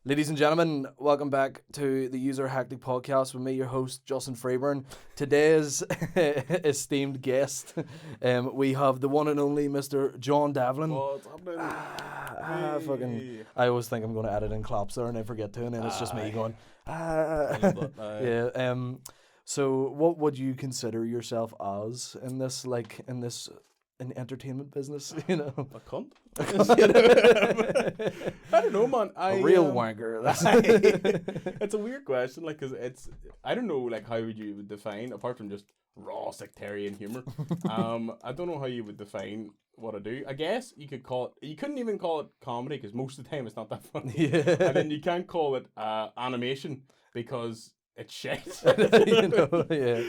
Ladies and gentlemen, welcome back to the User Hectic Podcast with me, your host, Justin Freeburn. Today's esteemed guest, we have the one and only Mr. John Devlin. What's happening? I always think I'm going to edit in claps there and I forget to, and then it's just me going, yeah. So what would you consider yourself as in this, in entertainment business, you know? A cunt? I don't know, man. A real wanker. It's a weird question, cause I don't know, how would you define, apart from just raw sectarian humor. I don't know how you would define what I do. I guess you could call it. You couldn't even call it comedy because most of the time it's not that funny. Yeah. And then you can't call it animation because it's shit. Yeah.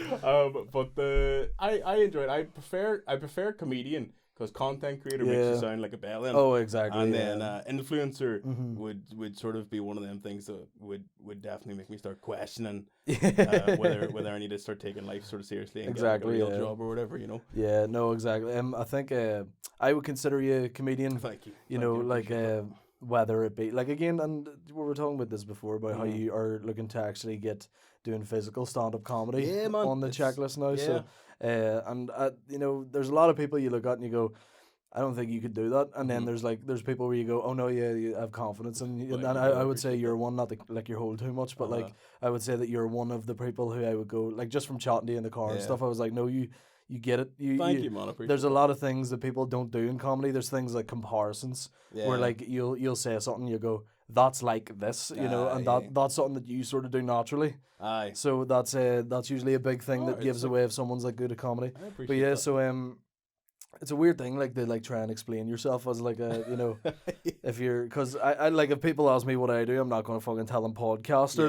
But I enjoy it. I prefer comedian because content creator makes you sound like a bellend. Oh, exactly. And then influencer would sort of be one of them things that would definitely make me start questioning whether I need to start taking life sort of seriously and get a real job or whatever, you know. Yeah, no, exactly. I think I would consider you a comedian. Thank you. You know, whether it be again, and we were talking about this before about how you are looking to actually get doing physical stand-up comedy on the checklist now. Yeah. So, and you know, there's a lot of people you look at and you go, I don't think you could do that. And then there's people where you go, oh no, yeah, you have confidence, and I would say you're one, not to you're hold too much, but I would say that you're one of the people who I would go just from chatting to you in the car and stuff. I was like, no, you get it. Thank you, man. There's a lot of things that people don't do in comedy. There's things like comparisons where you'll say something, you go, that's like this, you know, and that's something that you sort of do naturally. Aye. So that's usually a big thing that gives away if someone's good at comedy. I appreciate but yeah, that. So it's a weird thing, they try and explain yourself as you know, if you're, because I if people ask me what I do, I'm not going to fucking tell them podcaster,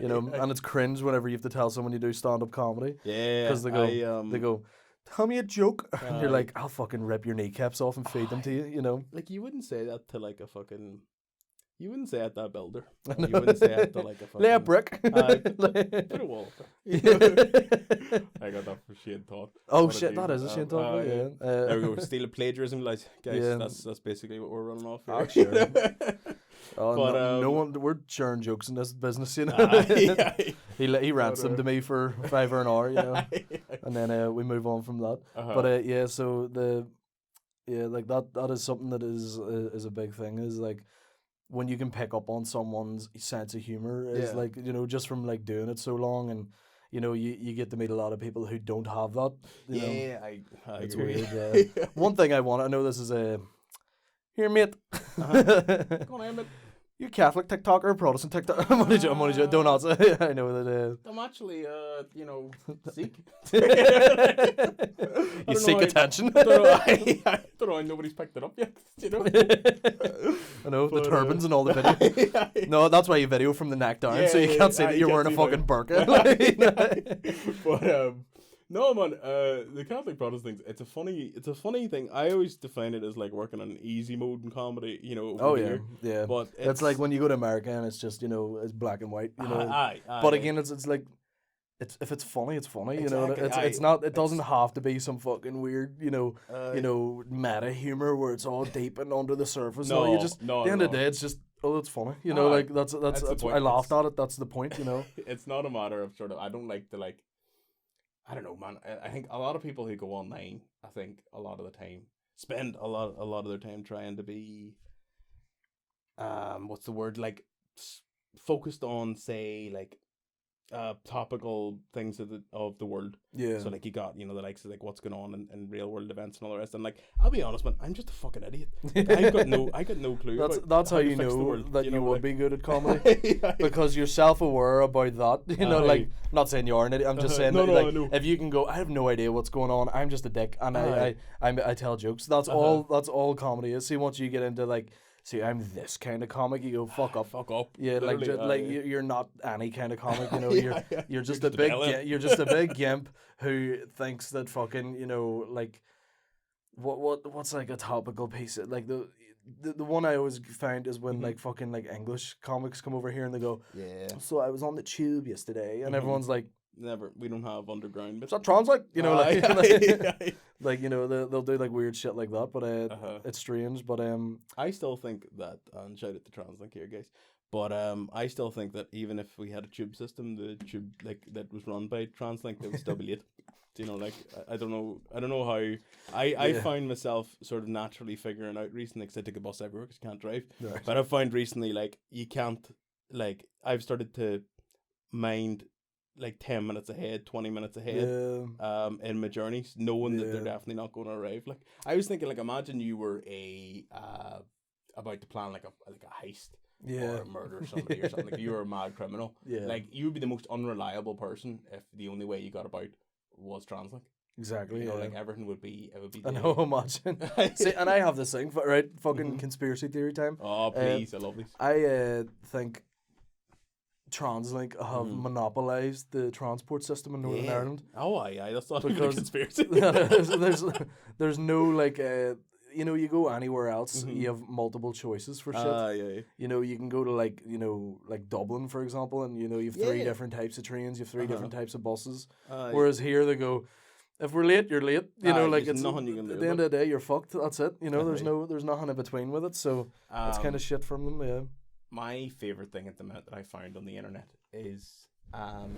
you know, and it's cringe whenever you have to tell someone you do stand-up comedy. Yeah. Because they go, tell me a joke, and you're like, I'll fucking rip your kneecaps off and feed them to you, you know. You wouldn't say that to a fucking. You wouldn't say it to a builder. You wouldn't say it to a fucking... Lay a brick. Put a wall up there. I got that from Shane Todd. Oh shit, that is a Shane Todd. Yeah. There we go. Steal a plagiarism, guys. That's basically what we're running off here. Oh, sure. But no one, we're sharing jokes in this business, you know. He rants them to me for $5 an hour, you know, and then we move on from that. But so that is something that is a big thing, is when you can pick up on someone's sense of humor, is you know, just from doing it so long, and you know, you get to meet a lot of people who don't have that. You know? I it's agree. Weird. One thing I know this is here, mate. Go on, mate. You Catholic TikToker or Protestant TikToker? I'm only joking. Don't answer. I know that. I'm actually, you know, Sikh. You seek attention. I don't know why nobody's picked it up yet. You know. I know, the turbans and all the video. No, that's why you video from the neck down, so you can't say that you're wearing a fucking burqa. But no, man. The Catholic Protestant thing, it's a funny thing. I always define it as working on easy mode in comedy. You know. Over here. Yeah. But it's like when you go to America and it's just, you know, it's black and white. You know. But again, it's like. If it's funny, it's funny. Exactly. You know, it's not. It doesn't have to be some fucking weird, you know, meta humor where it's all deep and under the surface. No, you just at the end of the day, it's just it's funny. You know, that's I laughed at it. That's the point. You know, it's not a matter of sort of. I don't like to I don't know, man. I think a lot of people who go online, I think a lot of the time spend a lot of their time trying to be, what's the word, focused on, say, topical things of the world. Yeah. So you got, you know, the likes of what's going on in real world events and all the rest. And I'll be honest, man, I'm just a fucking idiot. I got no clue. That's how you know that you would be good at comedy. Because you're self-aware about that. You know, not saying you're an idiot. I'm just saying if you can go, I have no idea what's going on. I'm just a dick, and I tell jokes. That's all comedy is. See, once you get into see, I'm this kind of comic. You go, fuck up. Fuck up. Yeah, you're not any kind of comic. You know, you're just a big gimp who thinks that fucking, you know, what's a topical piece of, the one I always find is when fucking English comics come over here and they go, so I was on the tube yesterday, and everyone's like, never. We don't have underground. It's not trans, like, you know, like, aye. like, you know, they'll do like weird shit like that, but it's strange. But I still think that, and shout out to TransLink here, guys. But I still think that even if we had a tube system, the tube like that was run by TransLink, they would still be late. You know, like I don't know how. I find myself sort of naturally figuring out recently, because I take a bus everywhere because I can't drive. Right. But I found recently, like, you can't, like, I've started to mind like 10 minutes ahead, 20 minutes ahead, in my journeys, knowing that they're definitely not going to arrive. Like, I was thinking, like, imagine you were about to plan like a heist. Or murder somebody or something. Like, you were a mad criminal. Like, you would be the most unreliable person if the only way you got about was TransLink. Exactly. You know, like, everything would be. I know, imagine. See, and I have this thing, right? Fucking conspiracy theory time. Oh, please, I love these. I think TransLink have monopolised the transport system in Northern Ireland. Oh, aye, that's not even a conspiracy. there's no, like, you know, you go anywhere else, you have multiple choices for shit. You know, you can go to, like, you know, like Dublin, for example, and, you know, you have three different types of trains, you have three different types of buses. Whereas here they go, if we're late, you're late. You know, like, it's nothing you can do. At the end of the day, you're fucked. That's it. You know, there's nothing in between with it. So it's kind of shit from them. Yeah. My favorite thing at the minute that I found on the internet is Liam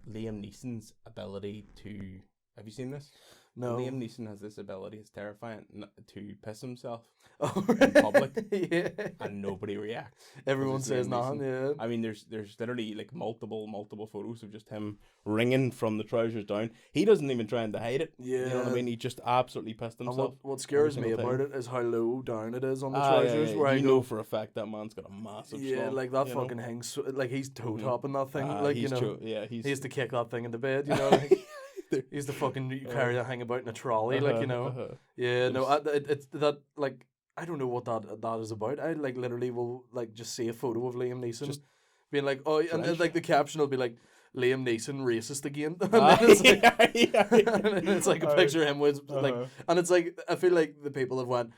Neeson's ability to. Have you seen this? No. Liam Neeson has this ability. It's terrifying to piss himself in public, and nobody reacts. Everyone says nothing. Yeah. I mean, there's literally like multiple photos of just him ringing from the trousers down. He doesn't even try to hide it. Yeah. You know what I mean? He just absolutely pissed himself. And what scares me about it is how low down it is on the trousers. Where you know for a fact that man's got a massive. Slump, like that fucking hangs. Like, he's toe topping that thing. Like, you know, he has to kick that thing into bed. You know. Like, he's the fucking carry that hang about in a trolley, like, you know. It's that, like, I don't know what that is about. I, like, literally will, like, just see a photo of Liam Neeson just being like, oh, and then, like, the caption will be like, Liam Neeson racist again. And then it's like a picture of him with, like, and it's like, I feel like the people have went,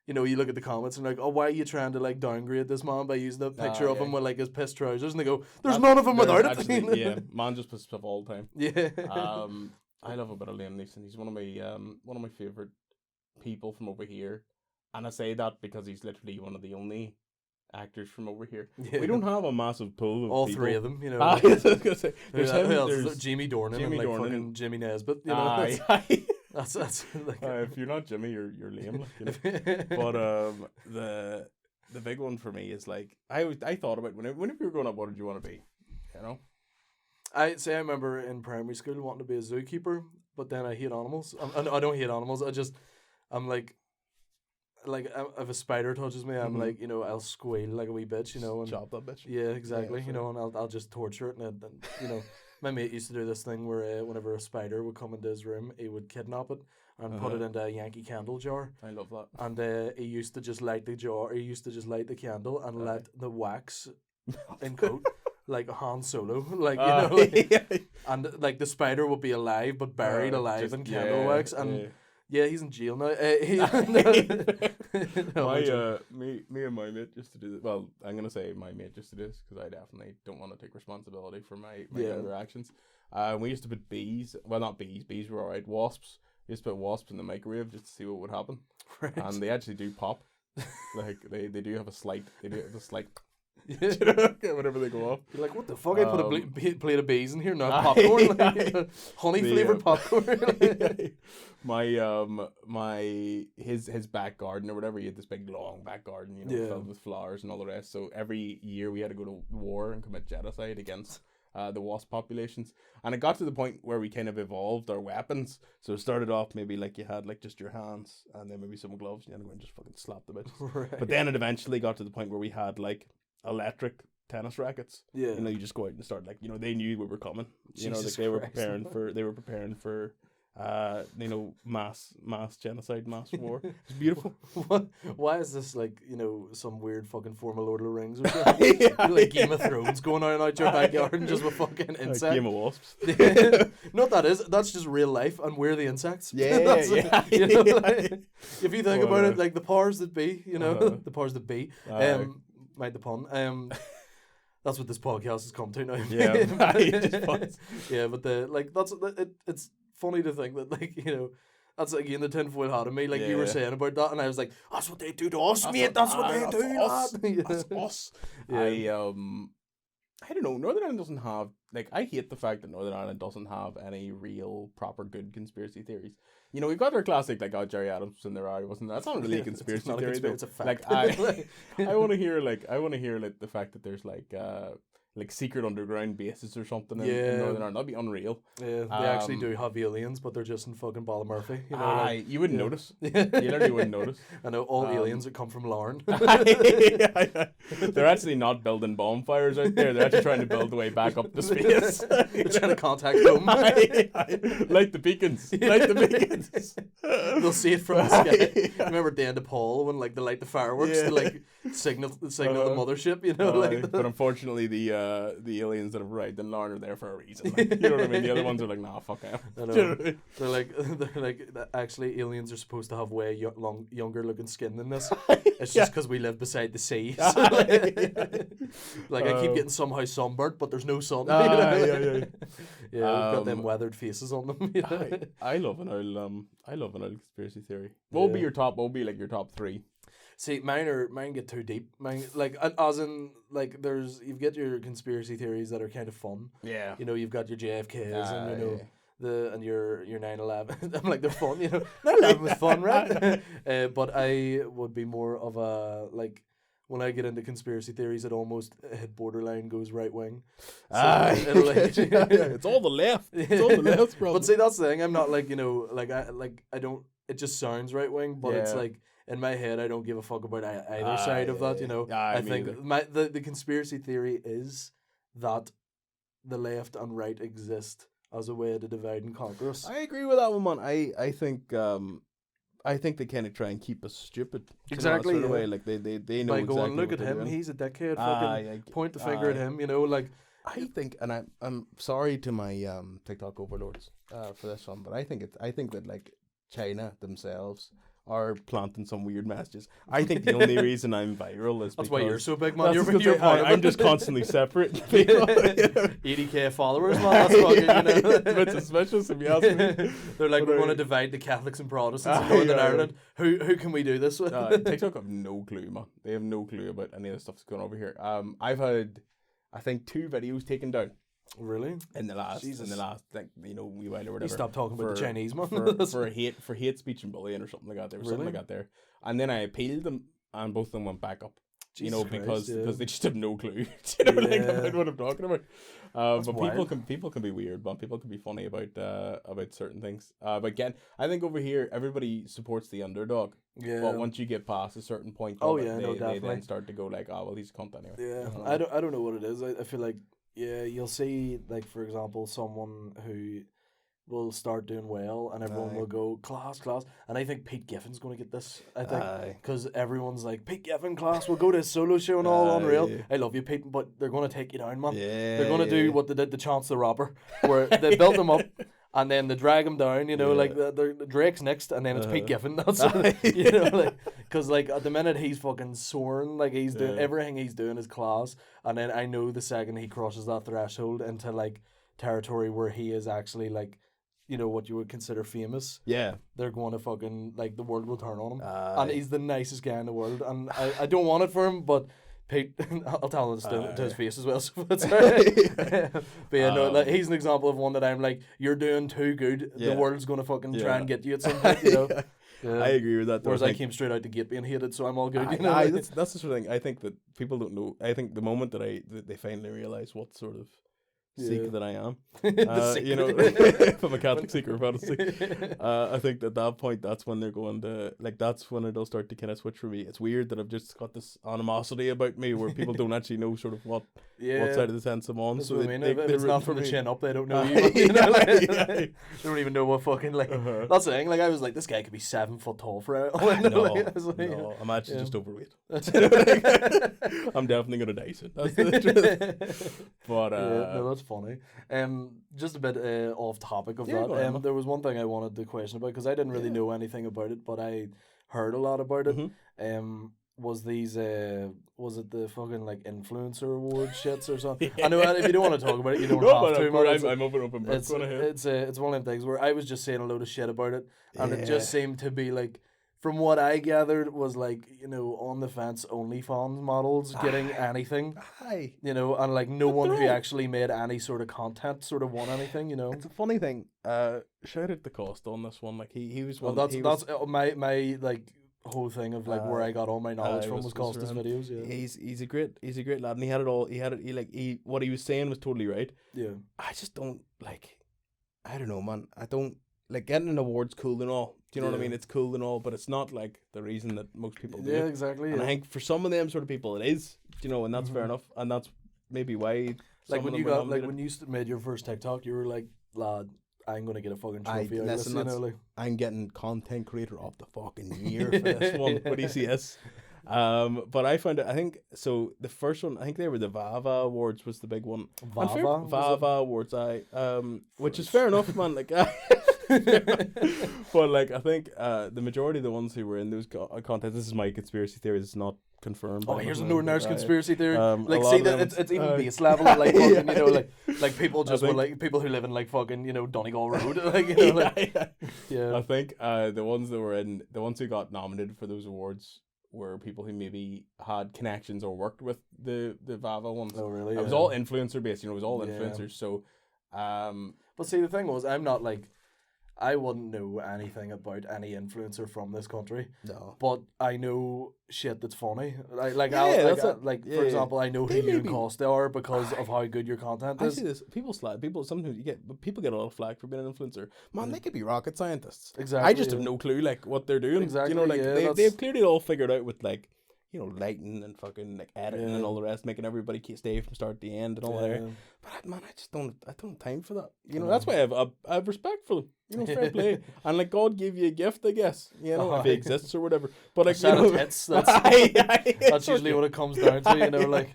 you know, you look at the comments and like, oh, why are you trying to, like, downgrade this man by using a picture of him with, like, his piss trousers? And they go, there's none of him without it. Man just puts stuff all the time. Yeah. I love a bit of Liam Neeson. He's one of my favorite people from over here, and I say that because he's literally one of the only actors from over here. Yeah. We don't have a massive pool of all people. Three of them, you know. I was gonna say, there's Jamie Dornan and, like, fucking Jimmy Nesbitt, you know. That's like, if you're not Jimmy, you're Liam. Like, you know? But the big one for me is, like, I thought about whenever you were growing up, what did you want to be? You know. I remember in primary school wanting to be a zookeeper, but then I hate animals. I don't hate animals. I'm like if a spider touches me, I'm like, you know, I'll squeal like a wee bitch, you know, and chop that bitch. Yeah, exactly. You know, and I'll just torture it, and you know, my mate used to do this thing where whenever a spider would come into his room, he would kidnap it and put it into a Yankee Candle jar. I love that. And he used to just light the jar. He used to just light the candle and let the wax coat. Like Han Solo, like, you know, like, and like the spider would be alive but buried alive in candle wax, and he's in jail now. Me and my mate used to do this. Well, I'm gonna say my mate used to do this because I definitely don't want to take responsibility for my younger actions. We used to put bees. Well, not bees. Bees were alright. Wasps. We used to put wasps in the microwave just to see what would happen, and they actually do pop. Like they do have a slight. They do have a slight. Whenever they go off, you're like, what the fuck? I put a plate of bees in here, not popcorn, like, honey flavored popcorn. His back garden or whatever, he had this big long back garden, you know, filled with flowers and all the rest. So every year we had to go to war and commit genocide against the wasp populations, and it got to the point where we kind of evolved our weapons. So it started off maybe like you had like just your hands and then maybe some gloves, and you had to go and just fucking slap the bitches. Right. But then it eventually got to the point where we had like electric tennis rackets. Yeah. You know, you just go out and start, like, you know, they knew we were coming. You know, like they were preparing for you know, mass genocide, mass war. It's beautiful. Why is this like, you know, some weird fucking form of Lord of the Rings or something? Like Game of Thrones going on out your backyard and just with fucking insects. Game of Wasps. No, that's just real life, and we're the insects. Yeah, you know, like, if you think about it, like the powers that be, you know, the powers that be, mind the pun, That's what this podcast has come to now. Yeah. Yeah, but it's funny to think that, like, you know, that's again the tinfoil hat of me, like you were saying about that, and I was like, that's what they do to us, mate. That's what they do. That's us. Yeah. I don't know. Northern Ireland doesn't have, like, I hate the fact that Northern Ireland doesn't have any real proper good conspiracy theories. You know, we've got our classic, like, Jerry Adams was in there, wasn't that? That's not really a conspiracy theory, though. It's a fact. Like, I want to hear the fact that there's like secret underground bases or something in Northern Ireland. That'd be unreal. Yeah, they actually do have aliens, but they're just in fucking Ballymurphy. You know, you wouldn't notice. You literally wouldn't notice. I know all aliens that come from Larne. They're actually not building bonfires out there. They're actually trying to build the way back up to space. They're trying to contact home. Like the beacons. Like the beacons. They'll see it from the sky. Remember Dan DePaul when, like, they light the fireworks to, like, signal the mothership, you know? But unfortunately the aliens that have arrived in Larne are there for a reason. Like, you know what I mean? The other ones are like, nah, fuck them. I know. They're like actually aliens are supposed to have way younger looking skin than this. It's just because we live beside the sea. So like I keep getting somehow sunburnt, but there's no sun. Yeah, we've got them weathered faces on them. You know? I love an old conspiracy theory. What would be your top? What would be like your top three? See, mine get too deep. Mine, like, as in, like, you've got your conspiracy theories that are kind of fun. Yeah. You know, you've got your JFKs and, you know, your 9/11. I'm like, they're fun, you know. 9/11 was fun, right? But I would be more of a, like, when I get into conspiracy theories, it almost hit borderline goes right wing. So it's all the left. It's all the left, bro. But see, that's the thing. I'm not like, you know, I don't, it just sounds right wing, but it's like, in my head, I don't give a fuck about either side of that, you know. I think the conspiracy theory is that the left and right exist as a way to divide and conquer us. I agree with that one, man. I think they kind of try and keep us stupid. Exactly. Sort of way. Like they know by exactly going, look what at him, doing. he's a dickhead. Fucking point the finger at him, you know. Like I think, and I'm sorry to my TikTok overlords for this one, but I think that like China themselves are planting some weird messages. I think the only reason I'm viral is that's because why you're so big, man. I'm just constantly separate. 80k followers, man. That's fucking, you know. It's a bit suspicious if you ask me. They're like, we're going to divide the Catholics and Protestants in Northern Ireland. Who can we do this with? TikTok have no clue, man. They have no clue about any of the stuff that's going over here. I've had, I think, 2 videos taken down. Really? In the last, like, you know, wee while or whatever. You stopped talking about the Chinese, man. for hate speech and bullying or something like that. There was something like that there, and then I appealed them, and both of them went back up. Jesus, you know, because they just have no clue. You know, like about what I'm talking about. But wild. people can be weird, but people can be funny about certain things. But again, I think over here everybody supports the underdog. Yeah. But once you get past a certain point, they then start to go like, oh well, he's a cunt anyway. Yeah. I don't know what it is. I feel like. Yeah, you'll see, like, for example, someone who will start doing well and everyone will go, class. And I think Pete Giffen's going to get this, I think. Because everyone's like, Pete Giffen, class, we'll go to his solo show and all, unreal. I love you, Pete, but they're going to take you down, man. Yeah, they're going to do what they did to Chance the Rapper, where they built him up. And then they drag him down, you know, like the Drake's next, and then it's Pete Giffen. That's you know, like, because like at the minute he's fucking soaring, like he's doing everything he's doing is class, and then I know the second he crosses that threshold into like territory where he is actually like, you know, what you would consider famous. Yeah, they're going to fucking like the world will turn on him, and he's the nicest guy in the world, and I don't want it for him, but. Pete, I'll tell him to his face as well, so that's right. But yeah, no, like, he's an example of one that I'm like, you're doing too good. The world's gonna fucking try and get you at some point, you know. I agree with that. Whereas I came straight out the gate being hated, so I'm all good. You know? That's the sort of thing. I think that people don't know. I think the moment that they finally realize what sort of Sikh that I am, you know, if I'm a Catholic Sikh or a Protestant, I think at that point that's when they're going to like that's when it'll start to kind of switch for me. It's weird that I've just got this animosity about me where people don't actually know sort of what side of the fence I'm on. That's so what I mean. If it's not from the chin up, they don't know you. You know, like, they don't even know what fucking like. That's the thing. Like I was like, this guy could be 7 foot tall for all I know. No, I'm actually just overweight. I'm definitely gonna die soon. That's the truth. But no, that's funny. Just a bit off topic of that. There was one thing I wanted to question about because I didn't really know anything about it, but I heard a lot about it. was these was it the fucking like influencer award shits or something? I know if you don't want to talk about it, you don't have to. I'm open book. It's one of them things where I was just saying a load of shit about it, and it just seemed to be like, from what I gathered, was like, you know, on the fence OnlyFans models getting anything, you know, and like no one who actually made any sort of content sort of won anything, you know. It's a funny thing. Shout out the cost on this one. Like he was one. Well, that's my like whole thing of like where I got all my knowledge from was Costa's videos. Yeah, he's a great lad, and he had it all. What he was saying was totally right. Yeah, I just don't like. I don't know, man. I don't like getting an award's cool and all. Do you know what I mean? It's cool and all, but it's not like the reason that most people do. Yeah, exactly. And I think for some of them sort of people, it is. You know, and that's fair enough, and that's maybe why. Like when you made your first TikTok, you were like, lad, I'm gonna get a fucking trophy. I'm getting content creator of the fucking year for this one. What do you see this? But I found it. I think so. The first one, I think they were the Vava Awards, was the big one. Vava Awards. Which is fair enough, man. Like, but like I think the majority of the ones who were in those contests. This is my conspiracy theory. It's not confirmed. Oh, here's a Northern conspirate theory. Like, see that it's even base level. Like, fucking, you know, like people just were like people who live in like fucking, you know, Donegal Road. Like, you know, like, yeah. I think the ones who got nominated for those awards were people who maybe had connections or worked with the Vava ones. Oh, really? It was all influencer based. You know, it was all influencers. So, but see, the thing was, I'm not like. I wouldn't know anything about any influencer from this country. No. But I know shit that's funny. For example, I know who you and Costa are because of how good your content is. I see this. Sometimes people get a lot of flack for being an influencer. Man, they could be rocket scientists. Exactly. I just have no clue like what they're doing. Exactly. You know, like they've clearly all figured out with like, you know, lighting and fucking like editing and all the rest, making everybody stay from start to end and all that. But man, I don't have time for that. You know, that's why I have respect for them. You know, fair play. And like God gave you a gift, I guess. You know, if it exists or whatever. But like, you know, tits, that's usually what it comes down to. You know, like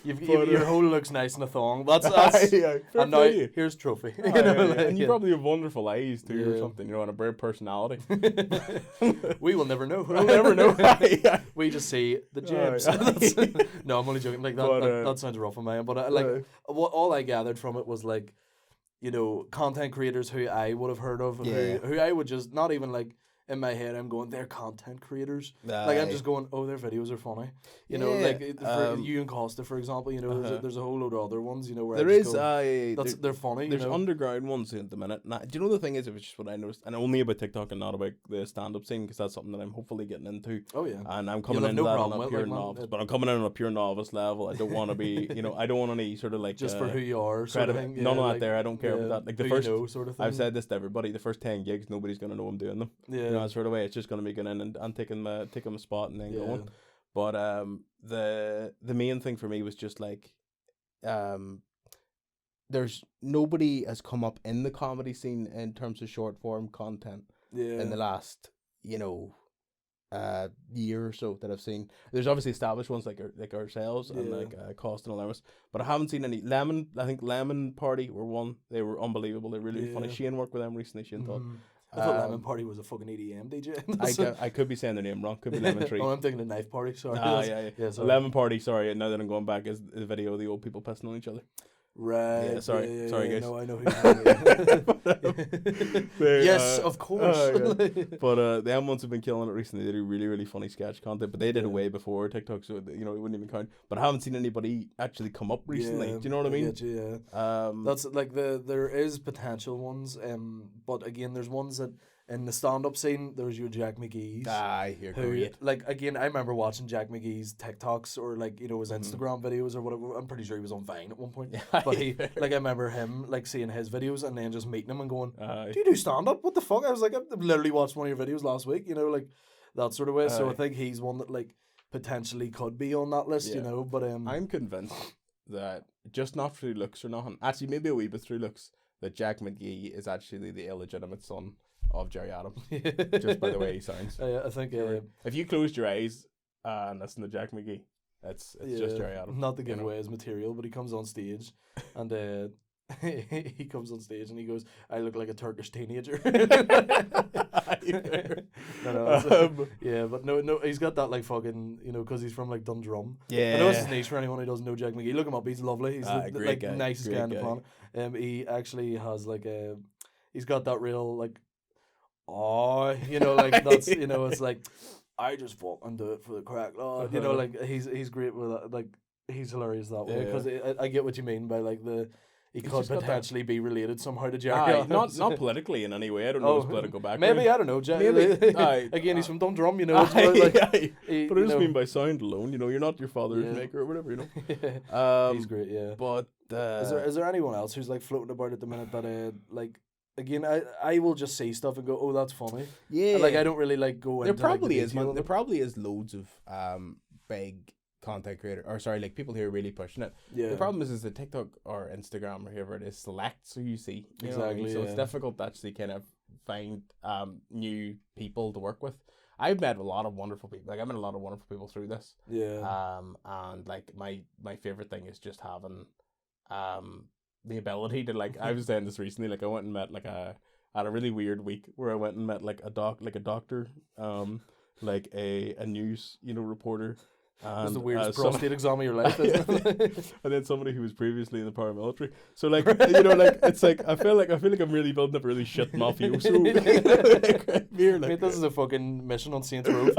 your hole looks nice in a thong. That's and now here's trophy. You know, like, and you probably have wonderful eyes too, or something. You know, and a great personality. We will never know. We'll never know. We just see the jabs. No, I'm only joking. Like that sounds rough on my end. But like all I gathered from it was like, you know, content creators who I would have heard of, who I would just not even like in my head. I'm going, they're content creators. Like I'm just going, oh, their videos are funny. You know, like for you and Costa, for example. You know, there's a whole load of other ones. You know, where they're funny. There's underground ones at the minute. Now, do you know the thing is, it was just what I noticed, and only about TikTok and not about the stand-up scene, because that's something that I'm hopefully getting into. Oh yeah, and I'm coming in on a pure novice, but I'm coming in on a pure novice level. I don't want to be, you know, I don't want any sort of like just for who you are, sort of thing. None of that there. I don't care about that. Like the first, sort of thing. I've said this to everybody. The first 10 gigs, nobody's gonna know I'm doing them. Yeah, you know, that sort of way. It's just gonna be going in and taking my spot and then going. But the main thing for me was just like, there's nobody has come up in the comedy scene in terms of short form content in the last, you know, year or so that I've seen. There's obviously established ones like ourselves and like Cost and Alaris, but I haven't seen any. Lemon, I think Lemon Party were one. They were unbelievable. They're really funny. Shane worked with them recently. Shane thought. I thought Lemon Party was a fucking EDM DJ. I could be saying their name wrong. Could be Lemon Tree. Oh, I'm thinking of Knife Party. Sorry. Sorry. Lemon Party. Sorry. Now that I'm going back, is the video of the old people pissing on each other. Right. Yeah, sorry, guys. No, I know who you're yes, of course. But them ones have been killing it recently. They do really, really funny sketch content, but they did it way before TikTok, so you know it wouldn't even count. But I haven't seen anybody actually come up recently. Do you know what I mean? That's like there is potential ones, but again, there's ones that. In the stand-up scene, there's your Jack McGee's. You're great. Like, again, I remember watching Jack McGee's TikToks or, like, you know, his Instagram videos or whatever. I'm pretty sure he was on Vine at one point. But I remember him, like, seeing his videos and then just meeting him and going, do you do stand-up? What the fuck? I was like, I literally watched one of your videos last week, you know, like, that sort of way. So I think he's one that, like, potentially could be on that list, you know, but... I'm convinced that, just not through looks or nothing, actually, maybe a wee bit through looks, that Jack McGee is actually the illegitimate son of Jerry Adams, just by the way he sounds. I think if you closed your eyes and listen to Jack McGee, it's just Jerry Adams. Not to give away his material, but he comes on stage and he comes on stage and he goes, "I look like a Turkish teenager." Yeah, but no, he's got that like fucking, because he's from like Dundrum. Yeah, I know it's his niche for anyone who doesn't know Jack McGee. Look him up; he's lovely. He's the great like guy. nicest Great guy on the guy. planet. He actually has like he's got that real like, like that's it's like, I just fucking do it for the crack, lad. Like he's great with that. Like he's hilarious that way because I get what you mean by like he could potentially be related somehow to Jerry. Not politically in any way. I don't know his political background. Maybe, I don't know. Again, he's from Dundrum, but I just mean by sound alone. You're not your father's maker or whatever. He's great. Yeah. But is there anyone else who's like floating about at the minute that like? Again, I will just say stuff and go, oh, that's funny. Yeah. Like I don't really like go there into. Probably is, man. There probably is loads of big content creator, or sorry, like people who are really pushing it. Yeah. The problem is that TikTok or Instagram or whoever it is selects who you see. Exactly. So it's difficult to actually kind of find new people to work with. I've met a lot of wonderful people. Like I met a lot of wonderful people through this. Yeah. And like my favorite thing is just having the ability to like. I was saying this recently. Like I went and met I had a really weird week where I went and met like a doctor, like a news reporter. It was the weirdest prostate exam of your life, isn't it? And then somebody who was previously in the paramilitary. So like like it's like I feel like I'm really building up a really shit mafioso. Mate, this is a fucking mission on Saints Row 3.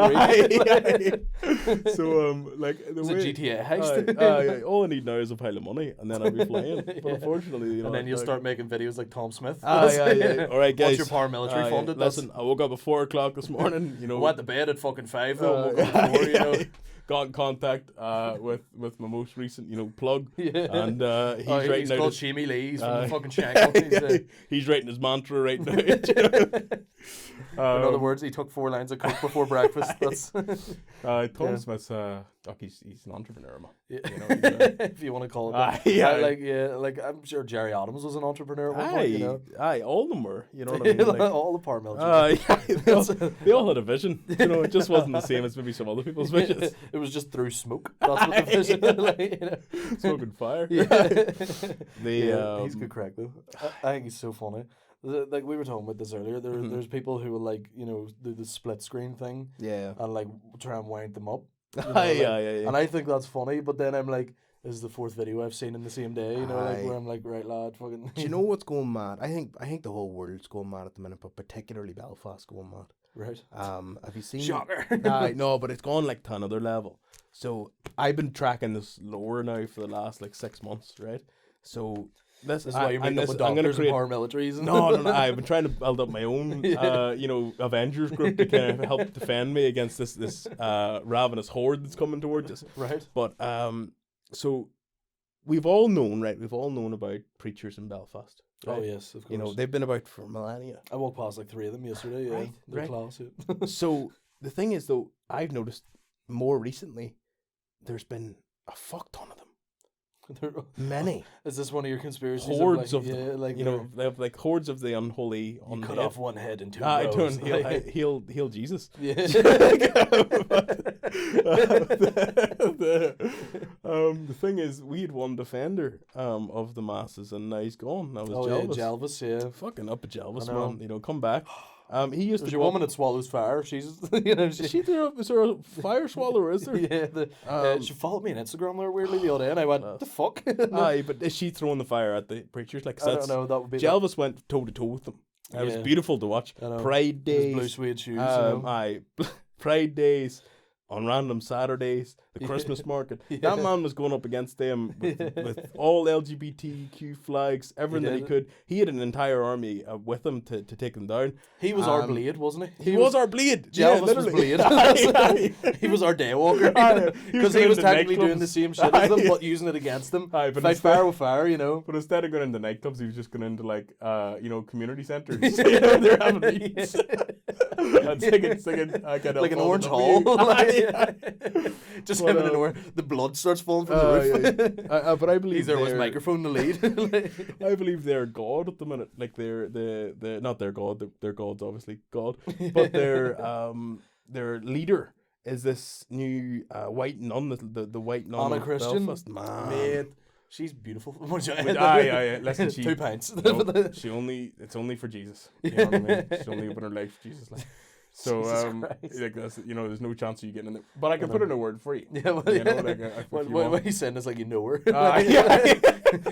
So like it's a GTA heist. All I need now is a pile of money, and then I'll be flying. But unfortunately, and then you'll start making videos like Tom Smith. All right, guys. Once your paramilitary funded. Listen, I woke up at 4:00 this morning. Went to bed at fucking 5 though. Woke up at 4. Got in contact with my most recent plug, and he's writing. He's called Shimmy Lee. He's from the fucking Shackle. He's writing his mantra right now. In other words, he took 4 lines of coke before breakfast. That's Tom Smith's he's an entrepreneur, man. If you want to call it that. Like I'm sure Jerry Adams was an entrepreneur at one point, all of them were, what I mean? Like, all the paramilitary. they all had a vision, it just wasn't the same as maybe some other people's visions. It was just through smoke. That's what the vision like, smoke and fire. He's good crack though. I think he's so funny. Like we were talking about this earlier, there's people who will like do the split screen thing, and like try and wind them up. And I think that's funny, but then I'm like, this is the 4th video I've seen in the same day, like where I'm like, right lad, fucking. Do you know what's going mad? I think the whole world's going mad at the minute, but particularly Belfast going mad. Right. Have you seen? Shocker. No, but it's gone like to another level. So I've been tracking this lore now for the last like 6 months, right? So this is why you're making up with doctors and paramilitaries. No. I've been trying to build up my own, Avengers group to kind of help defend me against this ravenous horde that's coming towards us. Right. But so we've all known, right? We've all known about preachers in Belfast. Right? Oh yes, of course. They've been about for millennia. I walked past like 3 of them yesterday. Yeah, right. Class. So the thing is, though, I've noticed more recently, there's been a fuck ton of them. Many. Is this one of your conspiracies? Hordes of them. Like, they have like hordes of the unholy. You cut off one head in 2 rows. Heal Jesus. Yeah. The thing is, we had one defender of the masses, and now he's gone. That was Jelvis. Yeah, Jelvis, yeah. Fucking up at Jelvis, man. Come back. He used There's to. Your woman that swallows fire. She's, is there a fire swallower? Is there? Yeah. She followed me on Instagram there weirdly the other day, and I went, "The fuck?" But is she throwing the fire at the preachers? Like, I don't know. That would be. Jelvis went toe to toe with them. It was beautiful to watch. Pride days, blue suede shoes. Pride days. On random Saturdays, the Christmas market. That man was going up against them with all LGBTQ flags, everything that he could. He had an entire army with him to take them down. He was our blade, wasn't he? He was our blade. Jelvis was blade. He was our daywalker. Because he was technically doing the same shit as them, but using it against them. Fight fire with fire, But instead of going into nightclubs, he was just going into like, community centres. They're having meetings. And singing. Like an orange hall. Just him in an orange. The blood starts falling from the roof. But I believe he's there with his microphone to lead. I believe they're God at the minute. Like they're not their God. Their God's obviously God, but their leader is this new white nun, the white nun Anna of Christian. Belfast. Man. Mate, She's beautiful. Listen, she 2 pints. No, it's only for Jesus. You know what I mean? She's only opened her life for Jesus. Like. So like that's there's no chance of you getting in there. But I can put in a word for you. Yeah, well, you know, like what he's saying is like you know her.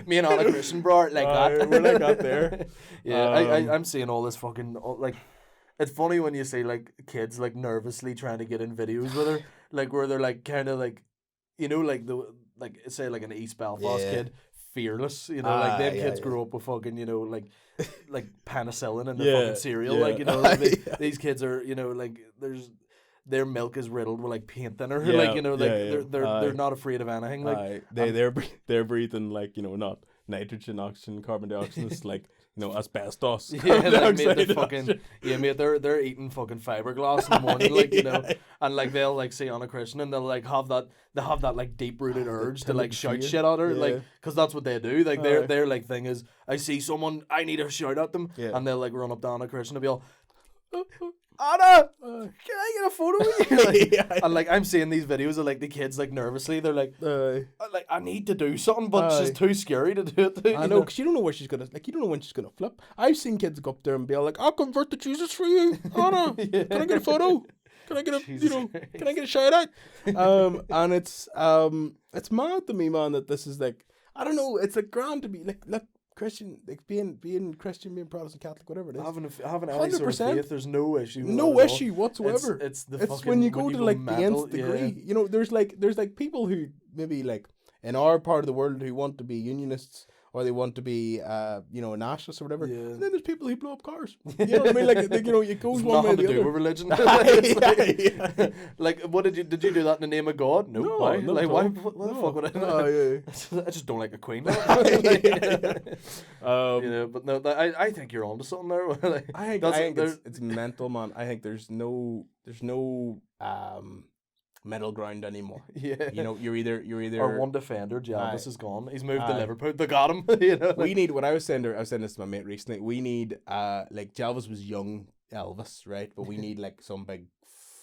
Me and Anna Christian bro like that. We're like that there. Yeah, I'm seeing all this fucking like. It's funny when you see like kids like nervously trying to get in videos with her, like where they're like kind of like, you know, like say like an East Belfast kid, fearless, you know, like them kids grew up with fucking, you know, like penicillin in their fucking cereal, like, you know, these kids are, you know, like their milk is riddled with like paint thinner, like, you know, like they're not afraid of anything, like they're breathing like, you know, not nitrogen, oxygen, carbon dioxide, it's like, you know, asbestos. Yeah, like, mate, they're fucking, mate, they're eating fucking fiberglass in the morning, like, you know, and like they'll like see Anna Christian and they'll like have that like deep rooted urge to like shout shit at her, like, because that's what they do, like their like thing is, I see someone, I need to shout at them, and they'll like run up to Anna Christian and be all, Anna, can I get a photo with you? Like, and like I'm seeing these videos of like the kids like nervously, they're like I need to do something, but it's just too scary to do it. I know, because you don't know where she's gonna, like, you don't know when she's gonna flip. I've seen kids go up there and be like, I'll convert to Jesus for you, Anna. Can I get a photo? Can I get a Can I get a shout out? And it's mad to me, man, that this is like, I don't know, it's like grand to be like Christian, like being Christian, being Protestant, Catholic, whatever it is. Having any sort of faith, there's no issue. No issue whatsoever. It's when you go to like the nth degree. You know, there's like people who maybe like in our part of the world who want to be unionists or they want to be you know, nationalists or whatever. Yeah. And then there's people who blow up cars. You know what I mean? Like you know, it goes one way or the other. With religion. Like what did you do that in the name of God? No. Why? Like why the fuck would I? I just don't like a queen. You know, but no, I think you're onto something there. Like, I think it's mental, man. I think there's no middle ground anymore. Yeah, you know, you're either our one defender, Jalvis is gone. He's moved to Liverpool. They got him. You know, we need what I was saying this to my mate recently. We need like Jalvis was young Elvis, right? But we need like some big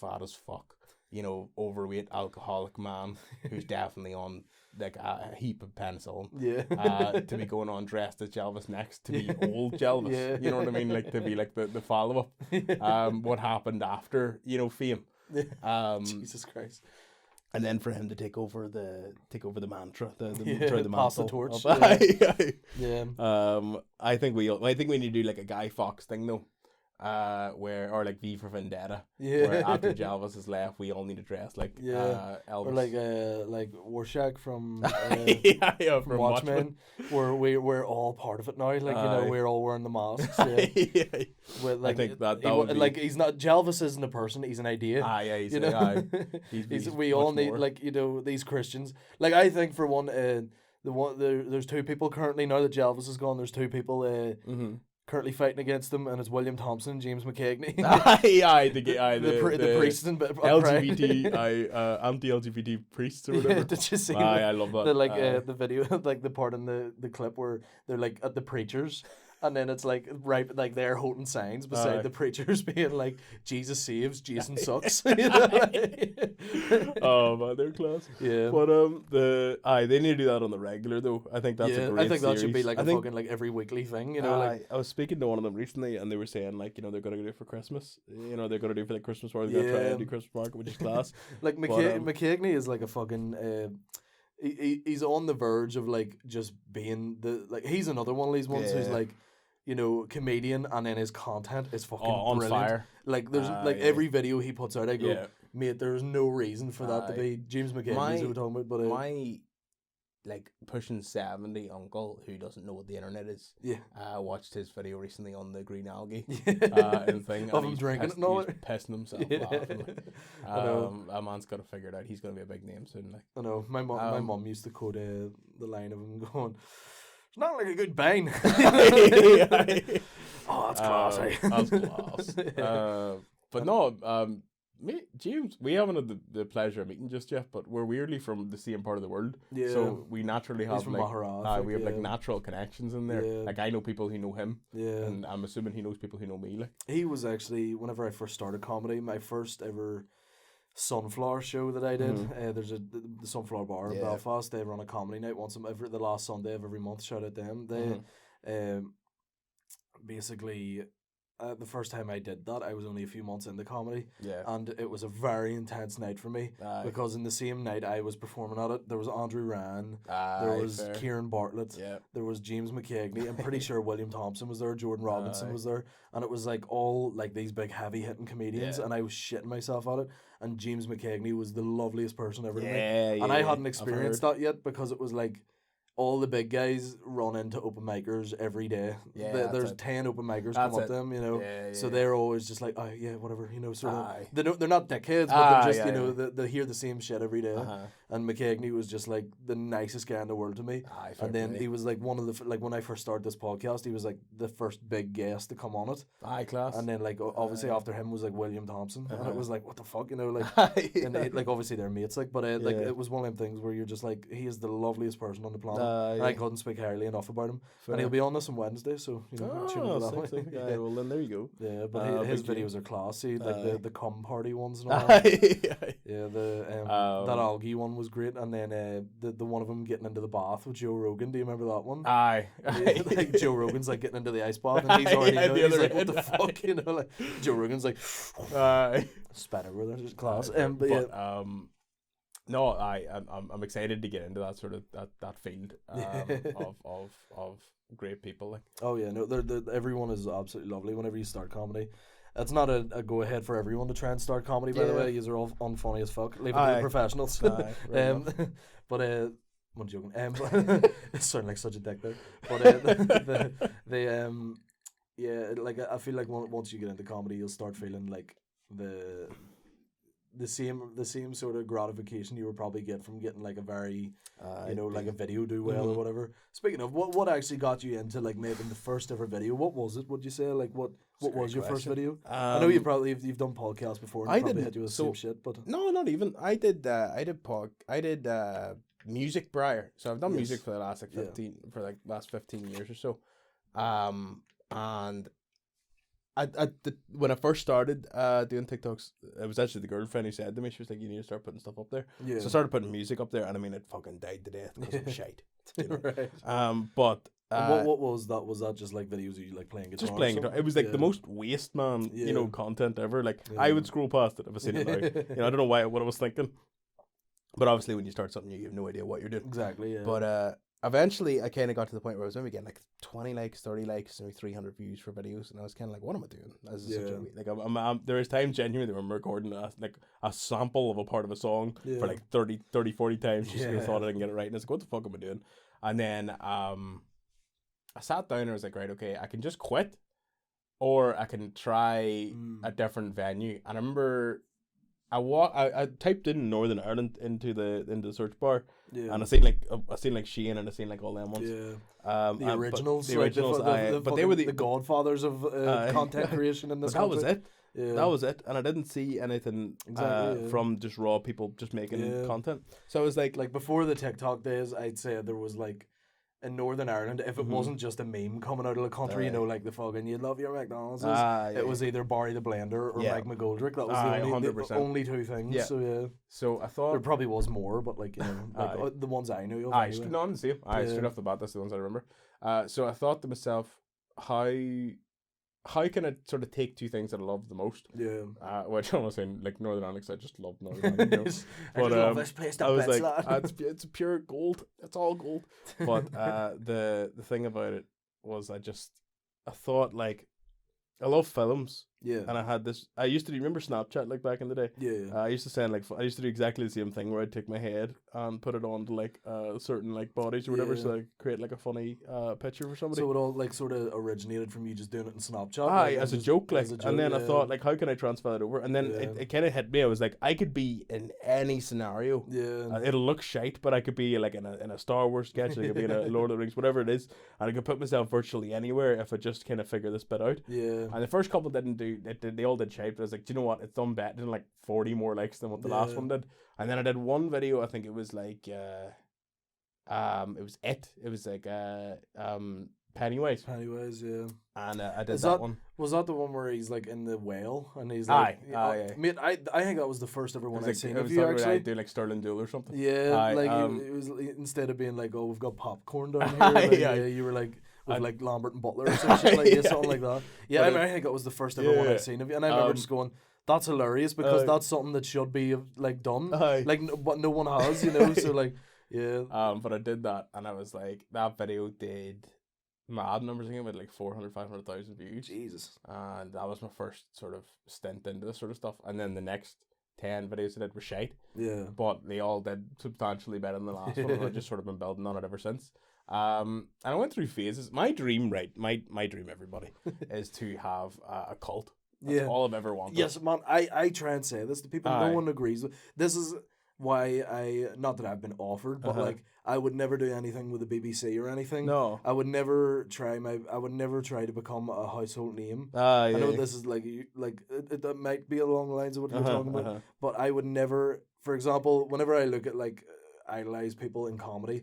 fat as fuck, you know, overweight alcoholic man who's definitely on like a heap of penicillin. Yeah. To be going on dressed as Jalvis next, to be old Jalvis. Yeah. You know what I mean? Like to be like the follow up. What happened after, you know, fame. Jesus Christ. And then for him to take over the mantra, the pass the torch. I think we need to do like a Guy Fawkes thing though. Or like V for Vendetta. Yeah. Where after Jalvis is left, we all need to dress like Elvis. Or like Warshak from from Watchmen. Where we're all part of it now. Like you know, we're all wearing the masks. Yeah. With, like, I think that would be... like he's not Jalvis isn't a person, he's an idea. He's you know? He's we all need more. Like, you know, these Christians. Like I think for one there's two people currently now that Jalvis is gone, there's two people currently fighting against them, and it's William Thompson and James McKeagney. The priests and LGBT, anti-LGBT priests or whatever. Yeah, did you see? I love that. The video, like the part in the clip where they're like at the preachers. And then it's like right, like they're holding signs beside the preachers, being like, "Jesus saves, Jason sucks." Oh man, they're class. Yeah, but they need to do that on the regular though. I think that's a great I think series. That should be like fucking like every weekly thing. You know, like I was speaking to one of them recently, and they were saying like, you know, they're gonna do it for Christmas. You know, they're gonna do it for like Christmas party. They're gonna try and do Christmas market, which is class. Like McKeagney is like a fucking. He's on the verge of like just being he's another one of these ones who's like, you know, comedian, and then his content is fucking on brilliant. Fire. Like there's every video he puts out, I go, mate, there's no reason for that to be James McKeagney who we're talking about. But my like pushing 70 uncle who doesn't know what the internet is. Yeah. Watched his video recently on the green algae and thing. Of him drinking it and all. He's pissing himself laughing. Like. A man's got to figure it out. He's gonna be a big name soon. Like. I know. My mom used to quote the line of him going, "It's not like a good bane." Oh, that's class. That's class. But no, me, James, we haven't had the pleasure of meeting just yet, but we're weirdly from the same part of the world. Yeah. So we naturally have from like Maharaj, we have like natural connections in there. Yeah. Like I know people who know him. Yeah. And I'm assuming he knows people who know me. Like he was actually, whenever I first started comedy, my first ever Sunflower show that I did. There's the Sunflower Bar in Belfast. They run a comedy night the last Sunday of every month. Shout out to them. They basically. The first time I did that, I was only a few months into comedy, and it was a very intense night for me because in the same night I was performing at it, there was Andrew Ryan, there was Kieran Bartlett, there was James McKeagney, I'm pretty sure William Thompson was there, Jordan Robinson was there, and it was like all like these big heavy hitting comedians, and I was shitting myself at it, and James McKeagney was the loveliest person ever to me, and I hadn't experienced that yet because it was like. All the big guys run into open micers every day. There's 10 open micers come up to them, you know. So they're always just like, oh yeah, whatever, you know. Sort of. They're not dickheads, but they're just you know they hear the same shit every day. And McKeagney was just like the nicest guy in the world to me. And then he was like one of the when I first started this podcast, he was like the first big guest to come on it. Class. And then like obviously after him was like William Thompson, and it was like what the fuck, you know, like and like obviously they're mates, like, but like it was one of them things where you're just like he is the loveliest person on the planet. I couldn't speak highly enough about him. And he'll be on this on Wednesday, so you know, tune into that way. Well then there you go. Yeah, but his videos are classy, like the cum party ones and all that. That algae one was great, and then the one of them getting into the bath with Joe Rogan. Do you remember that one? Like Joe Rogan's like getting into the ice bath, and he's already he's like, what the fuck, you know, like Joe Rogan's like spat over there, just class. No, I'm excited to get into that sort of that field of great people. Like. Oh yeah, no, everyone is absolutely lovely. Whenever you start comedy, it's not a go ahead for everyone to try and start comedy. By the way, these are all unfunny as fuck. Leave it to the professionals. But I'm joking. It sounded like such a dick there. But like I feel like once you get into comedy, you'll start feeling like the same sort of gratification you would probably get from getting like a very like a video do well or whatever. Speaking of, what actually got you into like making the first ever video? What was it? Would you say like what was your first video? I know you've done podcasts before and probably hit you with the same shit, but no, not even. I did music prior. So I've done music for the last last 15 years or so. And when I first started doing TikToks, it was actually the girlfriend who said to me, she was like, you need to start putting stuff up there. So I started putting music up there, and I mean, it fucking died to death because it was shite. You know? Right. But what was that? Was that just like videos of you like playing guitar? Just playing guitar. It was like the most waste man, content ever. Like I would scroll past it if I seen it now. I don't know what I was thinking. But obviously, when you start something, you have no idea what you're doing. Exactly. Yeah. But eventually, I kind of got to the point where I was maybe getting like 20 likes, 30 likes, maybe 300 views for videos, and I was kind of like, "What am I doing?" There is times genuinely where I'm recording a sample of a part of a song for like 30, 40 times just because I thought I didn't get it right, and I was like, "What the fuck am I doing?" And then I sat down and I was like, "Right, okay, I can just quit, or I can try a different venue." And I remember. I typed in Northern Ireland into the search bar, and I seen like Shane, and I seen like all them ones. The originals, but they were the godfathers of content creation in this country. That was it. That was it, and I didn't see anything from just raw people just making content. So I was like before the TikTok days, I'd say there was like. In Northern Ireland, if it wasn't just a meme coming out of the country, you know, like the fucking "you love your McDonald's," it was either Barry the Blender or Mike McGoldrick. That was the only two things. Yeah. So I thought there probably was more, but like the ones I knew of. Straight off the bat, that's the ones I remember. So I thought to myself, how can I sort of take two things that I love the most? Which I'm not saying like Northern Ireland, because I just love Northern Ireland. You know? But I love this place. I was like, it's pure gold. It's all gold. But the thing about it was, I thought like, I love films. Yeah. And I had this. I used to remember Snapchat like back in the day. Yeah. I used to do exactly the same thing where I'd take my head and put it onto like certain like bodies or whatever, so I create like a funny picture for somebody. So it all like sort of originated from you just doing it in Snapchat. As a joke, and then I thought like, how can I transfer that over? And then it kind of hit me. I was like, I could be in any scenario. Yeah. It'll look shite, but I could be like in a Star Wars sketch. I could be in a Lord of the Rings, whatever it is, and I could put myself virtually anywhere if I just kind of figure this bit out. Yeah. And the first couple didn't do it. They all did shape, but I was like, do you know what? It's done better than like 40 more likes than what the last one did. And then I did one video. I think it was like, it was like Pennywise. Pennywise, yeah. And I did that one. Was that the one where he's like in the whale and he's like, mate, I think that was the first ever one I've seen of you actually. I do like Sterling Duel or something. Yeah, it was instead of being like, oh, we've got popcorn down here, you were like with like Lambert and Butler or some shit like something like that. Yeah, I think that was the first ever one I've seen of you, and I remember just going, that's hilarious because that's something that should be like done, like but no one has, So like, yeah. But I did that, and I was like, that video did mad numbers. I think it had like 400,000, 500,000 views. Jesus. And that was my first sort of stint into this sort of stuff. And then the next 10 videos I did were shite. Yeah. But they all did substantially better than the last one, and I've just sort of been building on it ever since. And I went through phases. My dream, my dream, everybody, is to have a cult. That's all I've ever wanted. Yes, man, I try and say this to people. No one agrees with this. Is why not that I've been offered, but like I would never do anything with the BBC or anything. No, I would never try to become a household name. I know this is like it might be along the lines of what you're talking about, but I would never. For example, whenever I look at like idolize people in comedy,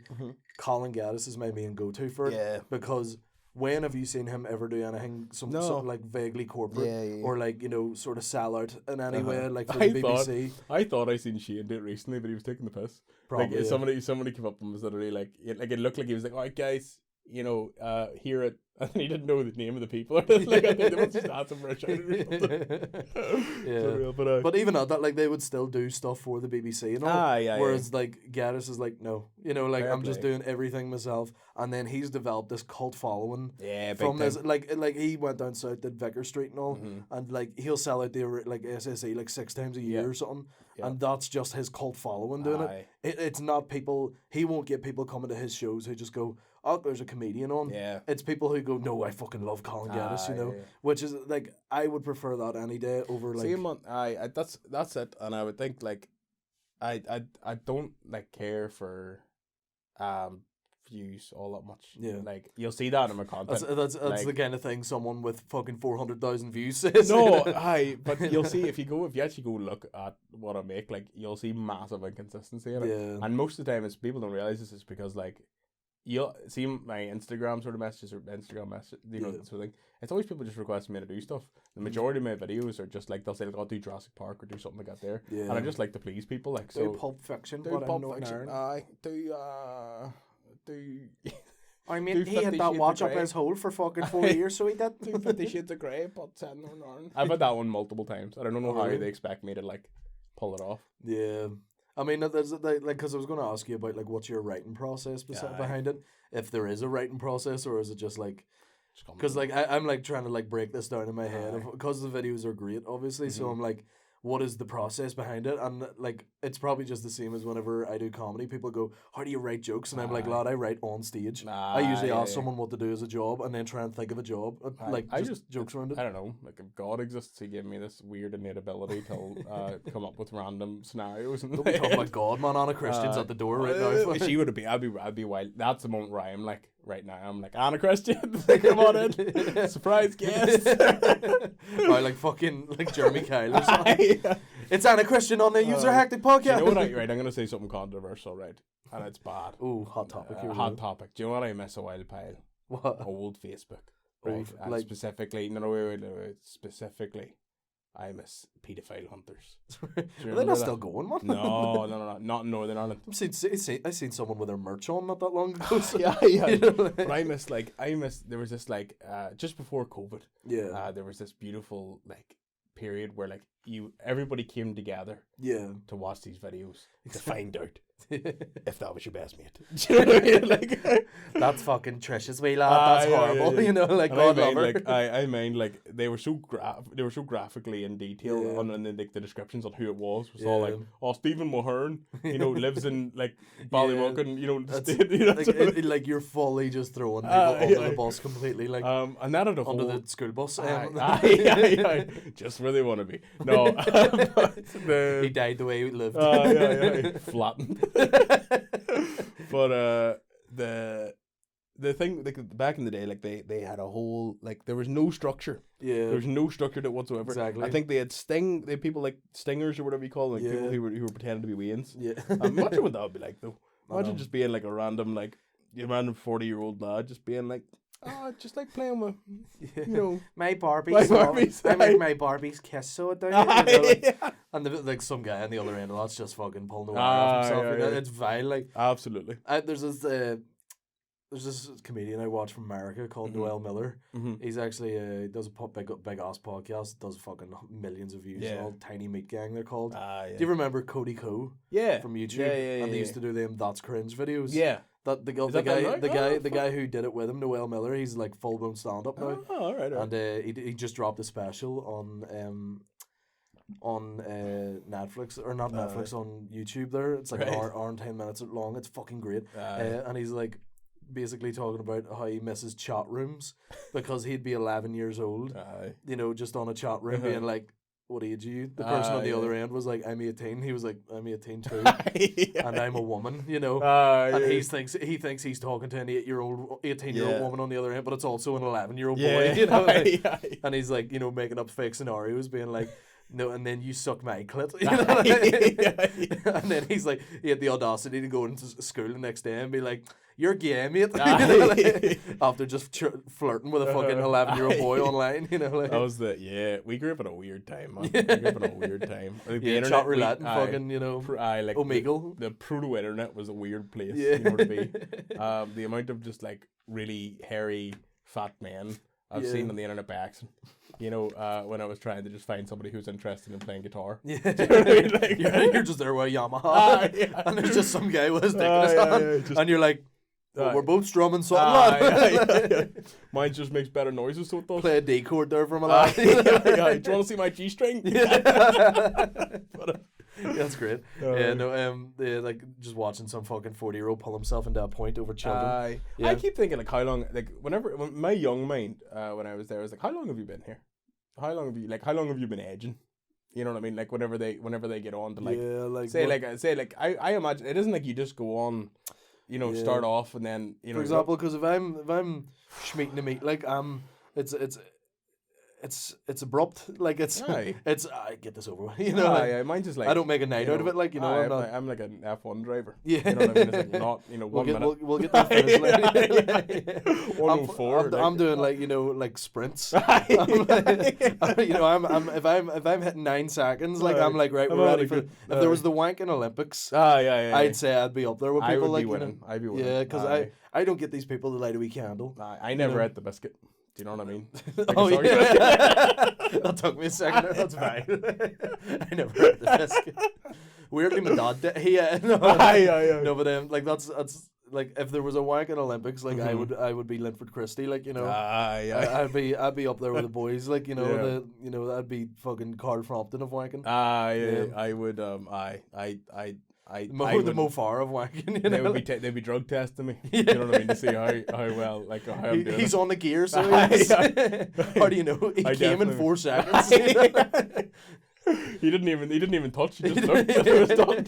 Colin Gaddis is my main go-to for it because. When have you seen him ever do anything something like vaguely corporate or like sort of sell out in any way like for the BBC? I thought I seen Shane do it recently, but he was taking the piss. Probably, like somebody came up and was literally like it looked like he was like, all right guys, hear it, and he didn't know the name of the people. Like I think they must just ask him for a shout out or something. Yeah, but even at that, like they would still do stuff for the BBC and all. Whereas like Gaddis is like no, like I'm just doing everything myself, and then he's developed this cult following. From this like he went down south, did Vicar Street and all, and like he'll sell out the like SSE like 6 times a year or something. And that's just his cult following doing it. It's not people. He won't get people coming to his shows who just go, oh, there's a comedian on. Yeah. It's people who go, no, I fucking love Colin Gaddis, which is like I would prefer that any day over like. See, man, that's it, and I would think like, I don't like care for, views all that much. Yeah. Like you'll see that in my content. That's like, the kind of thing someone with fucking 400,000 views says. No, but you'll see if you actually go look at what I make, like you'll see massive inconsistency in it. Yeah. And most of the time it's people don't realize this is because like you'll see my Instagram sort of messages or Instagram message, that sort of thing. It's always people just requesting me to do stuff. The majority of my videos are just like they'll say like, I'll do Jurassic Park or do something like that there. Yeah. And I just like to please people, like do Pulp Fiction. Do Pulp Fiction. I mean, he had that watch up his hole for fucking 4 years, so he did. 50 Shades of Grey, but I've had that one multiple times. I don't know how they expect me to like pull it off. Yeah. I mean, there's like because I was going to ask you about like what's your writing process behind it, if there is a writing process or is it just like, because like I'm like trying to like break this down in my head because the videos are great, obviously. So I'm like, what is the process behind it? And like it's probably just the same as whenever I do comedy. People go, how do you write jokes? And I'm like, lad, I write on stage. I usually ask someone what to do as a job and then try and think of a job, like I just jokes around it. I don't know, like if God exists, he gave me this weird innate ability to come up with random scenarios. And don't be talking about God, man. Anna Christian's at the door right now. She would be. I'd be wild. That's the moment where I'm like, right now I'm like, Anna Christian, come on in, surprise guest. Or like fucking like Jeremy Kyle or something. It's Anna Christian on the User Hectic podcast. You know what? Right, I'm gonna say something controversial, right? And it's bad. Ooh, hot topic. Hot topic. Do you know what I miss a while, pile? What? Old Facebook. Right. Like specifically, wait, specifically, I miss paedophile hunters. Are they not still going, man? No, not in Northern Ireland. I seen someone with their merch on not that long ago. So, yeah. But I miss there was this like just before COVID. Yeah. There was this beautiful like period where like everybody came together. Yeah. To watch these videos to find out if that was your best mate. Do you know what I mean? Like that's fucking Trish's wee lad. That's horrible. You know, like God love her. Like I mean, like they were so graphically in detail on the descriptions on who it was. It was all like, oh, Stephen Mulhern, lives in like Ballymuck, like you're fully just throwing people under the bus completely, like and that had a whole under the school bus. Just where they want to be. No, he died the way he lived. Flattened. But the thing, like back in the day, like they had a whole, like there was no structure. Yeah, there was no structure to it whatsoever. Exactly. I think they had people like stingers or whatever you call them, like people who were pretending to be Wayans. Yeah. Imagine what that would be like though. Imagine just being like a random 40-year-old lad, just being like, just like playing with, my Barbies. My Barbies, I make my Barbies kiss so it down. And like some guy on the other end of that's just fucking pulling the wire off himself. Yeah. It's vile. Like absolutely. There's this comedian I watch from America called Noel Miller. He's actually he does a big ass podcast. Does fucking millions of views. Yeah. All Tiny Meat Gang they're called. Yeah. Do you remember Cody Co? Yeah. From YouTube. Yeah. And they used to do them That's Cringe videos. Yeah. That the guy who did it with him, Noel Miller. He's like full blown stand up now. Oh, all right. And he just dropped a special on Netflix or not Netflix on YouTube. There, it's like an hour and 10 minutes long. It's fucking great. And he's like basically talking about how he misses chat rooms because he'd be 11 years old. Just on a chat room being like, what age are you? The person on the other end was like, I'm 18. He was like, I'm 18 too. And I'm a woman, and he thinks he's talking to an 18-year-old woman on the other end, but it's also an 11-year-old boy, and he's like, making up fake scenarios, being like, no, and then you suck my clit. And then he's like, he had the audacity to go into school the next day and be like, you're gay, mate. After just flirting with a fucking 11-year-old boy online, That was we grew up in a weird time, man. We grew up in a weird time. Like the internet, chat roulette and fucking, like Omegle. The proto-internet was a weird place, to be. The amount of just like really hairy, fat men I've seen on the internet by accident. When I was trying to just find somebody who's interested in playing guitar. Yeah. Do you know what I mean? Like, you're just there with a Yamaha. And there's just some guy with his dick in his hand. And you're like, we're both strumming something, lad. Mine just makes better noises, so it does. Play a D chord there for my lad. Do you want to see my G string? That's great. Like just watching some fucking 40-year-old pull himself into a point over children. I keep thinking like how long, like when my young mind when I was there, I was like, how long have you been here? How long have you been edging? You know what I mean? Like whenever they get on to I imagine it isn't like you just go on, start off and then for example, because if I'm schmeeting to meet, like it's abrupt, like it's I get this over with, mine just like I don't make a night out of it, like I'm like an F1 driver, you know what I mean? It's like not 1 minute. We'll get that finished, like, 104. I'm doing like sprints. I'm like, if I'm hitting 9 seconds, like I'm like right, we're ready for. If there was the wanking Olympics, I'd say I'd be up there with people. I'd be winning. Yeah, because I don't get these people to light a wee candle. I never ate the biscuit. Do you know what I mean? That took me a second there. That's fine. I never heard the biscuit. Weirdly, my dad did. No, but like that's like if there was a wanking Olympics, like I would be Linford Christie, like I'd be up there with the boys, like I'd be fucking Carl Frampton of wanking. I would the Mofar of wanking. They'd be drug testing me. You know what I mean, to see how well, like how I'm doing. He's on the gear, so how do you know? He came in 4 seconds. He didn't even touch. He just looked at it was done.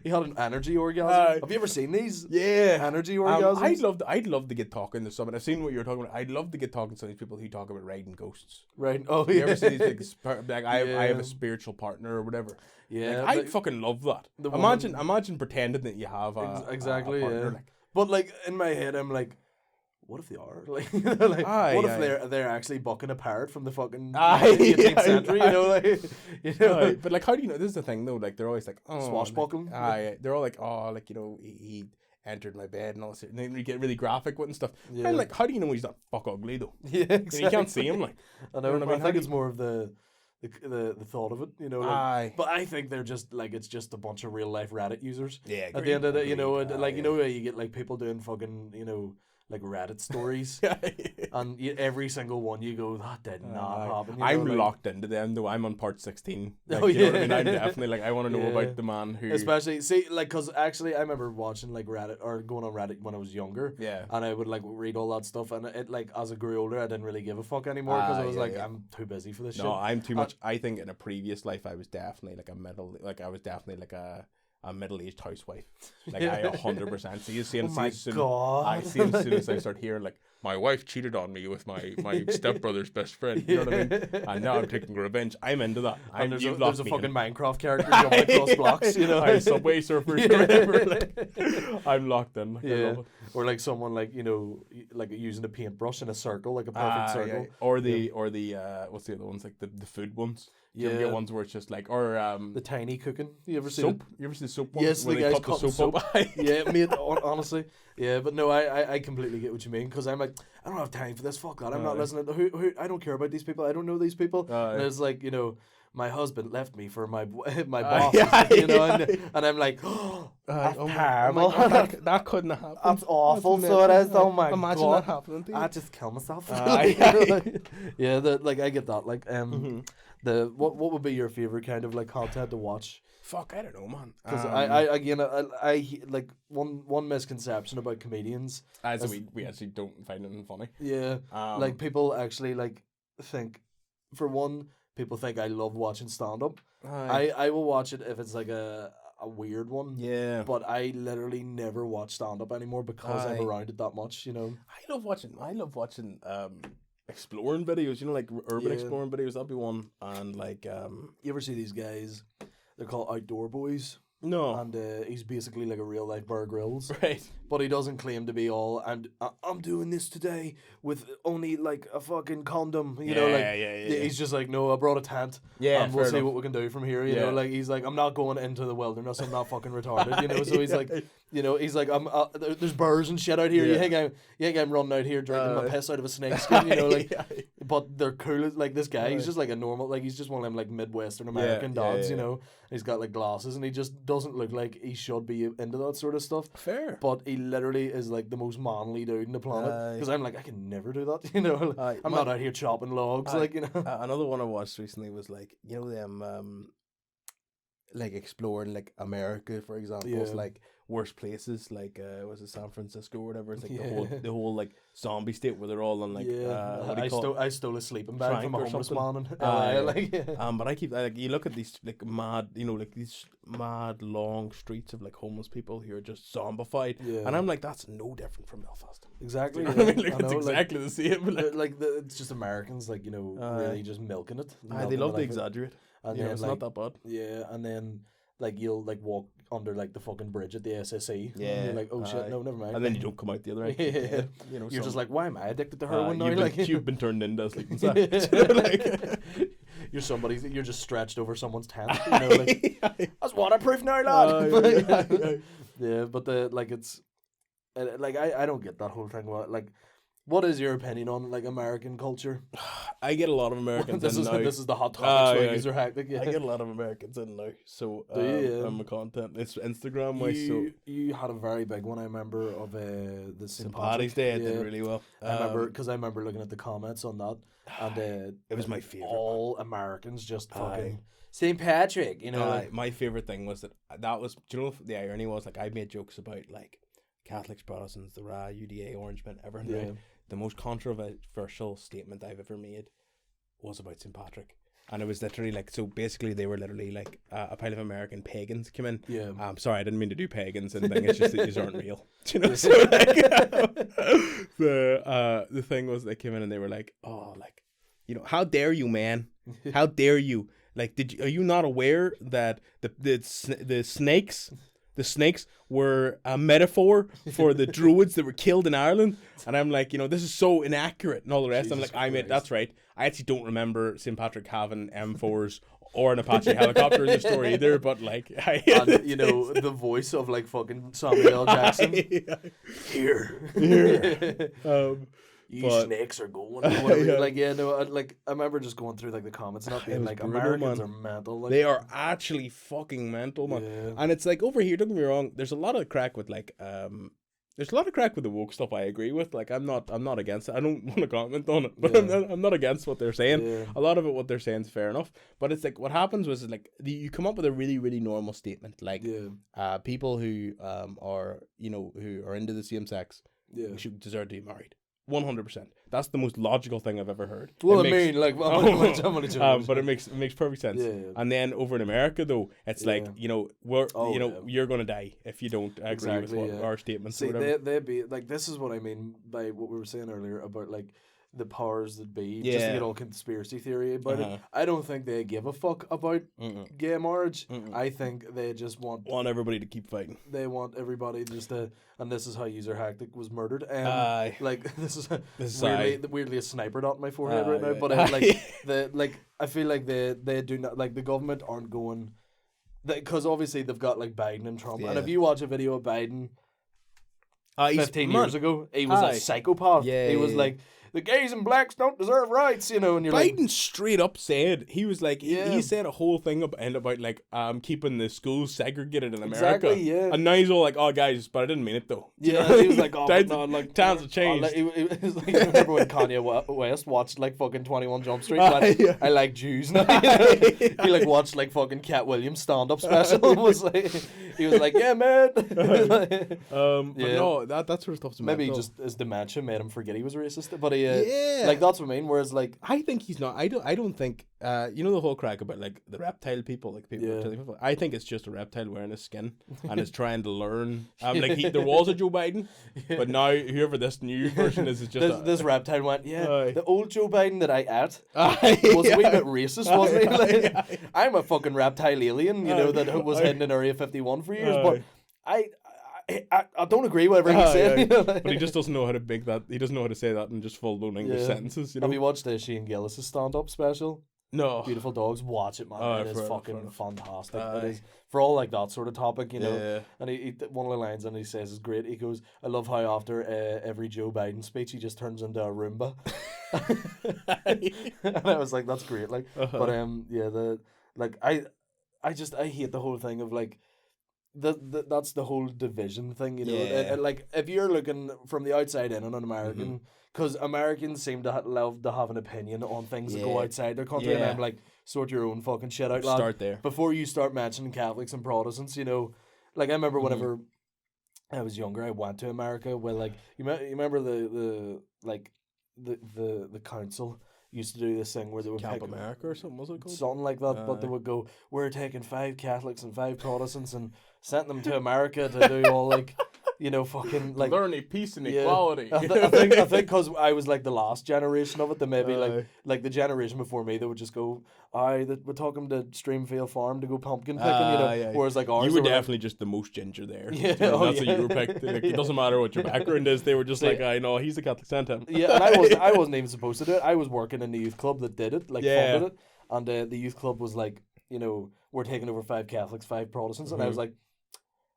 He had an energy orgasm. Have you ever seen these? Yeah, energy orgasms. I'd love to get talking to someone. I've seen what you're talking about. I'd love to get talking to some of these people who talk about riding ghosts. Right. Oh, yeah. You ever see these like I have a spiritual partner or whatever. Yeah, like, I'd fucking love that. Imagine pretending that you have a partner. Like. But like in my head, I'm like, what if they are like, what if they're actually bucking a parrot from the fucking 18th century? But like, how do you know? This is the thing though. Like they're always like, swashbuckling. They're all like, he entered my bed and all this, and then we get really graphic with and stuff. Yeah. And like, how do you know he's not fuck ugly though? Yeah, exactly. You can't see him, like. I know. I think it's more of the thought of it, but I think they're just like, it's just a bunch of real life Reddit users. Yeah. At the end of it, you get like people doing fucking like Reddit stories, and every single one you go, that did not happen. I'm locked into them though. I'm on part 16. Like, you know what I mean? I'm definitely like, I want to know about the man who. Especially because actually I remember watching like Reddit or going on Reddit when I was younger. Yeah. And I would like read all that stuff, and it like as I grew older, I didn't really give a fuck anymore because I was I'm too busy for this shit. No, I'm too much. I think in a previous life I was definitely like a metal. Like I was definitely like a a middle-aged housewife. Like I 100% see as soon Oh my as soon God. I see as soon as I start hearing like my wife cheated on me with my stepbrother's best friend. You know what I mean? And now I'm taking revenge. I'm into that. And there's a fucking Minecraft character jumping across blocks, you know. Subway surfers or whatever. Like, I'm locked in. Like, I love it. Or like someone like, you know, like using a paintbrush in a circle, like a perfect circle. Yeah. Or the what's the other ones, like the food ones. You ever get ones where it's just like, or the tiny cooking. You ever see soap? You ever see the soap ones? Yes, where the they guys cut the soap up? Yeah, mate, honestly. Yeah, but no, I completely get what you mean, because I'm like, I don't have time for this, fuck that, I'm not listening to who, I don't care about these people, I don't know these people. And it's like, you know, my husband left me for my boss, you know, and I'm like, oh, that's terrible. That couldn't have happened. That's awful, so it is, oh my Imagine God. that happening to you. I just kill myself. Yeah, like, I get that, like, what would be your favorite kind of like content to watch? Fuck, I don't know, man. Because I like one misconception about comedians. As we actually don't find anything funny. Yeah, like people actually like think, for one, people think I love watching stand up. I will watch it if it's like a weird one. Yeah. But I literally never watch stand up anymore because I'm around it that much. You know. I love watching exploring videos. You know, like urban exploring videos. That'd be one. And like you ever see these guys? They're called Outdoor Boys. No. And he's basically like a real life Bear Grylls. Right. But he doesn't claim to be all, and I'm doing this today with only like a fucking condom. You know, like he's just like, no, I brought a tent. Yeah. And we'll see what we can do from here. You know, like he's like, I'm not going into the wilderness. I'm not fucking retarded. You know, so he's like, you know, he's like, there's birds and shit out here. You think I'm running out here drinking my piss out of a snake skin. You know, like, but they're cool. Like this guy, he's just like a normal, like he's just one of them like Midwestern American dads. You know, he's got like glasses and he just doesn't look like he should be into that sort of stuff. Fair. But he literally is like the most manly dude in the planet. Because I'm like, I can never do that. You know, I'm not out here chopping logs. Like, you know. Another one I watched recently was like, you know, them like exploring like America, for example. It's like worst places, like was it San Francisco or whatever? It's like the whole like zombie state where they're all on like I stole a sleeping bag from a homeless man in but I keep like, you look at these like mad, you know, like these mad long streets of like homeless people who are just zombified, and I'm like, that's no different from Belfast. Exactly. You know what I mean? Like, it's exactly the same. Like it's just Americans, like, you know, really just milking it. They love to exaggerate. And then, it's like, not that bad. Yeah, and then like you'll like walk under like the fucking bridge at the SSE. Yeah. And you're like, oh shit, no, never mind. And then you don't come out the other end. You know, you're just like, why am I addicted to heroin now? You've been turned into a sleeping sack. Like, you're just stretched over someone's tent. You know, like, that's waterproof now, lad. Yeah, but it's like I don't get that whole thing. Like, what is your opinion on like American culture? I get a lot of Americans this in now. This is the hot topic. These are hectic. I get a lot of Americans in now. So I'm a content. It's Instagram wise. So you had a very big one. I remember of the St. Patrick's Day. It did really well. I remember looking at the comments on that, and it was my favorite. All Americans just fucking St. Patrick. You know, my favorite thing was that was. Do you know the irony was, like, I made jokes about like Catholics, Protestants, the Ra, UDA, Orangemen, everything. Right? The most controversial statement I've ever made was about St. Patrick. And it was literally like, so basically they were literally like a pile of American pagans came in. Yeah. Sorry, I didn't mean to do pagans and thing. It's just that these aren't real. Do you know? So like, the thing was they came in and they were like, oh, like, you know, how dare you, man? How dare you? Like, are you not aware that the snakes were a metaphor for the druids that were killed in Ireland? And I'm like, you know, this is so inaccurate and all the rest. Jesus I'm like, that's right. I actually don't remember St. Patrick having M4s or an Apache helicopter in the story either, but like, and, you know, the voice of like fucking Samuel L. Jackson. Here. You snakes are going. Like, I remember just going through like the comments and not being like, brutal, Americans are mental. Like, they are actually fucking mental, man. Yeah. And it's like, over here, don't get me wrong, there's a lot of crack with like there's a lot of crack with the woke stuff. I agree with. Like, I'm not against it. I don't want to comment on it, but I'm not against what they're saying. Yeah. A lot of it, what they're saying, is fair enough. But it's like, what happens was like you come up with a really, really normal statement, like people who are, you know, who are into the same sex should deserve to be married. 100%. That's the most logical thing I've ever heard. Well, but it makes perfect sense. Yeah. And then over in America, though, it's like, you're gonna die if you don't agree with what our statements. See, or whatever. They'd be like, this is what I mean by what we were saying earlier about like the powers that be, just to get all conspiracy theory about it. I don't think they give a fuck about gay marriage. I think they just want everybody to keep fighting. They want everybody just to, and this is how user Hectic was murdered. Like this is weirdly a sniper dot in my forehead right now. But I feel like they do not, like, the government aren't going, because obviously they've got like Biden and Trump, and if you watch a video of Biden 15 years ago, he was a psychopath. He was like, the gays and blacks don't deserve rights, and you're Biden straight up said, he was like, he said a whole thing about like keeping the schools segregated in America. Exactly, yeah. And now he's all like, oh guys, but I didn't mean it though. Yeah, he was like, oh, like times have changed. It was like, remember when Kanye West watched like fucking 21 Jump Street? I like Jews now. He like watched like fucking Cat Williams stand-up special. He was like, yeah, man. But no, that sort of stuff's maybe just his dementia made him forget he was racist, but like, that's what I mean. Whereas like, I think he's not. I don't think the whole crack about like the reptile people, like people. I think it's just a reptile wearing his skin and is trying to learn. There was a Joe Biden, but now whoever this new version is just this reptile went. The old Joe Biden that I ate was a wee bit racist, wasn't he? Like, I'm a fucking reptile alien, that was hidden in Area 51 for years, but I don't agree with whatever he said. But he just doesn't know how to make that. He doesn't know how to say that in just full blown English sentences. Have you watched Shane Gillis' stand-up special? No. Beautiful Dogs. Watch it, man. It is fucking fantastic. It is for all like that sort of topic, And he one of the lines and he says is great. He goes, "I love how after every Joe Biden speech, he just turns into a Roomba." And I was like, that's great. Like, but I hate the whole thing of like. That's the whole division thing, and like if you're looking from the outside in on an American, because Americans seem to love to have an opinion on things that go outside their country, and I'm like, sort your own fucking shit out, lad. Start there before you start mentioning Catholics and Protestants. Like I remember whenever I was younger, I went to America where like you remember the council used to do this thing where they would Camp America or something, was it called? Something like that, but they would go, we're taking 5 Catholics and 5 Protestants and sent them to America to do all like, fucking like learning peace and equality. I think because I was like the last generation of it, that maybe like the generation before me, they would just go, we're talking to Streamfield Farm to go pumpkin picking, whereas like ours, you were definitely just the most ginger there. That's what you were picked. Like, it doesn't matter what your background is. They were just like, I know he's a Catholic, send him. Yeah, and I wasn't even supposed to do it. I was working in the youth club that did it, like funded it, and the youth club was like, we're taking over 5 Catholics, 5 Protestants, and I was like,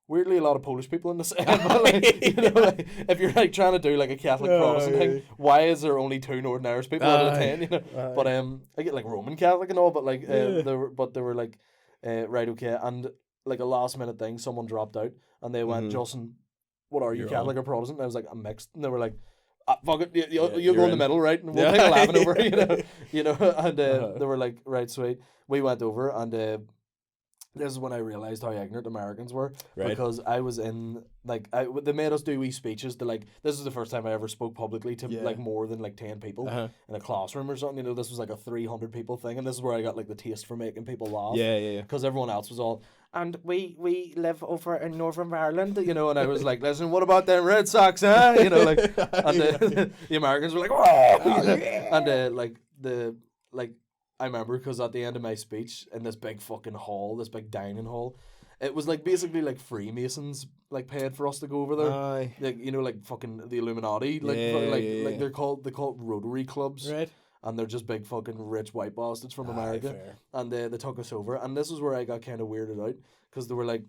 weirdly, a lot of Polish people in this. If you're like trying to do like a Catholic Protestant thing, why is there only 2 Northern Irish people out of 10? But I get like Roman Catholic and all, but like they were like right, okay, and like a last minute thing, someone dropped out and they went, Justin, what are you, Catholic or Protestant? And I was like, I'm mixed, and they were like, fuck it, you'll go in the middle, right? And we'll take 11 over, and they were like, right, sweet. We went over and. This is when I realised how ignorant Americans were, because I was in, like, they made us do wee speeches to, like, this is the first time I ever spoke publicly to, like, more than, like, 10 people in a classroom or something, this was, like, a 300 people thing, and this is where I got, like, the taste for making people laugh. Because everyone else was all, and we live over in Northern Ireland, and I was like, listen, what about them Red Sox, huh? And the Americans were like, oh! And, I remember because at the end of my speech in this big fucking hall, this big dining hall, it was like basically like Freemasons like paid for us to go over there. Like like fucking the Illuminati, like they call it Rotary clubs, right? And they're just big fucking rich white bastards from America, fair. And they took us over, and this is where I got kind of weirded out because they were like,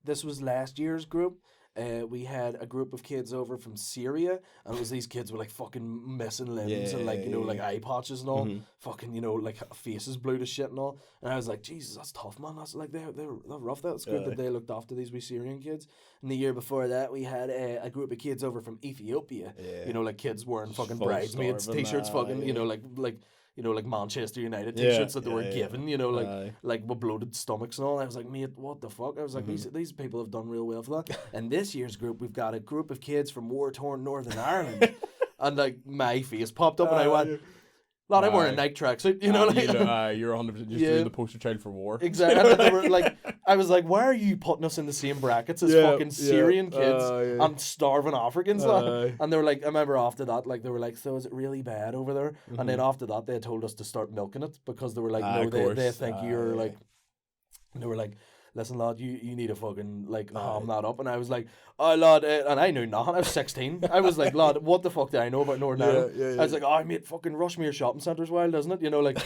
this was last year's group. We had a group of kids over from Syria, and it was these kids with like fucking missing limbs and like like eye patches and all, fucking like faces blue to shit and all. And I was like, Jesus, that's tough, man. That's like they're rough. That's good that they looked after these wee Syrian kids. And the year before that, we had a group of kids over from Ethiopia. Like kids wearing fucking bridesmaids t-shirts, fucking like Manchester United t-shirts that they were given, like with bloated stomachs and all. I was like, mate, what the fuck? I was like, these people have done real well for that. And this year's group, we've got a group of kids from war-torn Northern Ireland. and like my face popped up, and I went, "Lad, I'm wearing a Nike tracksuit," you know, like you're 100% just doing the poster child for war. Exactly. And they were like, I was like, "Why are you putting us in the same brackets as fucking Syrian kids and starving Africans?" And they were like, I remember after that, like they were like, "So is it really bad over there?" And then after that, they told us to start milking it because they were like, "No, they think you're like," they were like, "Listen, lad, you need to fucking like ham that up." And I was like, "Oh, lad," and I knew nothing. I was 16. I was like, "Lad, what the fuck do I know about Northern Ireland?" I was like, "Oh, mate, fucking Rushmere shopping centre's wild, isn't it?" You know, like,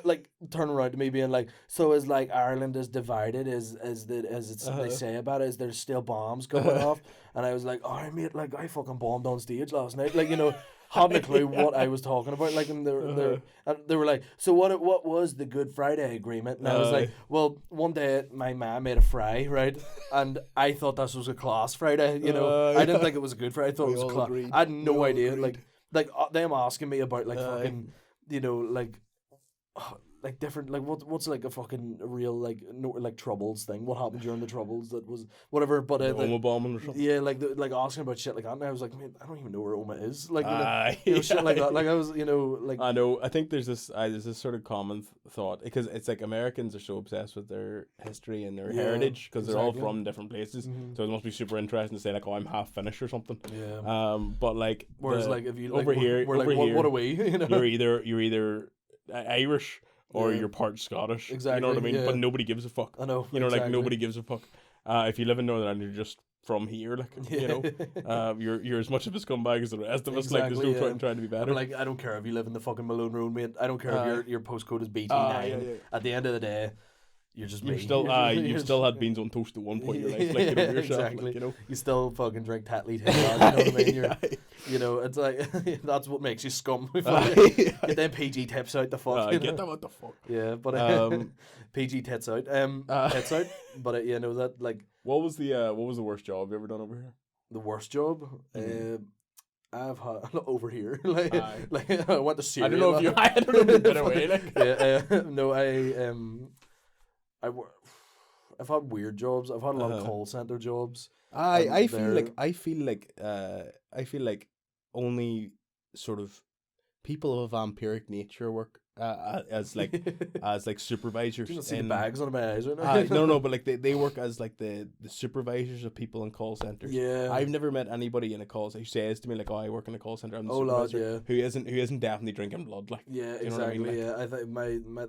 like turn around to me being like, "So is like Ireland is divided? As they say about it? Is there still bombs going off?" And I was like, "Oh, mate, like I fucking bombed on stage last night, like you know." Hadn't a clue what I was talking about, like, and they were like, "So what was the Good Friday Agreement?" And I was like, "Well, one day my mom made a fry, right, and I thought this was a class Friday, you know, I didn't think it was a Good Friday, I thought it was a class. I had no idea, agreed. like them asking me about like fucking, you know, like different, like what's like a fucking real like no, like Troubles thing, what happened during the Troubles, that was whatever, but Oma bombing or something, like asking about shit like that, and I was like, man, I don't even know where Oma is, like you know shit like that, like I was, you know, like I know, I think there's this sort of common thought, because it's like Americans are so obsessed with their history and their heritage because they're all from different places, so it must be super interesting to say like, "Oh, I'm half Finnish" or something, but like whereas like if you like, over here we're like, what are we, you know, you're either Irish or you're part Scottish. Exactly. You know what I mean? But nobody gives a fuck. I know. You know, like nobody gives a fuck. If you live in Northern Ireland, you're just from here, like you know. You're as much of a scumbag as the rest of us. Like there's no trying to be better. Like I don't care if you live in the fucking Malone Road, mate. I don't care if your postcode is BT9. At the end of the day, you're just me. You've still had beans on toast at one point in your life, like you know yourself, exactly. Like, you know. You still fucking drink Tattly, you know what I mean? You're, you know, it's like that's what makes you scum. Get them PG tips out the fuck. Get them out the fuck. Yeah, but PG tits out. Tits out. But you know that like. What was the worst job you ever done over here? The worst job. I've had over here, like I went to Syria. I don't know if you've been away. Like. No, I've had weird jobs. I've had a lot of call center jobs. I feel like only sort of people of vampiric nature work as like supervisors. You don't see the bags on my eyes right now. No, but like they work as like the supervisors of people in call centers. Yeah, I've never met anybody in a call center who says to me like, "Oh, I work in a call center." I'm the supervisor. Who isn't definitely drinking blood. Like, exactly. I think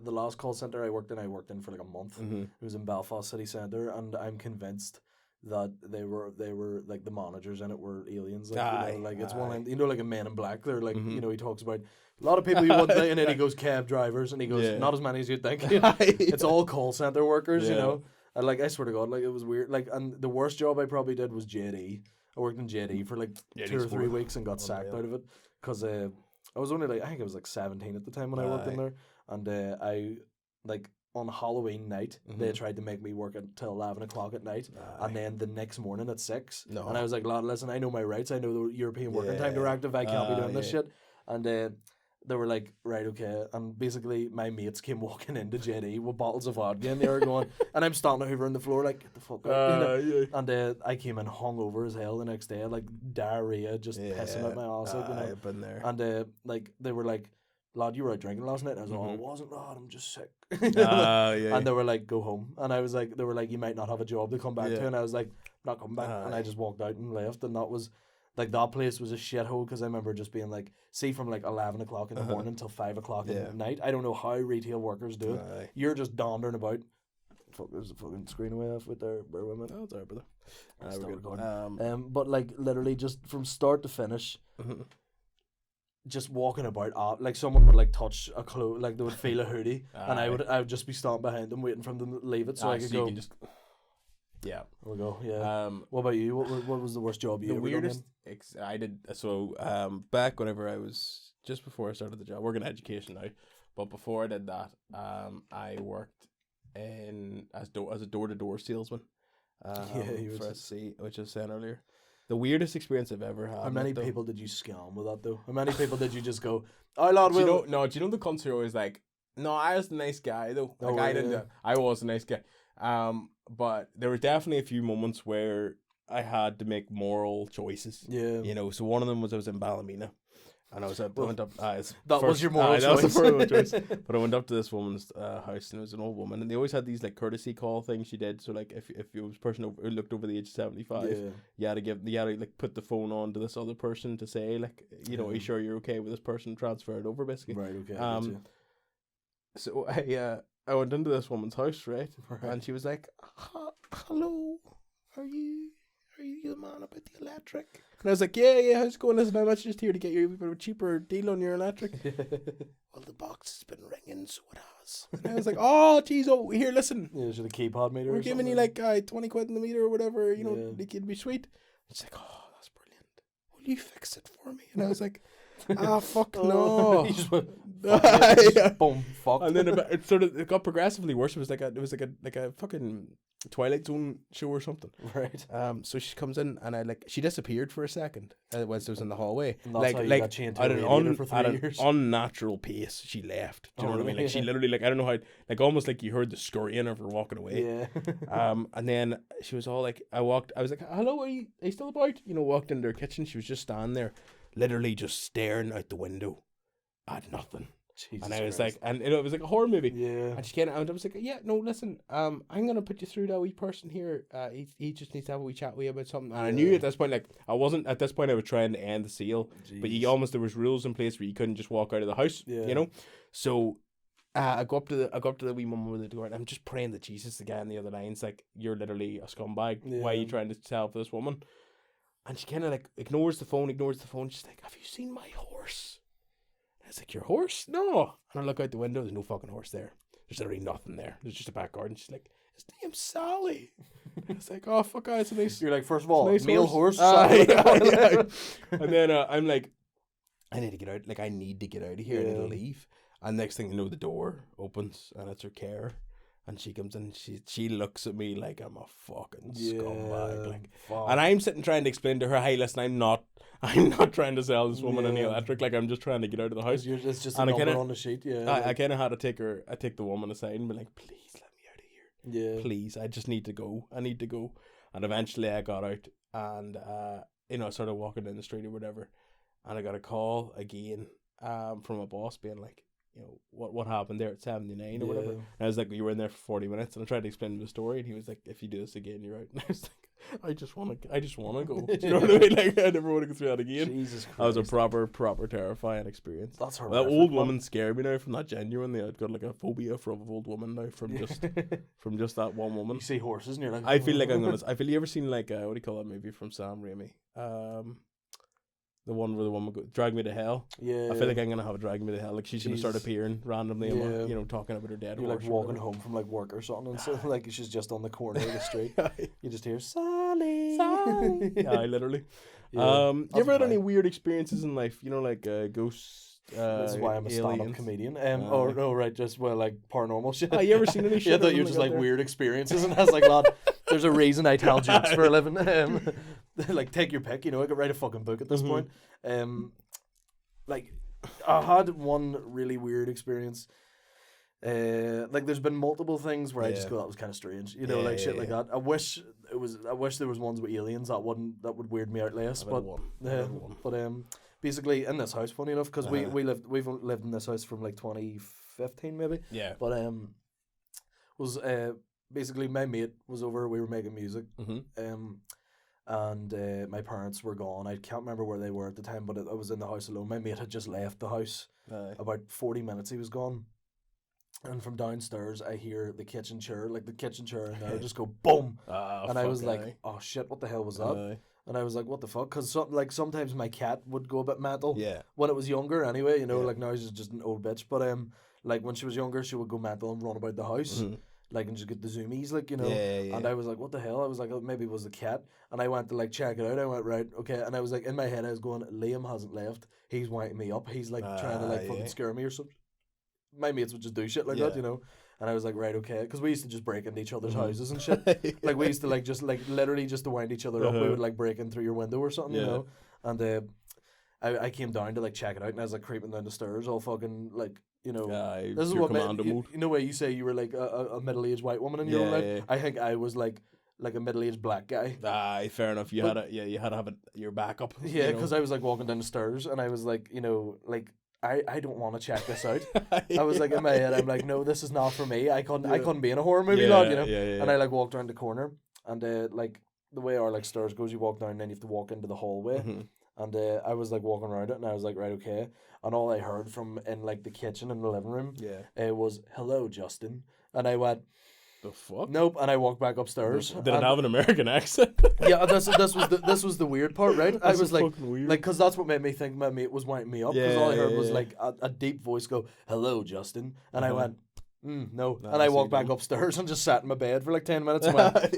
the last call center I worked in for like a month. It was in Belfast city centre, and I'm convinced that they were like the managers in it were aliens. Like, you know, like it's one, you know, like a Men in Black. They're like, you know, he talks about a lot of people you want, and then he goes cab drivers, and he goes not as many as you'd think. It's all call center workers, you know. And like I swear to God, like it was weird. Like, and the worst job I probably did was JD. I worked in JD for like 2 or 3 weeks and got sacked out of it because I was only like, I think I was like 17 at the time when I worked in there, and I like. On Halloween night, they tried to make me work until 11 o'clock at night, and then the next morning at 6. And I was like, "Lad, listen, I know my rights. I know the European Working Time Directive. I can't be doing this shit." And they were like, "Right, okay." And basically, my mates came walking into JD with bottles of vodka, and they were going, and I'm standing over on the floor like, "Get the fuck out!" You know? And I came in hungover as hell the next day, like diarrhea, just pissing out my ass. You know? I've been there. And like they were like, "Lad, you were out drinking last night." And I was like, "Oh, I wasn't, lad, I'm just sick." And they were like, "Go home." And I was like, they were like, "You might not have a job to come back to." And I was like, "Not coming back." And I just walked out and left. And that was, like, that place was a shithole, because I remember just being like, see, from like 11 o'clock in the morning till 5 o'clock at night. I don't know how retail workers do it. You're just dondering about. Fuck, there's a fucking screen away off with there. Bear with me. Oh, it's alright, brother. We're good. But like, literally just from start to finish, just walking about, like someone would like touch a clothes, like they would feel a hoodie, and I would just be standing behind them waiting for them to leave it so I could go. Yeah, we'll go. Yeah. What about you? What was the worst job you ever done? The weirdest. I did so. Back whenever I was just before I started the job, working in education now, but before I did that, I worked as a door-to-door salesman. For SC, which I was saying earlier. The weirdest experience I've ever had. How many people did you scam with that though? How many people did you just go, "Oh lad, do you know the cunts who are always like, no, I was the nice guy though. Like I was a nice guy. But there were definitely a few moments where I had to make moral choices. Yeah. You know, so one of them was I was in Ballymena. And I went up. That was your moral choice. That was the moral choice. But I went up to this woman's house, and it was an old woman, and they always had these like courtesy call things she did. So like if it was a person who looked over the age of 75, you had to like put the phone on to this other person to say like, you know, are you sure you're okay with this person, transfer it over basically. Right. Okay. So I went into this woman's house, right? And she was like, "Hello, are you the man about the electric?" And I was like, yeah, how's it going? Listen, I'm actually just here to get you a bit of a cheaper deal on your electric. Well, the box has been ringing, so it has. And I was like, oh, geez, here, listen. Yeah, so the keypad meter. We're giving you like 20 quid in the meter or whatever, you know, it'd be sweet. It's like, oh, that's brilliant. Will you fix it for me? And I was like, fuck no. You just went, fuck boom, fuck. And then it got progressively worse. It was like a fucking Twilight Zone show or something. Right. So she comes in and she disappeared for a second whilst I was in the hallway. And that's how you got chained to a radiator for 3 years. Unnatural pace, she left. Do you know what I mean? Like she literally, like, I don't know how, like almost like you heard the scurrying of her walking away. Yeah. And then she was all like, I was like, hello, are you still about? You know, walked into her kitchen. She was just standing there, literally just staring out the window at nothing. Jesus and I was Christ. like, and it was like a horror movie. Yeah. And she came out and I was like, yeah, no, listen, I'm gonna put you through that wee person here. He just needs to have a wee chat with you about something. And I knew at this point, like, I was trying to end the seal. Jeez. But there was rules in place where you couldn't just walk out of the house. Yeah. You know? So I go up to the wee mum with the door, and I'm just praying that Jesus, the guy on the other line's like, you're literally a scumbag. Yeah. Why are you trying to sell for this woman? And she kind of like ignores the phone. She's like, have you seen my horse? And I was like, your horse? No. And I look out the window. There's no fucking horse there. There's literally nothing there. There's just a back garden. She's like, his name's Sally. I was like, oh, fuck, it's a nice. You're like, first of all, nice male horse. Yeah. And then I'm like, I need to get out. Like, I need to get out of here. I need to leave. And next thing you know, the door opens and it's her care. And she comes in, she looks at me like I'm a fucking scumbag. Like, and I'm sitting trying to explain to her, hey, listen, I'm not trying to sell this woman any electric. Like, I'm just trying to get out of the house. It's just a number on the sheet, I kind of had to take the woman aside and be like, please let me out of here. Yeah. Please, I just need to go. And eventually I got out and, I started walking down the street or whatever. And I got a call again from a boss being like, you know, what happened there at 79 or whatever. And I was like, you were in there for 40 minutes, and I tried to explain the story, and he was like, if you do this again, you're out. And I was like, I just want to go. Do you know what I mean? Like, I never want to go through that again. Jesus Christ. That was a proper terrifying experience. That's horrific. That old woman scared me now from that genuinely. I've got like a phobia from an old woman now from just that one woman. You see horses and you're like, I feel like I'm gonna. You ever seen like what do you call that movie from Sam Raimi? The one where the woman Drag Me to Hell. Yeah. I feel like I'm going to have a Drag Me to Hell. Like, she's going to start appearing randomly, talking about her dead horse. You're like walking home from like work or something, and so like she's just on the corner of the street. You just hear, Sally. Yeah, literally. You ever had any weird experiences in life? You know, like ghosts? This is why I'm a stand-up comedian. Just like paranormal shit. You ever seen any shit? I thought you were just like weird experiences, and I was like, lad, there's a reason I tell jokes for a living. Like, take your pick, I could write a fucking book at this point. Like, I had one really weird experience. Like, there's been multiple things where I just go, that was kind of strange, shit like that. I wish there was ones with aliens that would weird me out less. But basically in this house, funny enough, because we've lived in this house from like 2015 maybe. Yeah. But was basically my mate was over. We were making music. And my parents were gone. I can't remember where they were at the time, but I was in the house alone. My mate had just left the house. About 40 minutes he was gone. And from downstairs, I hear the kitchen chair in there just go boom. And I was like, oh shit, what the hell was that? And I was like, what the fuck? Because sometimes my cat would go a bit mental. Yeah. When it was younger, anyway, like now she's just an old bitch. But like when she was younger, she would go mental and run about the house. Like, and just get the zoomies, like, Yeah. And I was like, what the hell? I was like, oh, maybe it was a cat. And I went to, like, check it out. I went, right, okay. And I was like, in my head, I was going, Liam hasn't left. He's winding me up. He's, like, trying to, like, fucking scare me or something. My mates would just do shit like that, And I was like, right, okay. Because we used to just break into each other's houses and shit. Like, we used to, like, just, like, literally just to wind each other up. We would, like, break in through your window or something, you know? And I came down to, like, check it out. And I was, like, creeping down the stairs all fucking, like, this is what commando mode. You know where you say you were like a middle-aged white woman in your own life. I think I was like like a middle-aged black guy. Fair enough. You had to have your backup. Yeah, because I was like walking down the stairs and I was like, like I don't want to check this out. I was like in my head, I'm like, no, this is not for me. I couldn't be in a horror movie, lad, Yeah. And I like walked around the corner and like the way our like stairs goes, you walk down and then you have to walk into the hallway. Mm-hmm. And I was like walking around it and I was like, right, okay. And all I heard from in like the kitchen and the living room was, hello, Justin. And I went, the fuck? nope. And I walked back upstairs. Did it have an American accent? Yeah, this was the weird part, right? I was like, weird. like, because that's what made me think my mate was winding me up. Because all I heard was like a deep voice go, hello, Justin. And I went, no. And I walked back upstairs and just sat in my bed for like 10 minutes. And went,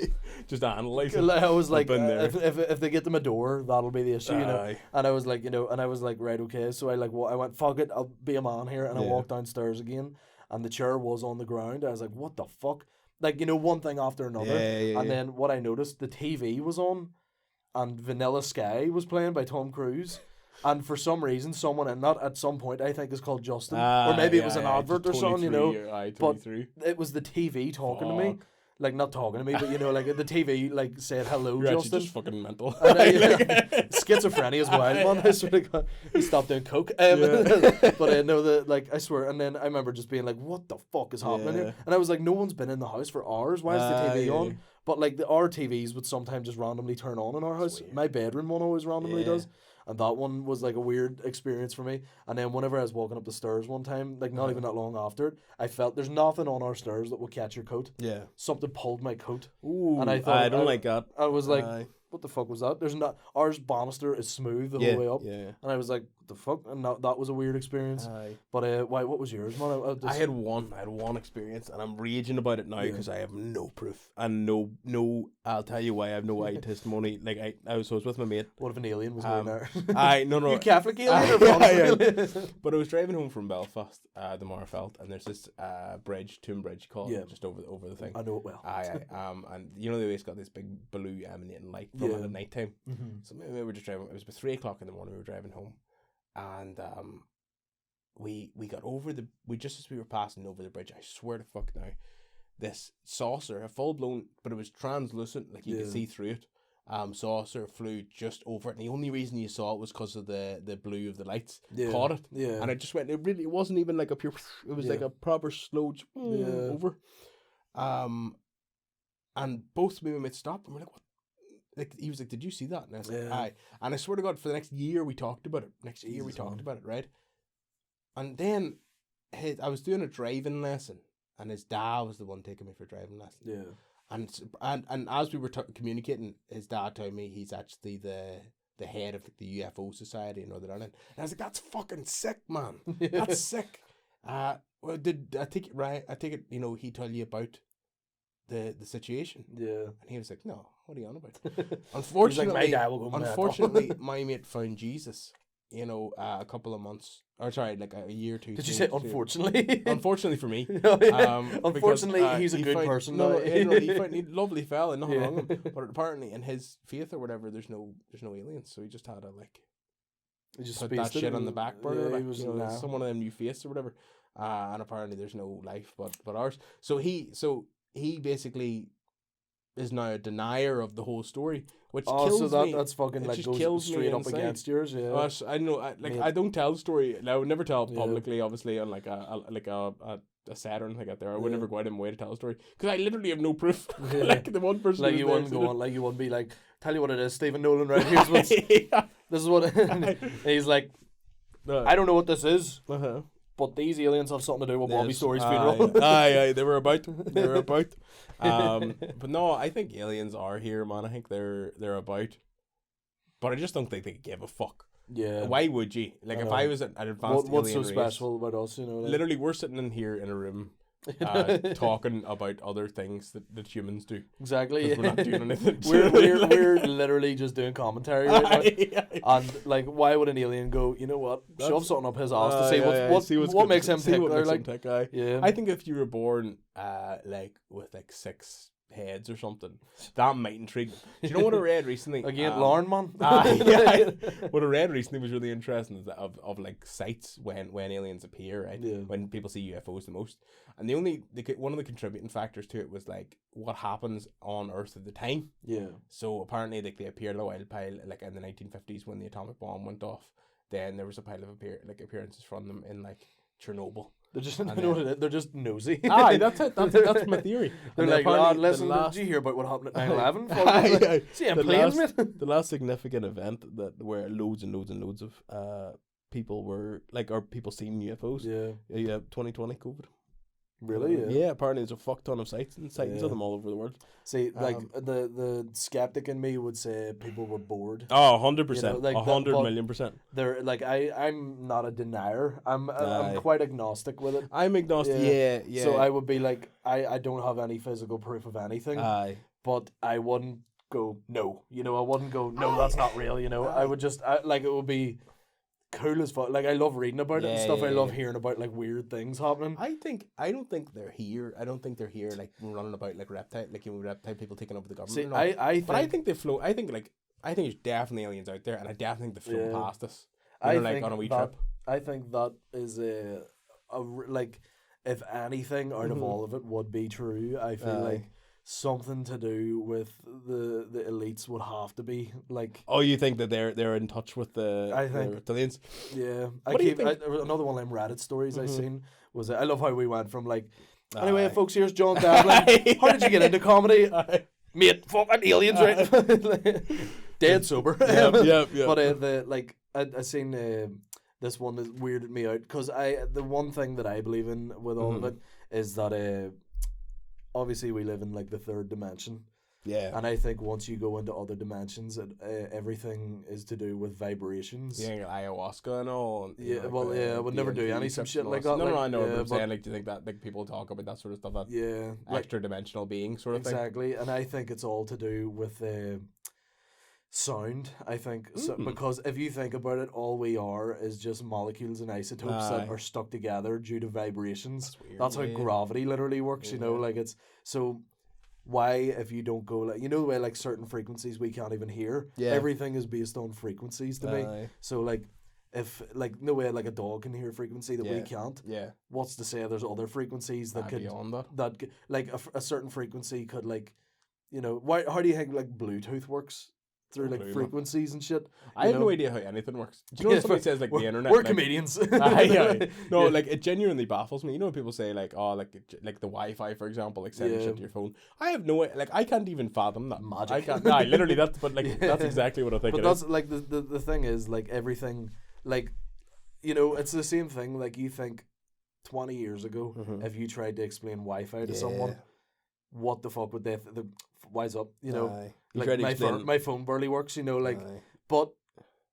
just analysing. I was like, if they get them a door, that'll be the issue, And I was like, right, okay. So I went, fuck it, I'll be a man here. And I walked downstairs again, and the chair was on the ground. I was like, what the fuck? Like, one thing after another. And then what I noticed, the TV was on, and Vanilla Sky was playing by Tom Cruise. And for some reason, someone in that at some point, I think, is called Justin. Or maybe it was an advert or something, But it was the TV talking to me. Like, not talking to me, but, like, the TV, like, said, hello, You're Justin. Just fucking mental. Schizophrenia is wild, man. I swear to God. He stopped doing coke. But I know I swear, and then I remember just being like, what the fuck is happening here? And I was like, no one's been in the house for hours. Why is the TV on? But, like, our TVs would sometimes just randomly turn on in our house. My bedroom one always randomly does. And that one was like a weird experience for me. And then whenever I was walking up the stairs one time, like not even that long after it, I felt there's nothing on our stairs that will catch your coat. Yeah. Something pulled my coat. Ooh, and I thought I don't like that. I was like, what the fuck was that? There's not, ours banister is smooth the whole way up. Yeah. And I was like, what the fuck? And that was a weird experience. But what was yours, man? I had one experience, and I'm raging about it now because I have no proof and no. I'll tell you why I have no eye testimony. Like I was with my mate. What if an alien was going there? No. You Catholic alien or alien? But I was driving home from Belfast, the Marfelt, and there's this Tomb Bridge called just over the thing. I know it well. And they always got this big blue emanating light from it at night time. Mm-hmm. So maybe we were just driving. It was about 3 o'clock in the morning. We were driving home. And we got over just as we were passing over the bridge, I swear to fuck now, this saucer, a full blown, but it was translucent, like you could see through it. Saucer flew just over it, and the only reason you saw it was because of the blue of the lights caught it. Yeah. And it just went. It wasn't even like a pure. It was like a proper slow over. And both me and my mate stopped, and we're like, what? Like, he was like, did you see that? And I was like, aye. And I swear to God, for the next year we talked about it. Right? And then I was doing a driving lesson, and his dad was the one taking me for a driving lesson. Yeah. And as we were communicating, his dad told me he's actually the head of the UFO Society in Northern Ireland. And I was like, that's fucking sick, man. That's sick. Well, did I take it right? I take it, he told you about the situation. Yeah. And he was like, no, what are you on about? Unfortunately, like, my dad will go my mate found Jesus, a couple of months, or sorry, like a year or two. Did you say unfortunately? Unfortunately for me. Unfortunately, because, he's a good person. No, he found a lovely fella, nothing wrong with him. But apparently in his faith or whatever, there's no aliens. So he just had to he just put that shit on the back burner. Yeah, someone of them new faiths or whatever. And apparently there's no life but ours. So he basically is now a denier of the whole story, which kills me. That's fucking goes straight up against yours. Yeah, I know. I don't tell the story. I would never tell publicly, obviously, on a set or anything like that. I would never go out of my way to tell a story because I literally have no proof. The one person you wouldn't go on. You wouldn't be like, tell you what it is, Stephen Nolan. Right, here's what's this is what he's like. I don't know what this is. But these aliens have something to do with Bobby Story's funeral. Aye, they were about. But no, I think aliens are here, man. I think they're about. But I just don't think they give a fuck. Yeah. Why would you? Like, if I was an advanced what's alien so special about us, Literally, we're sitting in here in a room talking about other things that humans do. Exactly. We're not doing anything. We're literally just doing commentary right now. And like, why would an alien go? You know what? Shove something up his ass to see what makes him tick. Yeah. I think if you were born with 6 heads or something. That might intrigue them. Do you know what I read recently? Again, Lauren, man. Yeah, what I read recently was really interesting, is that of like sights when aliens appear, right? Yeah. When people see UFOs the most. And one of the contributing factors to it was like what happens on Earth at the time. Yeah. So apparently, like, they appeared a while pile, like in the 1950s when the atomic bomb went off. Then there was a pile of appearances from them in like Chernobyl. They're just, you know what it is? They're just nosy. Aye, that's it. That's my theory. They're like, listen, did you hear about what happened at 9/11? See, I'm playing with the last significant event where loads and loads and loads of people were like, or people seen UFOs. Yeah, 2020 COVID. Really? Yeah, apparently there's a fuck ton of sightings of them all over the world. See, like, the skeptic in me would say people were bored. Oh, 100%. You know, like 100,000,000%. They're like, I'm not a denier. I'm quite agnostic with it. I'm agnostic. Yeah. So I would be like, I don't have any physical proof of anything. Aye. But I wouldn't go no. You know, I wouldn't go no. That's not real. You know, I would just like, it would be cool as fuck. Like, I love reading about it and stuff. I love hearing about like weird things happening. I don't think they're here. I don't think they're here like running about like reptile people taking over the government. See, I think they flow. I think there's definitely aliens out there, and I definitely think they've flown past us. Like on a wee trip. I think that is like, if anything out of all of it would be true, I feel like something to do with the elites would have to be like. Oh, you think that they're in touch with the reptilians? Yeah, think? Another one of them Reddit stories I seen was I love how we went from like. Anyway, folks, here's John Devlin. How did you get into comedy? Mate, fucking aliens, right? Dead sober. Yep. But I seen this one that weirded me out, because the one thing that I believe in with all of it is that obviously we live in like the third dimension. Yeah. And I think once you go into other dimensions, everything is to do with vibrations. Yeah, ayahuasca and all. Yeah, I would never do any some shit like that. No, I know. But I'm saying, like, do you think that like people talk about that sort of stuff? That extra dimensional being sort of thing. Exactly, and I think it's all to do with sound. I think because if you think about it, all we are is just molecules and isotopes that are stuck together due to vibrations. That's how gravity literally works. You know, like it's so. Why, if you don't go like, you know, the way like certain frequencies we can't even hear, everything is based on frequencies to me. So like, if like no way like a dog can hear a frequency that we can't, what's to say there's other frequencies that could beyond that like a certain frequency could, like, you know, how do you think like Bluetooth works? Through like frequencies and shit. I have no idea how anything works. Do you know when somebody says like the internet? We're like, comedians. No, like it genuinely baffles me. You know when people say like, oh, like the Wi-Fi, for example, like sending shit to your phone. I have no way. Like, I can't even fathom that. Magic. I can't. Literally that's. But like that's exactly what I think. But that's like the thing is, like, everything, like, you know, it's the same thing. Like, you think 20 years ago, if you tried to explain Wi-Fi to someone, what the fuck would they wise up, you know? Like, my phone barely works, you know, like, but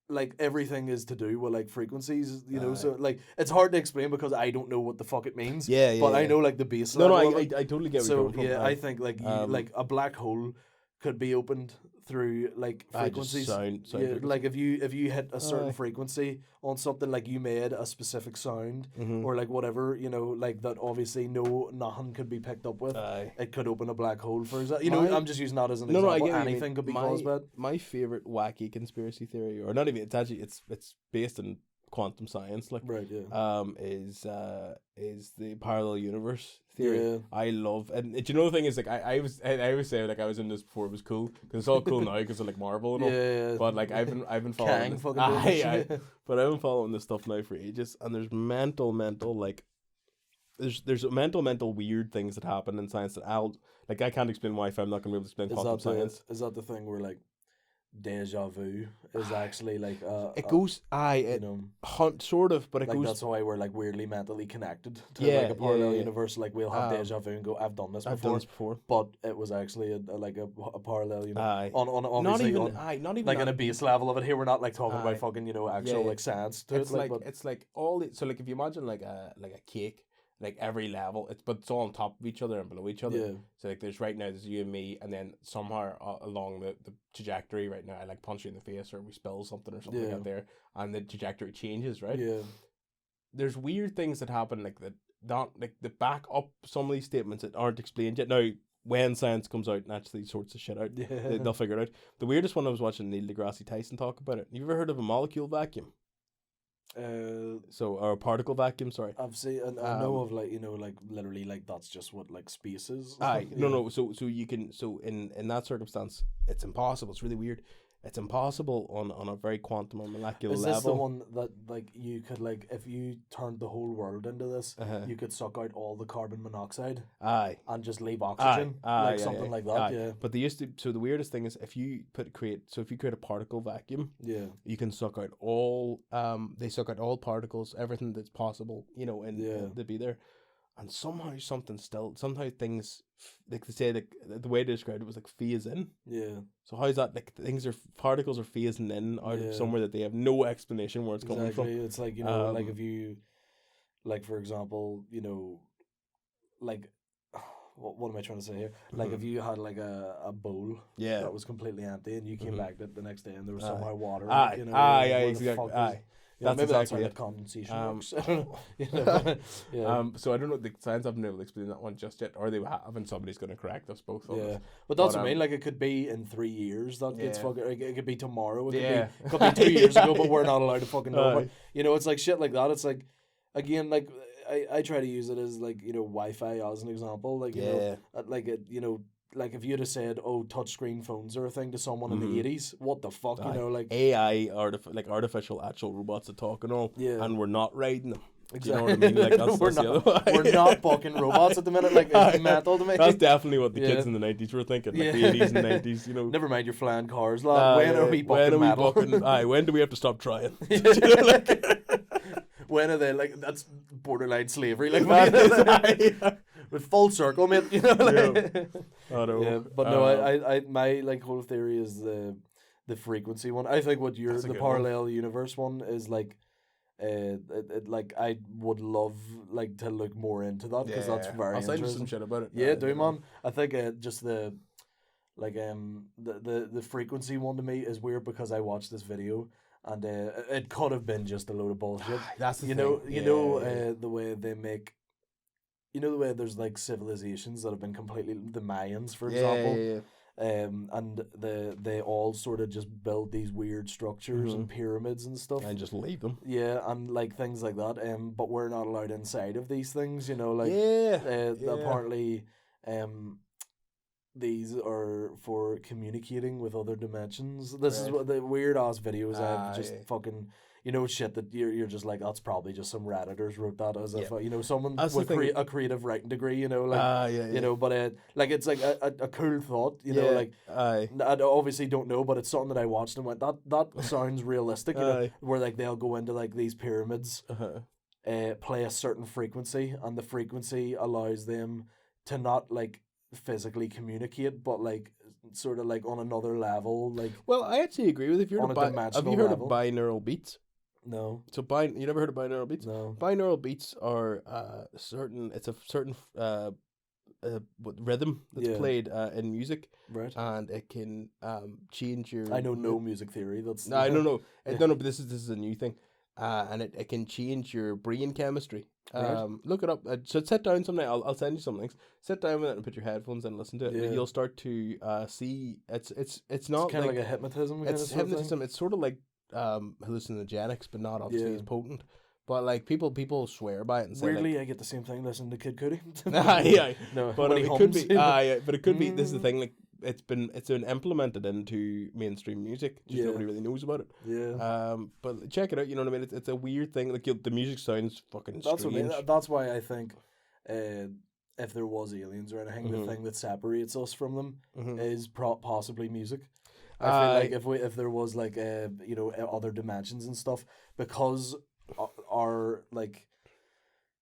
like everything is to do with like frequencies, you know, so like it's hard to explain because I don't know what the fuck it means. But I know like the base level. I totally get where you're coming from. I think like like a black hole could be opened through like frequencies. Sound like if you hit a certain frequency on something, like you made a specific sound or like whatever, you know, like that obviously nothing could be picked up with. It could open a black hole, for example. You know, I'm just using that as an example. Anything could be caused by it. My favorite wacky conspiracy theory, or not even, it's based in quantum science, like, is the parallel universe theory. I love, and do you know the thing is, like, I always say, like, I was in this before it was cool, because it's all cool now because of like Marvel and all. But like I've been following this, but I've been following this stuff now for ages, and there's mental like there's mental weird things that happen in science that I can't explain why, if I'm not gonna be able to explain quantum science. Is that the thing where like deja vu is actually like it goes you know, sort of, but it like goes, that's why we're like weirdly mentally connected to like a parallel universe. Like we'll have deja vu and go, I've done this before, but it was actually a parallel, you know, on obviously not even like on a base level of it. Here we're not like talking about fucking, you know, actual like science to it's it, it's like all so like if you imagine like a cake, like every level, it's all on top of each other and below each other. So like there's you and me, and then somewhere along the trajectory right now, I like punch you in the face, or we spill something or something out there, and the trajectory changes, right? There's weird things that happen like that, not like that back up some of these statements that aren't explained yet. Now when science comes out and actually sorts the shit out, they'll figure it out. The weirdest one, I was watching Neil deGrasse Tyson talk about it. You ever heard of a molecule vacuum? Or a particle vacuum, sorry. I've seen, I know of like, like literally like that's just what like space is. No. So you can, in that circumstance, it's impossible. It's really weird. It's impossible on a very quantum or molecular level. Is this the one that like you could like if you turned the whole world into this, you could suck out all the carbon monoxide, and just leave oxygen, something like that. Yeah. But they used to. So the weirdest thing is if you create a particle vacuum, you can suck out all. They suck out all particles, everything that's possible, and to be there. And somehow things, like they say, like the way they described it was like phase in. Yeah. So how's that? Like particles are phasing in out of somewhere that they have no explanation where it's coming from. It's like like if you, like for example, like what am I trying to say here? Like if you had like a bowl that was completely empty and you came back the next day and there was somehow water. Exactly. Yeah, maybe that's how condensation works. So I don't know. The science haven't been able to explain that one just yet, or they haven't. Somebody's going to correct us both. But that's what I mean. Like it could be in 3 years that gets fucking. Like, it could be tomorrow. It could be 2 years ago, but we're not allowed to fucking know. But, it's like shit like that. It's like, again, like I try to use it as like Wi-Fi as an example. Like like if you'd have said, "Oh, touchscreen phones are a thing" to someone in the 80s, what the fuck, like AI, artificial actual robots that talk and all, and we're not riding them. Exactly. You know what I mean? Like we're not fucking robots at the minute. Like it's mental to me. That's definitely what the kids in the 90s were thinking. Like the 80s and 90s, Never mind your flying cars, lad. When are we bucking metal? When do we have to stop trying? When are they like? That's borderline slavery. Like with full circle, mate. I know. Yeah, but no, I my like whole theory is the frequency one. I think the parallel universe one is like, like I would love like to look more into that because that's very interesting. I'll send you some shit about it. Yeah, do man. I think just the frequency one to me is weird because I watched this video. And it could have been just a load of bullshit. That's the thing. The way they make, the way there's like civilizations that have been completely, the Mayans for example, and they all sort of just build these weird structures and pyramids and stuff, and just leave them. Yeah, and like things like that. But we're not allowed inside of these things. Apparently, these are for communicating with other dimensions. This is what the weird ass videos I've just fucking shit that you're just like, that's probably just some Redditors wrote that as if someone with a creative writing degree, but like it's like a cool thought, like I obviously don't know, but it's something that I watched and went, that sounds realistic, where like they'll go into like these pyramids, play a certain frequency, and the frequency allows them to not like physically communicate, but like sort of like on another level, like. Well, I actually agree with. If you're have you heard of binaural beats? No. So you never heard of binaural beats? No. Binaural beats are certain. It's a certain rhythm that's played in music, right? And it can change your. I know no music theory. That's no, I don't know. No, but this is a new thing, and it can change your brain chemistry. Right. Look it up. So sit down someday. I'll send you some links. Sit down with it and put your headphones in and listen to it. Yeah. You'll start to see. It's not kind of like a hypnotism. It's hypnotism. It's sort of like hallucinogenics, but not obviously as potent. But like people swear by it and say, weirdly, like, I get the same thing listening to Kid Cudi. No, but it could be. But it could be. This is the thing. Like it's been implemented into mainstream music. Just nobody really knows about it. Yeah. But check it out. You know what I mean? It's a weird thing. Like the music sounds fucking strange. That's why I think, if there was aliens or anything, the thing that separates us from them is possibly music. I feel like if there was like other dimensions and stuff, because our like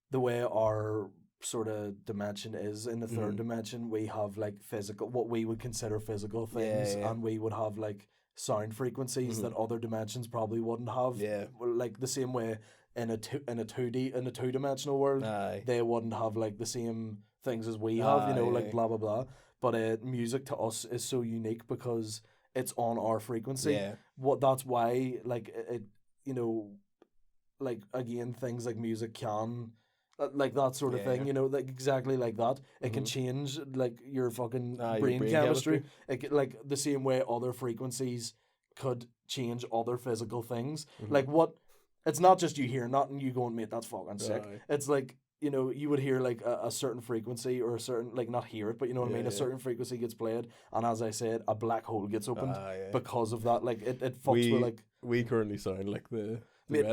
the way our sort of dimension is in the third dimension, we have like what we would consider physical things, and we would have like sound frequencies that other dimensions probably wouldn't have. Like the same way in a 2-dimensional world, they wouldn't have like the same things as we have. Like blah blah blah. But music to us is so unique because it's on our frequency. That's why like it like again things like music can like that sort of thing, you know, like exactly like that. It can change like your fucking brain chemistry. It can, like the same way other frequencies could change other physical things. Like what? It's not just you hear nothing, you going, mate, that's fucking sick. It's like, you know, you would hear like a certain frequency or a certain, like not hear it, but you know what I mean? A certain frequency gets played, and as I said, a black hole gets opened because of that. Like it fucks with like. We currently sound like the mate,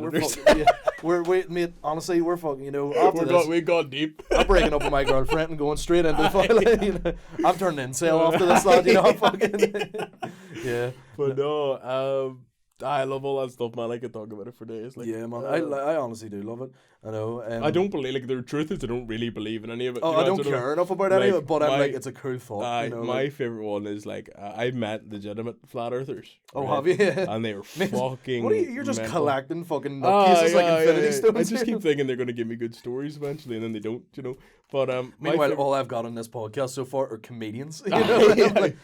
mate, honestly, we're fucking, you know, after this. We got deep. I'm breaking up with my girlfriend and going straight into the file. You know, I'm turning incel after this, lad, you know, I'm fucking. Yeah. But no, I love all that stuff, man. I could talk about it for days. Like, yeah, man. I honestly do love it. I know. I don't believe, like, the truth is I don't really believe in any of it. Oh, I don't care enough about any of it, but I'm like, it's a cool thought. You know, my favourite one is, like, I've met legitimate flat earthers. Oh, have you? And they were fucking what are you? You're just collecting fucking nutcases like Infinity Stones. I just keep thinking they're going to give me good stories eventually, and then they don't, you know. But meanwhile, all I've got on this podcast so far are comedians. You know, like,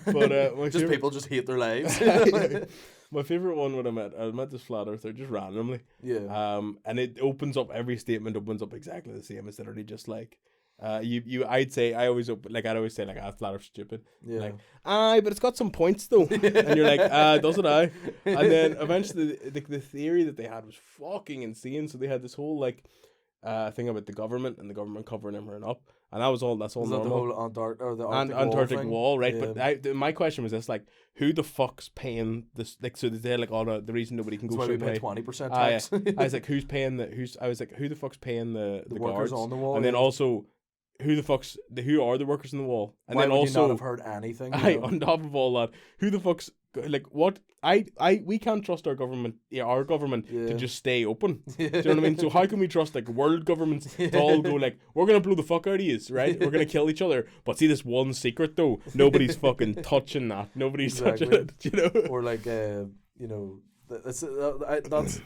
but just people just hate their lives. My favourite one when I met this flat earther just randomly. Yeah. And it opens up, every statement opens up exactly the same. It's literally just like, I'd say flat earth's stupid. Yeah. Like, but it's got some points though. And you're like, does it And then eventually the theory that they had was fucking insane. So they had this whole like thing about the government and the government covering everyone up. And that's all Is normal. that the whole Antarctic wall, right? Yeah. But my question was this: like, who the fuck's paying this? Like, so they're like, oh, the reason nobody can go. That's why we pay 20% tax. I was like, who's paying I was like, who the fuck's paying the workers guards on the wall? And then also, who are the workers on the wall? And why then would also, you not have heard anything? on top of all that, who the fuck's like what? We can't trust our government to just stay open. Do you know what I mean? So how can we trust like world governments to all go like, we're gonna blow the fuck out of you, right? We're gonna kill each other. But see this one secret though, nobody's fucking touching that. Nobody's touching it. You know? Or like you know, that's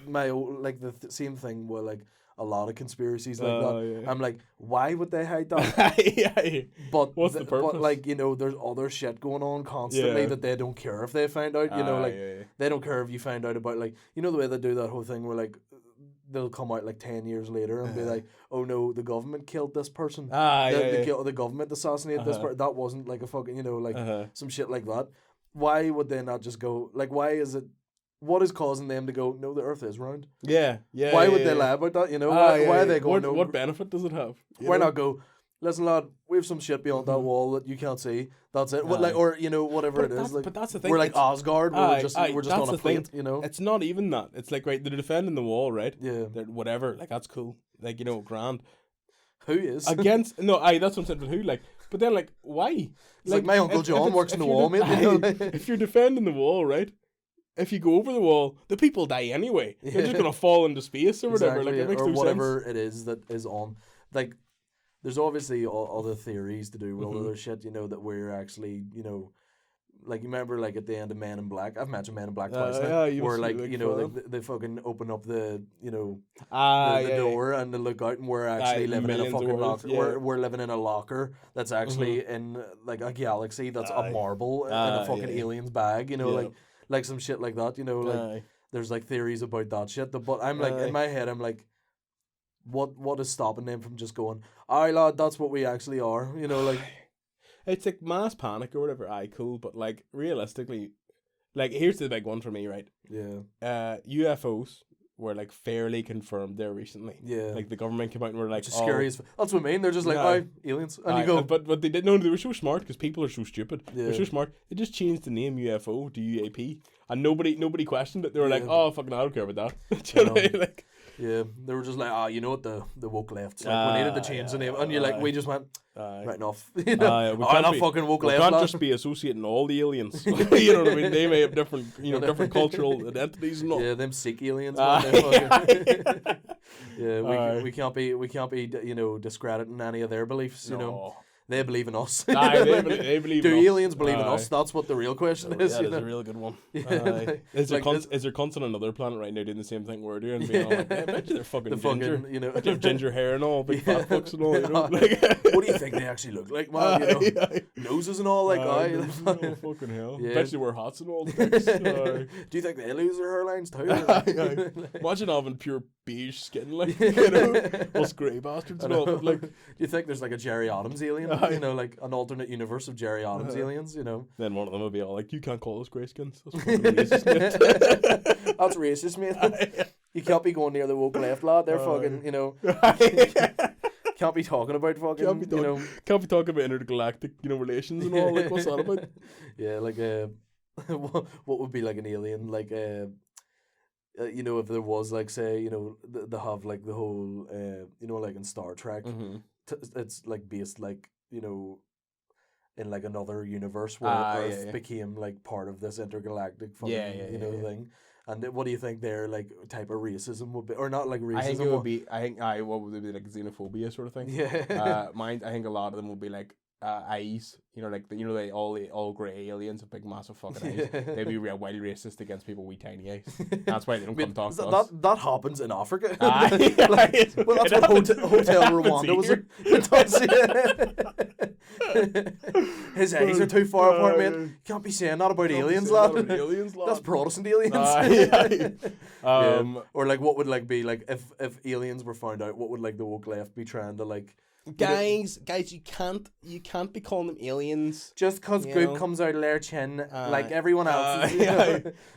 my like the same thing where like a lot of conspiracies like that. Yeah. I'm like, why would they hide that? But what's the purpose? But like, you know, there's other shit going on constantly that they don't care if they find out. You know, like they don't care if you find out about, like, you know, the way they do that whole thing where like they'll come out like 10 years later and be like, oh no, the government killed this person. The government assassinated this person. That wasn't like a fucking, you know, like some shit like that. Why would they not just go, like, why is it? What is causing them to go, no, the earth is round? Yeah. Why would they lie about that, you know? Why are they going, what benefit does it have? Why not go, listen, lad, we have some shit beyond that wall that you can't see. That's it. Like, or, you know, whatever it is. Like, but that's the thing. We're like Asgard. We're just on a plate, thing. You know? It's not even that. It's like, right, they're defending the wall, right? Yeah. They're whatever. Like, that's cool. Like, you know, grand. Who is? Against... No, that's what I'm saying, but who? Like... But then, like, why? It's like my Uncle John works in the wall, mate. If you're defending the wall, right? If you go over the wall, the people die anyway. They're just gonna fall into space or whatever. Like, it makes or no whatever sense. it is that is on. Like, there's obviously other theories to do with other shit, you know, that we're actually, you know, like, you remember, like, at the end of Men in Black, I've mentioned Men in Black twice now, where, like, you know, like, they fucking open up the, you know, the door and they look out and we're actually living in a fucking locker. We're living in a locker that's actually in, like, a galaxy that's a marble in a fucking alien's bag, you know, like some shit like that, you know, like, there's, like, theories about that shit, but I'm, like, in my head, I'm, like, what is stopping them from just going, aye, lad, that's what we actually are, you know, like... It's like mass panic or whatever, cool, but like realistically, like here's the big one for me, right? Yeah. UFOs were like fairly confirmed there recently. Yeah. Like the government came out and were like, scary as that's what I mean. They're just like, aye, aliens. And you go. But they didn't know, they were so smart because people are so stupid. Yeah. They're so smart. They just changed the name UFO to UAP. And nobody questioned it. They were like, oh, fucking, I don't care about that. Do you know what I mean? Like, yeah, they were just like, you know what, the woke left's like, we needed to change the name, and you're like, we just went right enough. You know, we can't just be associating all the aliens. You know what I mean? They may have different, different cultural identities and all. Yeah, them Sikh aliens. We can't be, you know, discrediting any of their beliefs. You know. They believe in us. They believe Do in us. aliens believe in us? That's what the real question is. That's a real good one. Is there cunts on another planet right now doing the same thing we're doing? Being all like, I bet you they're fucking ginger. You know, they have ginger hair and all, big fat fucks and all. You know? Like, what do you think they actually look like, man? You know, noses and all, like, fucking hell. Yeah. Bet you wear hats and all. Do you think they lose their hairlines too? Imagine having pure beige skin, like, you know, us grey bastards and all. But like, do you think there's like a Jerry Adams alien? You know, like an alternate universe of Jerry Adams aliens. You know, then one of them will be all like, "You can't call us greyskins. That's fucking racist, mate." That's racist, mate. You can't be going near the woke left, lad. They're fucking, you know. Can't be talking about fucking, you know. Can't be talking about intergalactic, you know, relations and all. Like, what's that about? Yeah, like what would be like an alien, like you know, if there was like, say, you know, they have like the whole you know, like in Star Trek, it's like based like, you know, in like another universe where Earth became like part of this intergalactic fucking you know thing. And what do you think their like type of racism would be, or not like racism? I think it would be. What would it be, like xenophobia sort of thing? Yeah. Mine. I think a lot of them would be like eyes. You know, like they all grey aliens with big massive fucking eyes. They'd be real wild racist against people with tiny eyes. That's why they don't come talk to us. That happens in Africa. Like, well, that's what Hotel Rwanda was. His eyes are too far apart, man. You can't be saying that about aliens, lad. That's Protestant aliens. Or like, what would like be like if aliens were found out? What would like the woke left be trying to like? Guys, you can't be calling them aliens just because goop comes out of their chin like everyone else.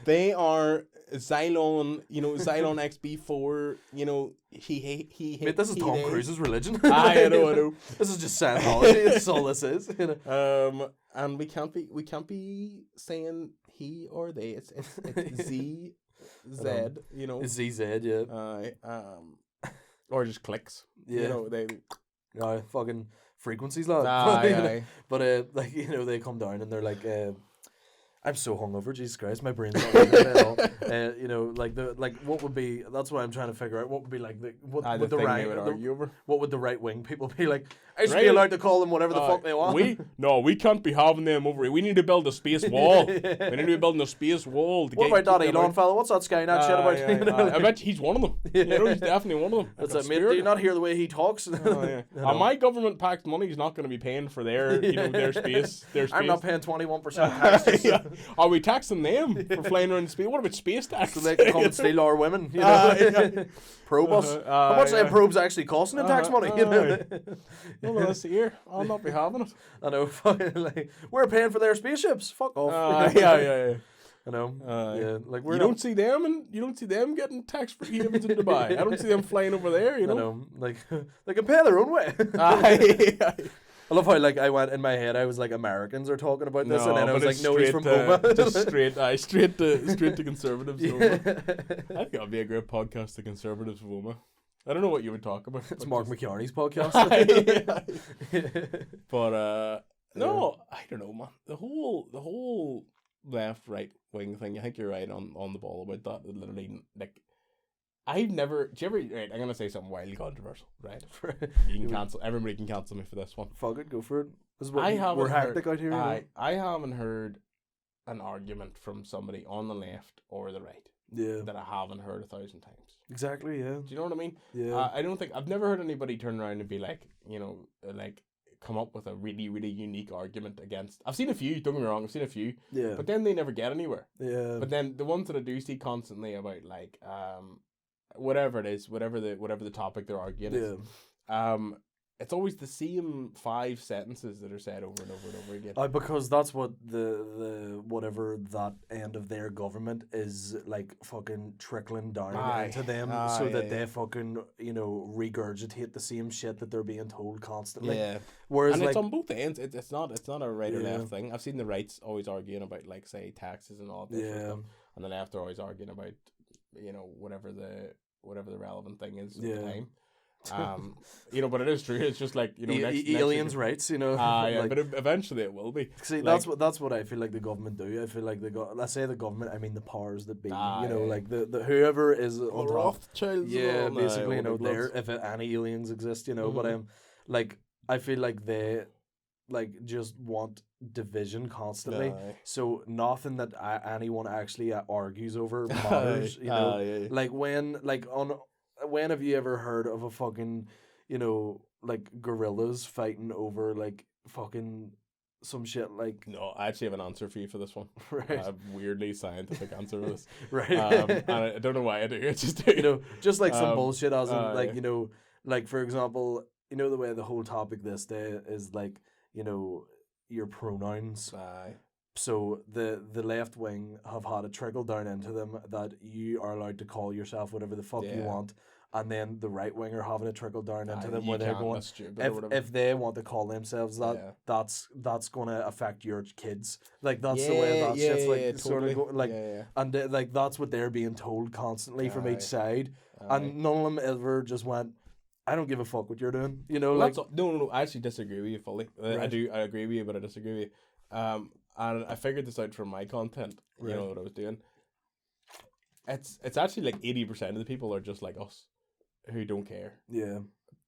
They are Xylon, you know, Xylon XB4. You know, Mate, this is Tom Cruise's religion. I know. This is just Scientology. That's all this is. You know? And we can't be saying he or they. It's Z, Z. You know, it's ZZ. Yeah. Or just clicks. Yeah. You know they. Fucking frequencies, lad. But like, you know, they come down and they're like, I'm so hungover, Jesus Christ, my brain's not working at all. You know, like what would be? That's what I'm trying to figure out. What would be like what would the right wing people be like? I should be allowed to call them whatever the fuck they want. We can't be having them over here. We need to build a space wall. We need to be building a space wall. What about that Elon fella? What's that Skynet shit about? I bet he's one of them. You know, he's definitely one of them. That's it, mate. Do you not hear the way he talks? My government packed money is not going to be paying for their, you know, their space. I'm not paying 21% taxes. Are we taxing them for flying around space? What about space tax? So they can come and steal our women, you know? Probe us. How much are probes actually costing in tax money? You know? Well, let's see here. I'll not be having it. I know. Like, we're paying for their spaceships. Fuck off. Yeah. I know. Like you don't see them getting tax-free havens in Dubai. I don't see them flying over there. You know. I know. Like they can pay their own way. I love how like I went in my head. I was like, Americans are talking about this, and then I was like, no, he's from Oma. Just straight to conservatives. I think that'd be a great podcast, the conservatives of Oma. I don't know what you would talk about. It's Mark McCartney's podcast. But no, I don't know, man. The whole left right wing thing. I think you're right on the ball about that. Literally, like. I've never. Do you ever? Right, I'm gonna say something wildly controversial. Right, you can cancel. Everybody can cancel me for this one. Fuck it, go for it. This is what we're hectic out here. I haven't heard an argument from somebody on the left or the right. Yeah. That I haven't heard 1,000 times. Exactly. Yeah. Do you know what I mean? Yeah. I don't think I've never heard anybody turn around and be like, you know, like come up with a really, really unique argument against. I've seen a few. Don't get me wrong. I've seen a few. Yeah. But then they never get anywhere. Yeah. But then the ones that I do see constantly about like whatever it is, whatever the topic they're arguing is, it's always the same 5 sentences that are said over and over and over again. Because that's what the whatever that end of their government is like fucking trickling down into them, so that they fucking, you know, regurgitate the same shit that they're being told constantly. Yeah. Whereas and like, it's on both ends. It's not a right or left thing. I've seen the rights always arguing about like say taxes and all that sort of stuff, and the left are always arguing about, you know, whatever the relevant thing is at the time. You know, but it is true. It's just like, you know, aliens' rights, you know. Like, but eventually it will be. See, like, that's what I feel like the government do. I feel like let's say the government. I mean the powers that be. You know, like the whoever is on top. Rothschilds. Yeah, basically, you know, there if any aliens exist, you know. But like I feel like they like just want division constantly. So nothing that anyone actually argues over matters. You know, like when have you ever heard of a fucking, you know, like gorillas fighting over like fucking some shit like... No, I actually have an answer for you for this one. Right. A weirdly scientific answer for this. Right. And I don't know why I do it, just do. You know, just like some bullshit as in, like, yeah. you know, like, for example, you know, the way the whole topic this day is, like, you know, your pronouns. Aye. So the left wing have had it trickle down into them that you are allowed to call yourself whatever the fuck you want, and then the right wing are having it trickle down into them where they're going, if they want to call themselves that, that's going to affect your kids. Like, that's the way that shit's like totally. sort of go, like, and like that's what they're being told constantly from each side, and none of them ever just went, I don't give a fuck what you're doing, you know. Well, like, no, I actually disagree with you fully. Right. I agree with you, but I disagree with you. And I figured this out from my content. You know what I was doing. It's actually like 80% of the people are just like us, who don't care. Yeah.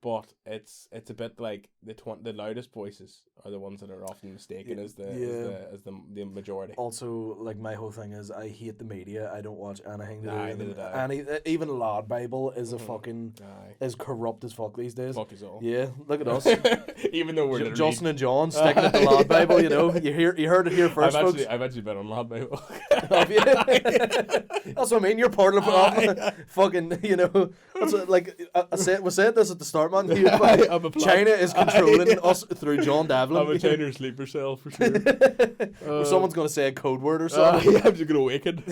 But it's a bit like the loudest voices are the ones that are often mistaken as the majority. Also, like, my whole thing is I hate the media. I don't watch anything to do. Even Lad Bible is a fucking is corrupt as fuck these days. Fuck is all. Yeah, look at us. Even though we're Justin and John sticking at the Lad Bible, you know. You heard it here first, folks. I've actually been on Lad Bible. Have you? That's what I mean. You're part of fucking, you know. That's what, like we said this at the start, man. China is controlling us through John Devlin. I'm a China sleeper cell for sure. Or someone's gonna say a code word or something. Yeah, I'm just gonna awaken.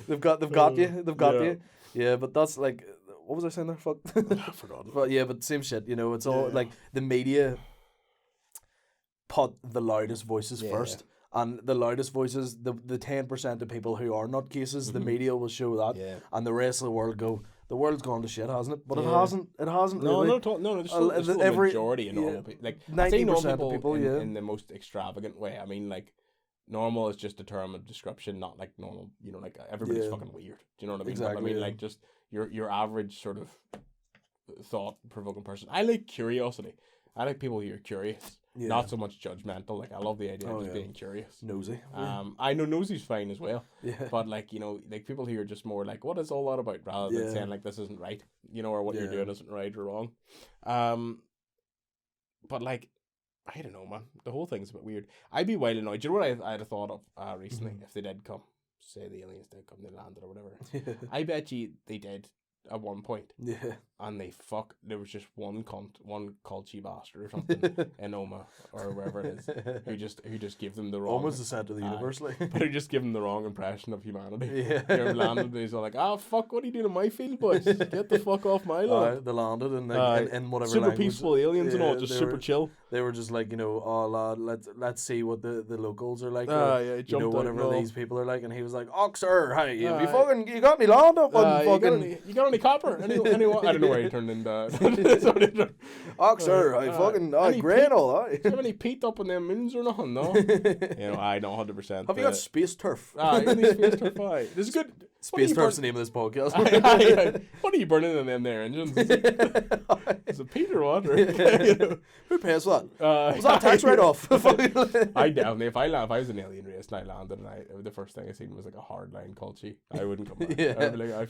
They've got you. Yeah, but that's like, what was I saying there? Fuck. I forgot. But yeah, but same shit. You know, it's all like the media put the loudest voices first. And the loudest voices, the 10% of people who are nutcases, the media will show that, and the rest of the world go, the world's gone to shit, hasn't it? But it hasn't. It hasn't really. No. There's still a majority of normal people. Like 90% of people, in the most extravagant way. I mean, like, normal is just a term of description, not like normal. You know, like everybody's fucking weird. Do you know what I mean? Exactly. But I mean, like, just your average sort of thought-provoking person. I like curiosity. I like people who are curious. Yeah. Not so much judgmental. Like, I love the idea of just being curious. Nosy. I know nosy's fine as well. Yeah. But, like, you know, like, people who are just more like, what is all that about? Rather than saying, like, this isn't right, you know, or what you're doing isn't right or wrong. But, like, I don't know, man. The whole thing's a bit weird. I'd be wild annoyed. Do you know what I had a thought of recently? If they did come, say the aliens did come, they landed or whatever. I bet you they did at one point. Yeah. And there was just one culty bastard or something in Oma or wherever it is who just gave them the wrong. Almost the centre of the universe, like. But who just gave them the wrong impression of humanity. Yeah. They landed and he's all like, fuck, what are you doing in my field, boys? Get the fuck off my land. They landed and like, in whatever super language. Peaceful aliens and all, just super chill. They were just like, you know, lad, let's see what the locals are like. You know, whatever these people are like, and he was like, sir, hey, you got me land up on fucking. You got any copper? Anyone? I don't know where he turned into. Sir, I fucking grain all that. Do you have any peat up on them moons or nothing? No. You know, I know 100%. Have you got space turf? Space turf. This is good. Space turf's the name of this podcast. What are you burning in them there engines? Is it peat or what? Who pays for that? Was that tax write-off? I definitely, if I was an alien race and I landed and the first thing I seen was like a hardline culture, I wouldn't come back. Yeah. I'd be like,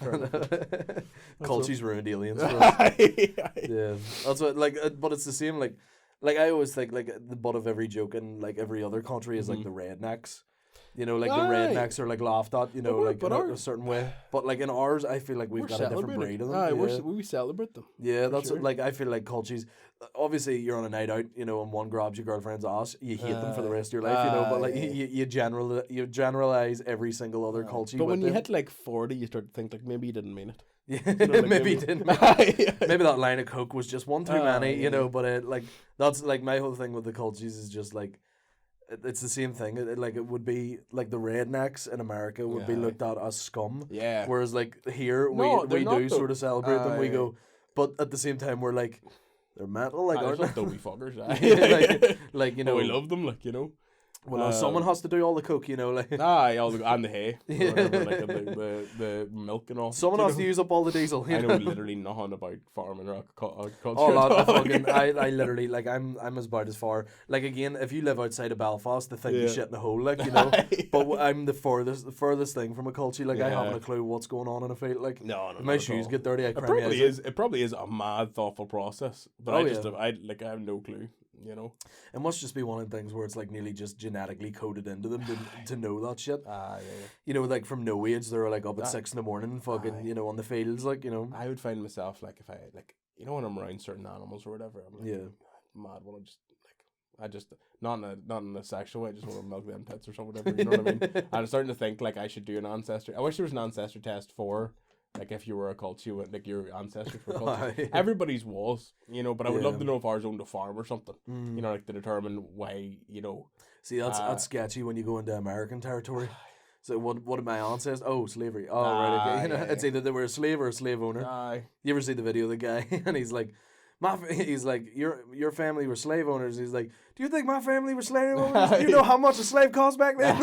Culture's ruined aliens. Yeah, that's what, like, but it's the same, like I always think, like, the butt of every joke in, like, every other country is, like, the rednecks. You know, like, the rednecks are, like, laughed at, you know, like, in a certain way. But, like, in ours, I feel like we've got a different breed of them. We celebrate them. Yeah, that's sure. Like, I feel like cultures, obviously, you're on a night out, you know, and one grabs your girlfriend's ass, you hate them for the rest of your life, you know, but, like, you generalize every single other culture. But when you hit, like, 40, you start to think, like, maybe you didn't mean it. Yeah, you know, like maybe he didn't. Maybe that line of coke was just one too many, you know. But like, that's like my whole thing with the cultures is just like, it's the same thing. It would be like the rednecks in America would be looked at as scum. Yeah. Whereas like here we do sort of celebrate them. We go, but at the same time we're like, they're mental, like aren't they? Dopey fuckers. like you know, we love them, like, you know. Well, someone has to do all the coke, you know, like. And the hay, whatever, like the milk and all. Someone has to use up all the diesel. I know literally nothing about farming or agriculture. Oh, lad, I literally, like, I'm about as far. Like, again, if you live outside of Belfast, they think you shit in a hole, like, you know. But I'm the furthest thing from a culture. Like, I haven't a clue what's going on in a field. Like, no, my shoes get dirty. It probably is a mad, thoughtful process. But I have no clue. you know. It must just be one of the things where it's like nearly just genetically coded into them to know that shit. Yeah. You know, like from no age, they're like up at 6 a.m, fucking, you know, on the fields, like, you know. I would find myself like if I like, you know, when I'm around certain animals or whatever, I'm like, mad. Want to just like, I just not in a sexual way. I just want to milk them tits or something, whatever. You know what I mean? I'm starting to think like I should do an ancestry. I wish there was an ancestry test for. Like if you were a cult, you went like your ancestry for culture. Everybody's was, you know, but I would love to know if ours owned a farm or something. You know, like to determine why, you know. See, that's sketchy when you go into American territory. So what are my ancestors? Oh, slavery. Oh, right, okay. You know, it's either they were a slave or a slave owner. You ever see the video of the guy and he's like, he's like, your family were slave owners. He's like, do you think my family were slave owners? Do you know how much a slave cost back then?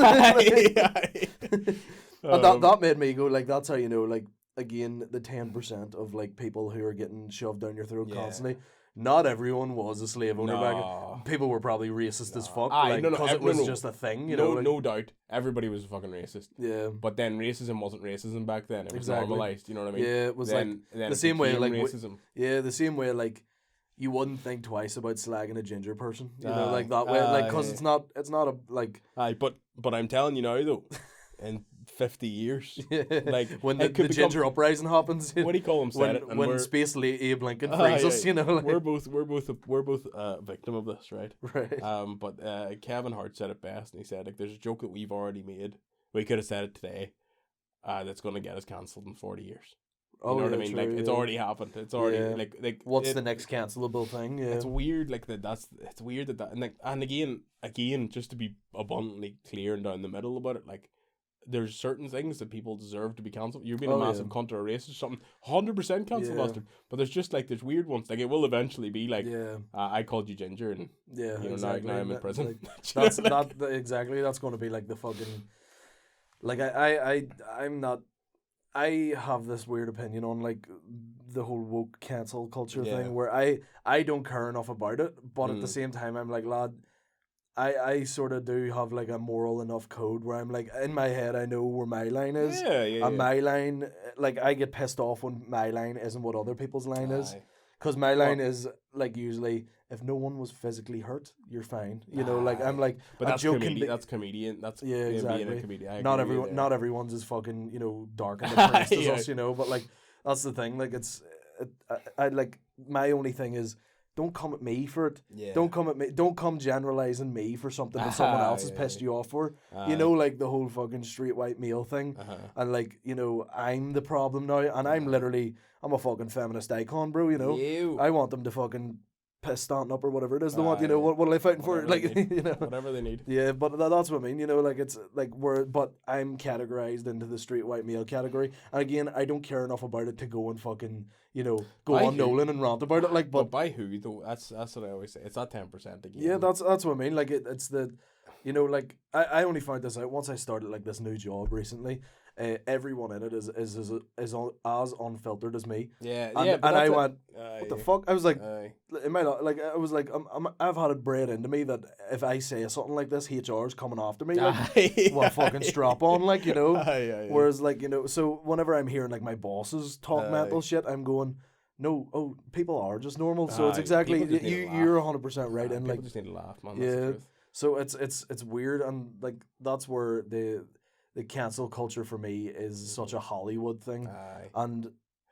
And that made me go like, that's how you know, like, again, the 10% of like people who are getting shoved down your throat constantly. Not everyone was a slave owner back then. People were probably racist as fuck, because it was just a thing. You know, like, no doubt, everybody was fucking racist. Yeah, but then racism wasn't racism back then. It was normalized. You know what I mean? Yeah, it was then the same way, like racism. The same way, like you wouldn't think twice about slagging a ginger person. You know, like that way, like because it's not a like. But I'm telling you now though. In 50 years, like when the ginger uprising happens, what do you call them? When Space Abe Lincoln frees us, you know, like. we're both a victim of this, right? Right. But Kevin Hart said it best, and he said like, "There's a joke that we've already made. We could have said it today, that's going to get us cancelled in 40 years." You know what I mean? True, like it's already happened. It's already like what's the next cancelable thing? Yeah, it's weird. Like it's weird that and again, just to be abundantly clear and down the middle about it, like. There's certain things that people deserve to be cancelled. You're being a massive cunt or a racist or something. 100% cancel bastard. But there's weird ones. Like it will eventually be like, I called you ginger and you know, exactly. now I'm in prison. Like, that's not exactly. That's going to be like the fucking. Like I'm not. I have this weird opinion on like the whole woke cancel culture thing where I don't care enough about it, but at the same time I'm like, lad. I sort of do have like a moral enough code where I'm like, in my head I know where my line is. My line, like I get pissed off when my line isn't what other people's line is. Because my line is like usually, if no one was physically hurt, you're fine. You know, like I'm like, but that's comedian. That's comedian. That's exactly. Being a comedian. Not everyone's as fucking, you know, dark and depressed as us, you know. But like that's the thing. Like I like my only thing is. Don't come at me for it. Yeah. Don't come generalizing me for something that someone else has pissed you off for. You know, like the whole fucking straight white male thing. And like, you know, I'm the problem now. And I'm a fucking feminist icon, bro, you know. I want them to fucking piss Stanton up or whatever it is they want, you know, what are they fighting for? Like, you know. Whatever they need. Yeah, but that's what I mean, you know, like it's like but I'm categorized into the straight white male category. And again, I don't care enough about it to go and fucking, you know, go on Nolan and rant about it. Like, but by who though? That's what I always say. It's not 10% again. Yeah, that's what I mean. Like it's the, you know, like I only found this out once I started like this new job recently. Everyone in it is as unfiltered as me. Yeah, and I went, what the fuck? I was like, in my like, I was like, I've had it bred into me that if I say something like this, HR's coming after me. Like, what fucking strap on, like, you know. Whereas, like, you know, so whenever I'm hearing like my bosses talk mental shit, I'm going, no, people are just normal. So it's exactly you're 100% right. And like, just need to laugh, man. Yeah. So it's weird, and like that's where the cancel culture for me is such a Hollywood thing. And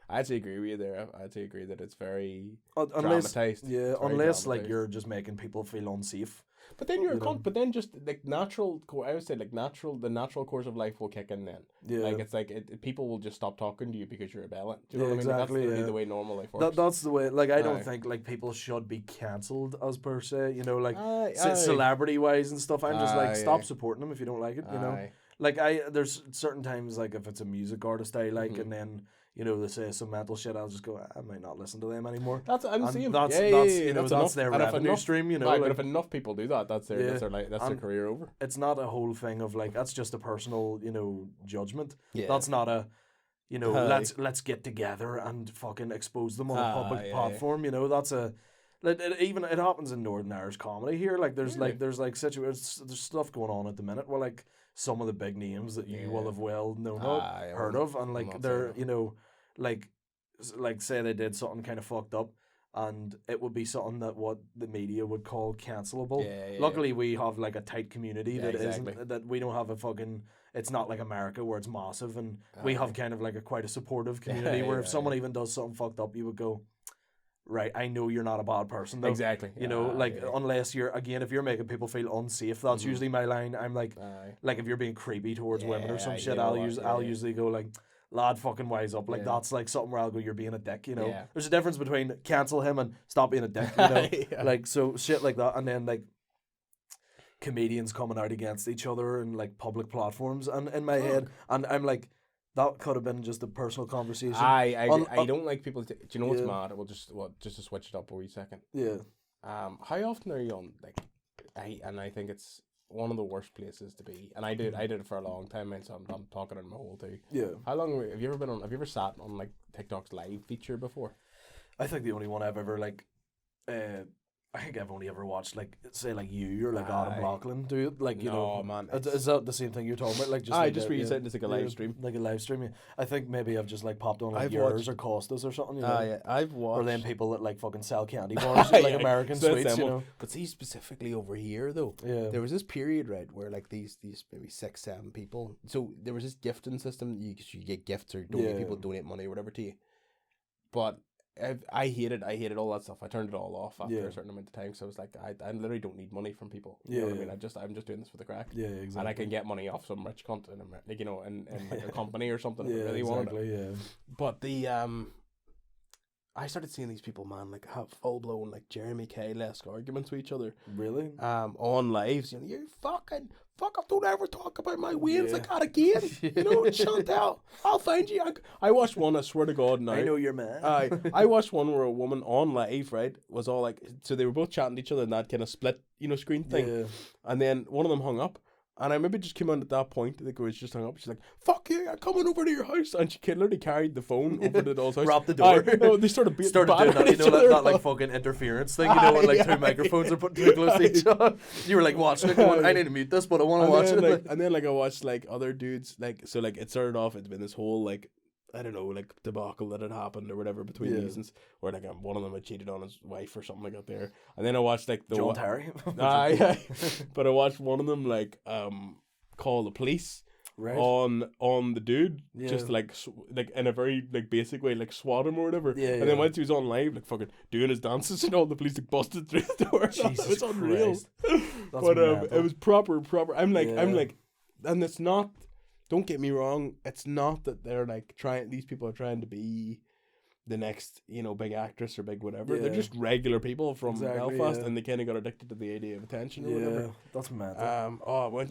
I actually agree with you there. I actually agree that it's very dramatized. Yeah, unless like you're just making people feel unsafe. But then you're a cunt. But then just like natural, I would say like the natural course of life will kick in then. Yeah. Like it's like people will just stop talking to you because you're rebelling. Do you know what I mean? Exactly. That's the way normal life works. That's the way. Like I don't think like people should be cancelled as per se. You know, like celebrity wise and stuff. I'm just like stop supporting them if you don't like it. You know. Like there's certain times like if it's a music artist I like and then you know they say some mental shit, I'll just go, I might not listen to them anymore. That's I'm seeing. That's you know that's their revenue stream. You know, like, but if enough people do that, that's their career over. It's not a whole thing of like that's just a personal judgment. Yeah. That's not a let's get together and fucking expose them on a public platform. You know, that's a. It happens in Northern Irish comedy here. Like there's situations, there's stuff going on at the minute where like some of the big names that you will have heard of, and like they're like say they did something kind of fucked up, and it would be something that what the media would call cancelable. Yeah, Luckily, we have like a tight community that exactly. isn't, that we don't have a fucking. It's not like America where it's massive, and we have kind of like quite a supportive community where if someone even does something fucked up, you would go, right, I know you're not a bad person though. Exactly. You know, like unless you're, again, if you're making people feel unsafe, that's usually my line. I'm like if you're being creepy towards women or some shit, I'll usually go like, lad, fucking wise up. Like that's like something where I'll go, you're being a dick, you know. There's a difference between cancel him and stop being a dick, you know. Like, so shit like that, and then like comedians coming out against each other and like public platforms, and in my head, and I'm like, that could have been just a personal conversation. I don't like people. Do you know what's mad? We'll just to switch it up a wee second. Yeah. How often are you on like? I think it's one of the worst places to be. And I did it for a long time, and so I'm talking in my hole too. Yeah. How long have you ever been on? Have you ever sat on like TikTok's live feature before? I think the only one I've ever like, I think I've only ever watched like, say like you or like Adam Lachlan do it, like, you know. Man, is that the same thing you're talking about? Like just just where you said it's like a live stream, like a live stream. Yeah. I think maybe I've just like popped on like yours or Costas or something. You know? Yeah, I've watched. Or then people that like fucking sell candy bars, like American sweets, you know. But see, specifically over here though, there was this period, right, where like these maybe 6-7 people. So there was this gifting system. You get gifts or people donate money or whatever to you. But I hated all that stuff. I turned it all off after a certain amount of time. So I was like, I literally don't need money from people. You know what I mean? I'm just doing this for the crack. Yeah, exactly. And I can get money off some rich cunt in like, you know, in like a company or something. If I really wanted it. Yeah. But I started seeing these people, man, like have full blown like Jeremy Kay-esque arguments with each other. Really? On lives, you know, you fuck off, don't ever talk about my wins like that again. You know, Chantal, I'll find you. I watched one, I swear to God, now. I know you're man. I watched one where a woman on live, right, was all like, so they were both chatting to each other in that kind of split, you know, screen thing. Yeah. And then one of them hung up. And I maybe just came on at that point. I think it was just hung up. She's like, "Fuck you! I'm coming over to your house." And she literally carried the phone over to the doll's house. Wrapped the door. No, they started doing that. You know that like fucking interference thing. You know when like two microphones are put too close to each other. You were like watching it, going, "I need to mute this, but I want to watch it." Like, and then like I watched like other dudes like, so like it started off. It's been this whole like, I don't know, like debacle that had happened or whatever between these, and where like one of them had cheated on his wife or something like that there. And then I watched like the John Terry. But I watched one of them like call the police on the dude, just like in a very like basic way, like swat him or whatever. And then once he was on live, like fucking doing his dances and all, the police like busted through the door. It was unreal. But it was proper. I'm like, and it's not. Don't get me wrong. It's not that they're like trying. These people are trying to be the next, you know, big actress or big whatever. They're just regular people from Belfast, and they kind of got addicted to the idea of attention or whatever. That's mad.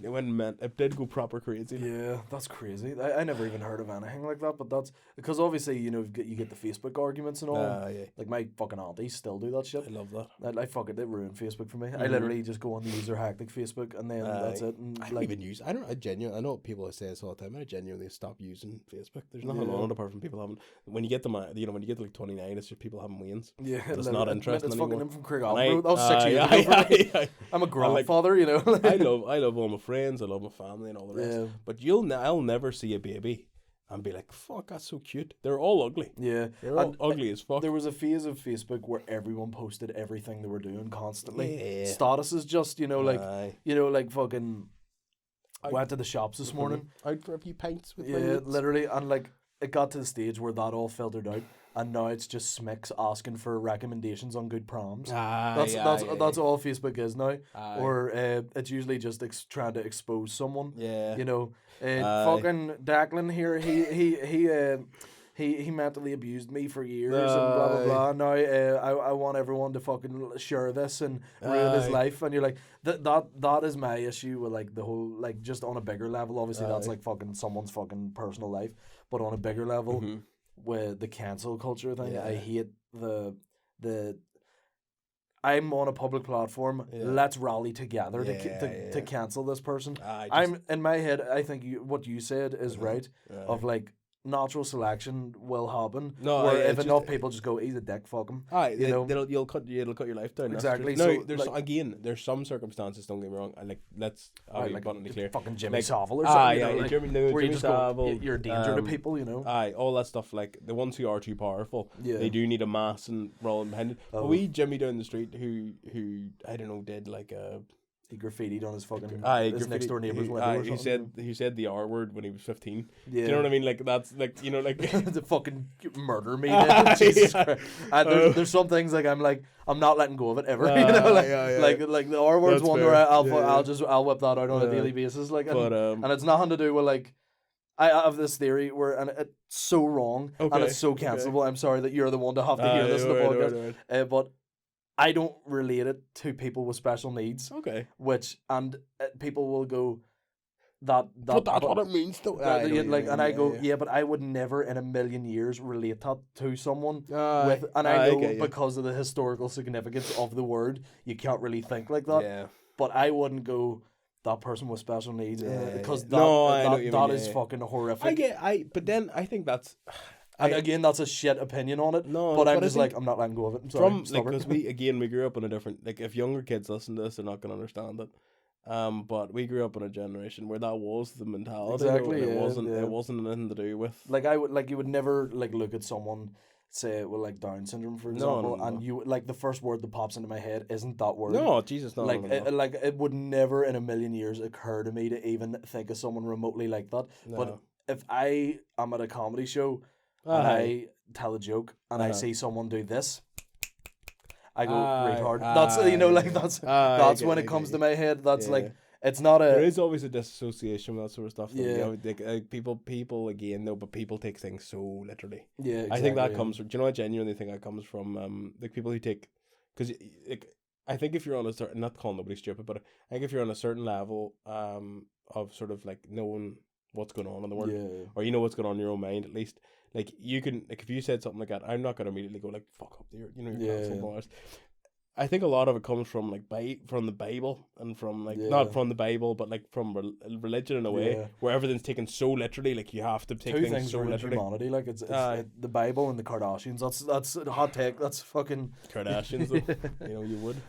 It went it did go proper crazy. Yeah, that's crazy. I never even heard of anything like that, but that's because obviously, you know, you get the Facebook arguments and all. Like my fucking aunties still do that shit. I love that. I fuck it, they ruined Facebook for me. I literally just go on the user hectic Facebook and then that's it. And I don't even use. I know people say this all the time. I genuinely stop using Facebook. There's nothing on it apart from people having. When you get them, you know, when you get to like 29, it's just people having wains. Yeah, it's not interesting it's anymore. Fucking him from Craig That was 6 years ago. I'm a grandfather, you know. I love all my friends. I love my family and all the rest. But I'll never see a baby and be like, fuck, that's so cute. They're all ugly. Yeah, they're all ugly as fuck. There was a phase of Facebook where everyone posted everything they were doing constantly. Statuses, just like fucking. Went to the shops this morning. Out for a few pints with literally, and like it got to the stage where that all filtered out, and now it's just Smicks asking for recommendations on good proms. That's all Facebook is now. Or it's usually just trying to expose someone. Yeah, you know, fucking Devlin here. He mentally abused me for years and blah blah blah. Now I want everyone to fucking share this and ruin his life. And you're like, that is my issue with like the whole, like, just on a bigger level. Obviously that's like fucking someone's fucking personal life, but on a bigger level with the cancel culture thing, I hate the. I'm on a public platform. Let's rally together to cancel this person. I'm in my head. I think what you said is right. Of like, natural selection will happen. No, where if just, enough people just go, he's a dick, fuck him. You know, it'll cut your life down. Exactly. No, So, there's there's some circumstances. Don't get me wrong. Let's be abundantly clear. Fucking Jimmy Savile or something. Jimmy Savile. You're a danger to people. You know. All that stuff. Like the ones who are too powerful, they do need a mass and rolling behind it. But we Jimmy down the street who I don't know did like a. He graffitied on his fucking his next door neighbor's window. He said the R word when he was 15. Yeah. Do you know what I mean? Like that's like the fucking murder me. Jesus Christ. There's some things like I'm not letting go of it ever. Like the R word's one where I'll whip that out on a daily basis. Like, and it's nothing to do with like. I have this theory and it's so wrong and it's so cancelable. I'm sorry that you're the one to have to hear this in the podcast. But I don't relate it to people with special needs. Okay. People will go that. But that's what it means, though. But I would never in a million years relate that to someone because of the historical significance of the word, you can't really think like that. Yeah. But I wouldn't go that person with special needs because that is fucking horrific. But then I think that's. And again, that's a shit opinion on it. No, but I'm just like, I'm not letting go of it. I'm sorry. Because we grew up in a different, like, if younger kids listen to this, they're not going to understand it. But we grew up in a generation where that was the mentality. Exactly. It wasn't anything to do with. You would never look at someone, say, with like Down syndrome, for example, and you the first word that pops into my head isn't that word. No, Jesus, no. It would never in a million years occur to me to even think of someone remotely like that. No. But if I am at a comedy show. And I tell a joke and I see someone do this, I go retard. That's when it comes to my head. That's it's not a. There is always a disassociation with that sort of stuff. People again though, but people take things so literally. Yeah, exactly, I think that comes from. Do you know? I genuinely think that comes from people who take, because I think if you're on a certain, not calling nobody stupid, but I think if you're on a certain level of sort of like knowing what's going on in the world, or you know what's going on in your own mind at least. Like you can, like if you said something like that, I'm not gonna immediately go like fuck up your cancelled. I think a lot of it comes from like from the Bible and from like not from the Bible, but like from religion in a way where everything's taken so literally. Like you have to take things so literally. Humanity, like it's the Bible and the Kardashians. That's a hot take. That's fucking Kardashians. Though. You know you would.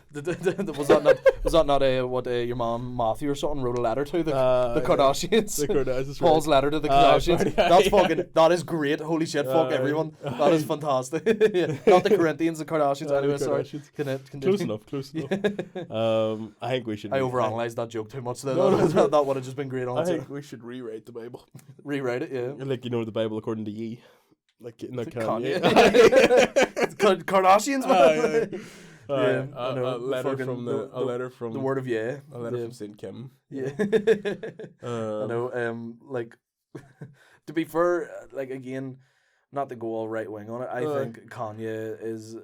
Was that not what your mom Matthew or something wrote a letter to the Kardashians? The Kardashians. Paul's letter to the Kardashians. That's fucking. That is great. Holy shit! Fuck everyone. That is fantastic. Not the Corinthians, the Kardashians. Anyway, sorry. Close enough. I think we should. I overanalyzed that joke too much. That would have just been great. I think we should rewrite the Bible. Rewrite it, yeah. Like the Bible according to ye, like in that Kanye. Kardashians. A letter from the word of from Saint Kim. Yeah. I know. To be fair, like again, not to go all right wing on it. I think Kanye is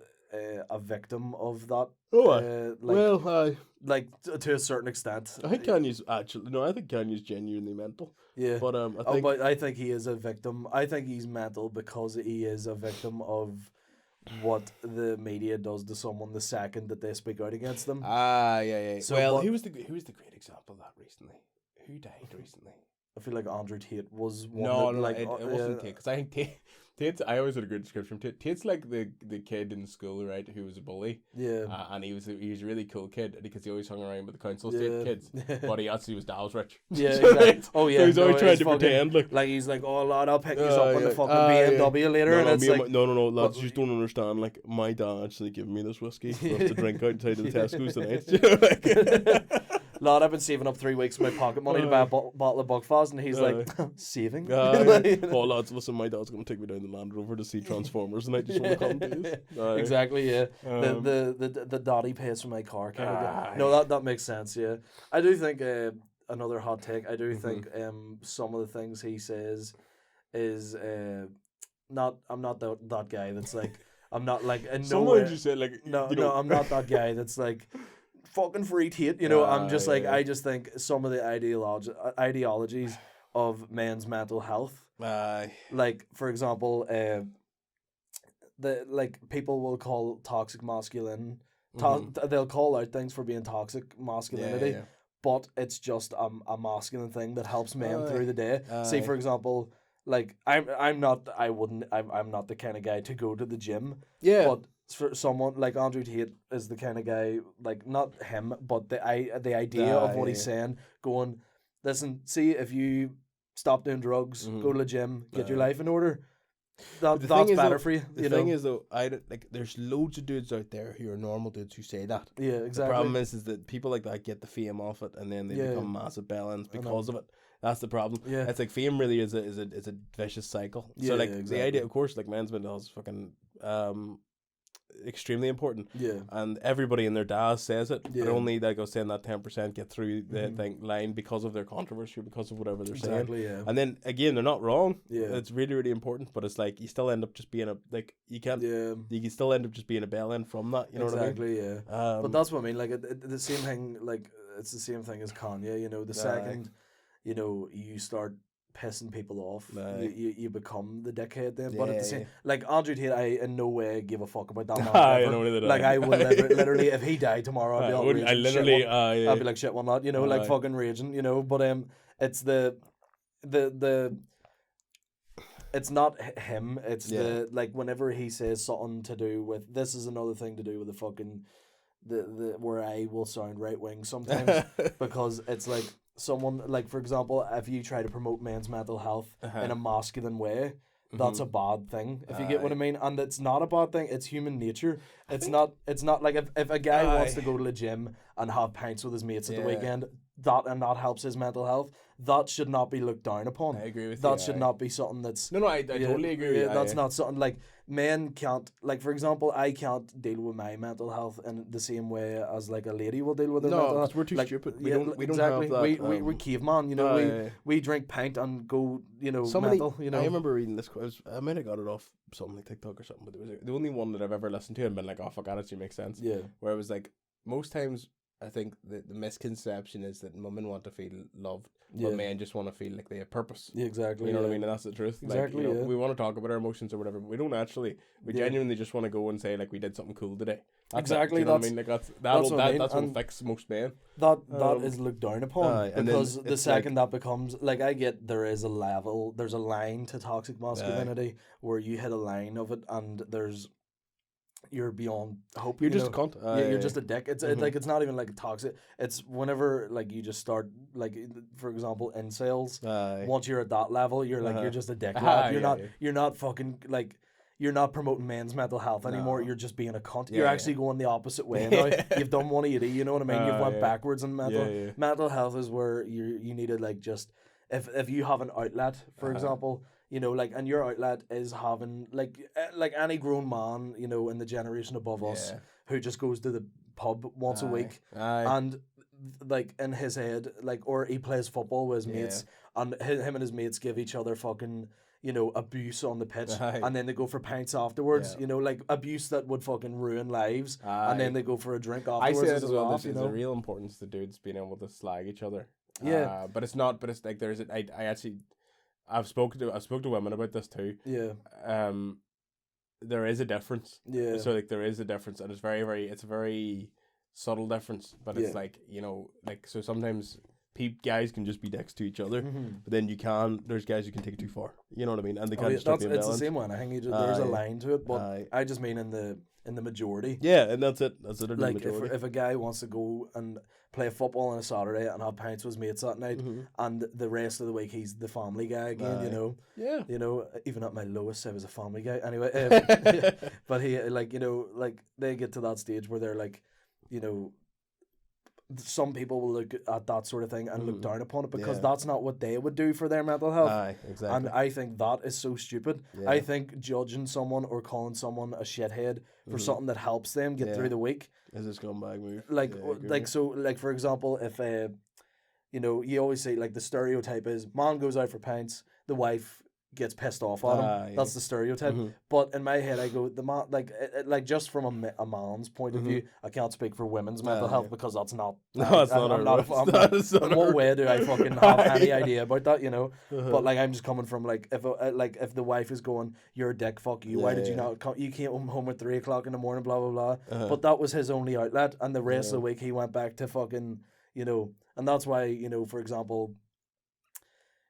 a victim of that. To a certain extent. I think Kanye's genuinely mental. Yeah, but I think he is a victim. I think he's mental because he is a victim of what the media does to someone the second that they speak out against them. Yeah. So who was the great example of that recently? Who died recently? I feel like Andrew Tate was one. It wasn't Tate, because I think Tate's, I always had a good description. Tate's like the kid in school, right, who was a bully. Yeah. And he was a really cool kid because he always hung around with the council estate kids. But he actually was Dallas rich. Yeah, exactly. Oh yeah. So he's always trying to pretend like he's like, oh lad, I'll pick you up on the fucking BMW later. No, lads, you just don't understand. Like my dad actually giving me this whiskey for us to drink outside of the Tesco's tonight. Lad, I've been saving up 3 weeks of my pocket money to buy a bottle of Buckfast, and he's like, saving? Oh, lads, listen, my dad's going to take me down the Land Rover to see Transformers, and I just want to come to this. Exactly, yeah. The daddy pays for my car kind of thing. No, that makes sense, yeah. I do think, another hot take, I do think some of the things he says is, I'm not that guy that's like, I'm not like, in no way. You say, like, no, I'm not that guy that's like, fucking free Tate, you know. I'm just like, I just think some of the ideologies of men's mental health, like for example, people will call toxic masculine, they'll call out things for being toxic masculinity, but it's just a masculine thing that helps men through the day. Say for example, like I'm not the kind of guy to go to the gym. Yeah. But for someone like Andrew Tate is the kind of guy, like not him, but the idea of what he's saying, going, listen, see, if you stop doing drugs, go to the gym, get your life in order. That's better for you. The thing is though, there's loads of dudes out there who are normal dudes who say that. Yeah, exactly. The problem is that people like that get the fame off it, and then they become massive bellends because of it. That's the problem. Yeah, it's like fame really is a vicious cycle. Yeah, so like exactly. The idea, of course, like men's mental health is fucking extremely important. Yeah, and everybody in their DAS says it, but only like I was saying that 10% get through the line because of their controversy, because of whatever they're saying. Yeah, and then again, they're not wrong. Yeah, it's really really important, but it's like you still end up just being a like you can't. Yeah, you can still end up just being a bellend from that. You know what I mean? Exactly. Yeah, but that's what I mean. Like the same thing. Like it's the same thing as Kanye. You know, the second you start pissing people off, you become the dickhead then. But at the same, like Andrew Tate, I in no way give a fuck about that man. I would literally, if he died tomorrow, I'd be like, I'd be like, shit, why not? Like fucking raging, But it's the it's not him. It's the like whenever he says something to do with this is another thing to do with the fucking the where I will sound right wing sometimes because it's like. Someone like, for example, if you try to promote men's mental health in a masculine way, that's a bad thing. If you get what I mean, and it's not a bad thing. It's human nature. It's not like if a guy wants to go to the gym and have pints with his mates at the weekend, that helps his mental health. That should not be looked down upon. I agree with you. That should not be something that's no. I totally agree. With you. That's not something like men can't, like for example, I can't deal with my mental health in the same way as like a lady will deal with her mental health. No, we're too stupid. We don't exactly. have that. We're caveman. We drink pint and go. Mental. I remember reading this. I might have got it off something like TikTok or something, but it was the only one that I've ever listened to and been like, oh fuck, that actually makes sense. Yeah. Where it was like most times. I think the misconception is that women want to feel loved, but men just want to feel like they have purpose. Yeah, exactly. You know what I mean? And that's the truth. Exactly. Like, we want to talk about our emotions or whatever, but we don't actually. We genuinely just want to go and say like we did something cool today. Exactly. You know what I mean? Like that's what affects most men. That is looked down upon because the second that becomes like I get there's a line to toxic masculinity where you hit a line of it and you're beyond hope. You're just a cunt. You're just a dick. It's like it's not even like toxic. It's whenever like you just start like for example incels. Once you're at that level, you're like you're just a dick. You're not fucking like you're not promoting men's mental health anymore. You're just being a cunt. You're actually going the opposite way now. You've done 180. You know what I mean? You've went backwards in mental health is where you need to like just if you have an outlet, for example. And your outlet is having like any grown man, in the generation above us who just goes to the pub once a week and like in his head, like, or he plays football with his mates and him and his mates give each other fucking, abuse on the pitch and then they go for pints afterwards, like abuse that would fucking ruin lives and then they go for a drink afterwards. I say that as well. There's a real importance to dudes being able to slag each other. But it's like I've spoken to women about this too. Yeah. There is a difference. Yeah. So like there is a difference, and it's a very subtle difference. But it's like so sometimes guys can just be dicks to each other, but then there's guys who can take it too far. You know what I mean? And they can't. It's the same one. I think there's a line to it, but I just mean in the majority. Yeah, and that's it. Like if a guy wants to go and play football on a Saturday and have pints with his mates that night, and the rest of the week he's the family guy again, Yeah. Even at my lowest, I was a family guy. Anyway, but he like they get to that stage where they're like, some people will look at that sort of thing and look down upon it because that's not what they would do for their mental health. Exactly. And I think that is so stupid. Yeah. I think judging someone or calling someone a shithead for something that helps them get through the week is a scumbag move. Like for example, if you always say like the stereotype is man goes out for pints, the wife gets pissed off at him. That's the stereotype. But in my head, I go the man like just from a man's point of view. I can't speak for women's mental health because that's not. No, it's not. In what way do I fucking have any idea about that? But like I'm just coming from like if the wife is going, you're a dick, fuck you. Why did you not come? You came home at 3 o'clock in the morning, blah blah blah. But that was his only outlet, and the rest of the week he went back to fucking and that's why for example.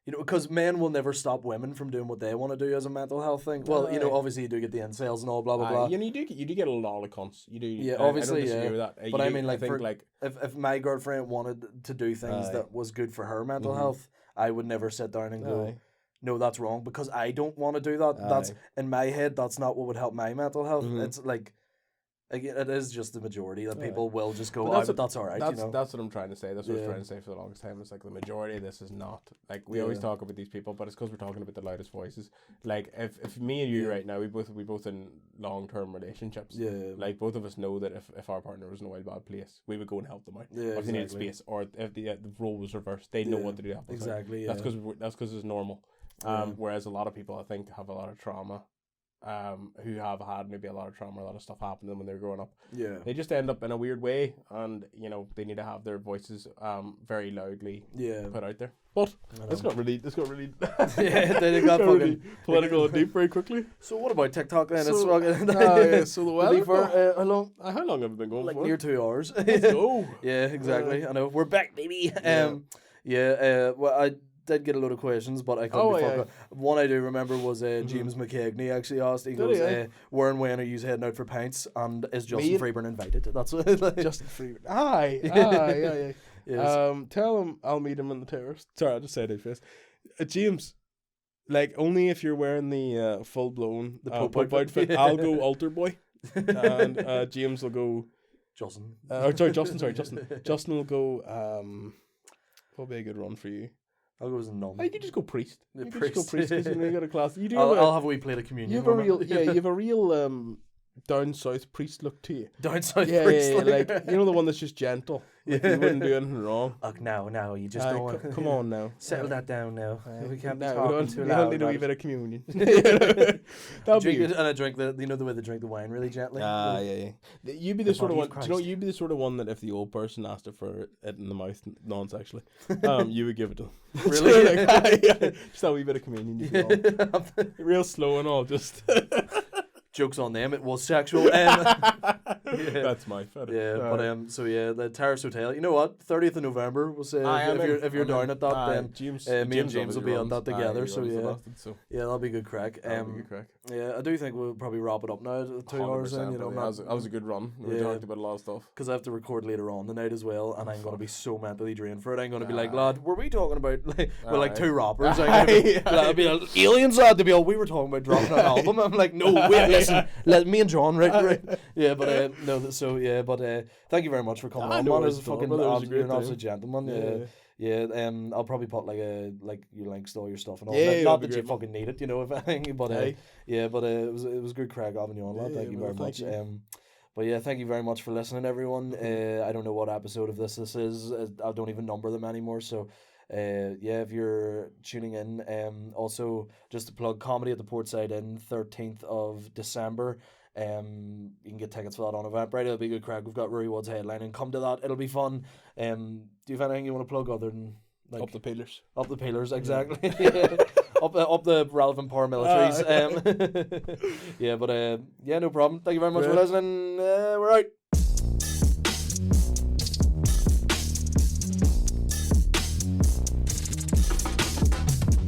You know, because men will never stop women from doing what they want to do as a mental health thing. Well, you know, obviously you do get the incels and all, blah blah blah. You know, you do get a lot of cons. You do. Yeah, obviously, I don't disagree with that. But I mean, like, if my girlfriend wanted to do things that was good for her mental health, I would never sit down and go, no, that's wrong, because I don't want to do that. That's in my head. That's not what would help my mental health. It's like. Again, it is just the majority that people will just go, but that's all right. That's, you know? That's what I'm trying to say. That's what I was trying to say for the longest time. It's like the majority of this is not. Like, we always talk about these people, but it's because we're talking about the loudest voices. Like, if me and you right now, we both in long-term relationships. Yeah. Like, both of us know that if our partner was in a wild bad place, we would go and help them out. Yeah, or if they needed space, or if the role was reversed, they know what to do to help them exactly, out. That's because it's normal. Whereas a lot of people, I think, have a lot of trauma. Who have had maybe a lot of trauma, a lot of stuff happen to them when they're growing up. Yeah, they just end up in a weird way, and you know they need to have their voices very loudly put out there. But this got really yeah, they got fucking really political and deep very quickly. So what about TikTok then? So, so the weather for how long have we been going like for? near 2 hours. Let's go. Yeah, exactly. I know we're back, baby. Well, I did get a load of questions, but I couldn't be fucked. One I do remember was James McKeagney actually asked. He goes, "Where and when are you heading out for pints? And is Justin Freeburn invited?" That's what. Justin Freeburn. Aye. Yes. Tell him I'll meet him in the terrace. Sorry, I just said it first. James, like only if you're wearing the full blown Pope outfit. I'll go altar boy, and James will go. Justin. Justin will go. What'll be a good run for you? I'll go as a nun. You can just go priest. You can just go priest because you got a class. You do. I'll have a wee plate of communion. You have a real down south priest look to you. Down south priest. Yeah, like you know the one that's just gentle. Like you wouldn't do anything wrong. No, you just don't. Come on now. Settle that down now. We can't be talking talking too loud. We don't need a wee bit of communion. And I drink the way they drink the wine really gently. Yeah. You'd be the sort of one. Do you know? You'd be the sort of one that if the old person asked it for it in the mouth, non-sexually, you would give it to them. Really? Just a wee bit of communion. Real slow and all, just. Joke's on them, it was sexual. That's my fetish. Yeah, but so the Terrace Hotel. You know what? 30th of November. We'll say if you're down at that, then James, me and James will be on that together. So that'll be good crack. Yeah, I do think we'll probably wrap it up now. 2 hours in, you know. That was a good run. We talked about a lot of stuff. Because I have to record later on the night as well, and I'm going to be so mentally drained for it. I'm going to be like, lad, were we talking about like two rappers? I'll be like, aliens, lad. To be all, we were talking about dropping an album. I'm like, no, wait, listen, let me and John, right. Yeah, but thank you very much for coming on, man. It was fucking you're an absolute gentleman. Yeah, I'll probably put like your links to all your stuff and all. Not that you fucking need it, you know, if anything. But it was good crack having you on, lad. Thank you very much. But yeah, thank you very much for listening, everyone. I don't know what episode of this is. I don't even number them anymore. So, if you're tuning in, also just to plug Comedy at the Portside Inn, 13th of December. You can get tickets for that on Eventbrite. It'll be a good crack. We've got Rory Woods headlining. Come to that. It'll be fun. Do you have anything you want to plug other than up the pillars? Up the pillars, exactly. up the relevant paramilitaries. No problem. Thank you very much for listening. We're out.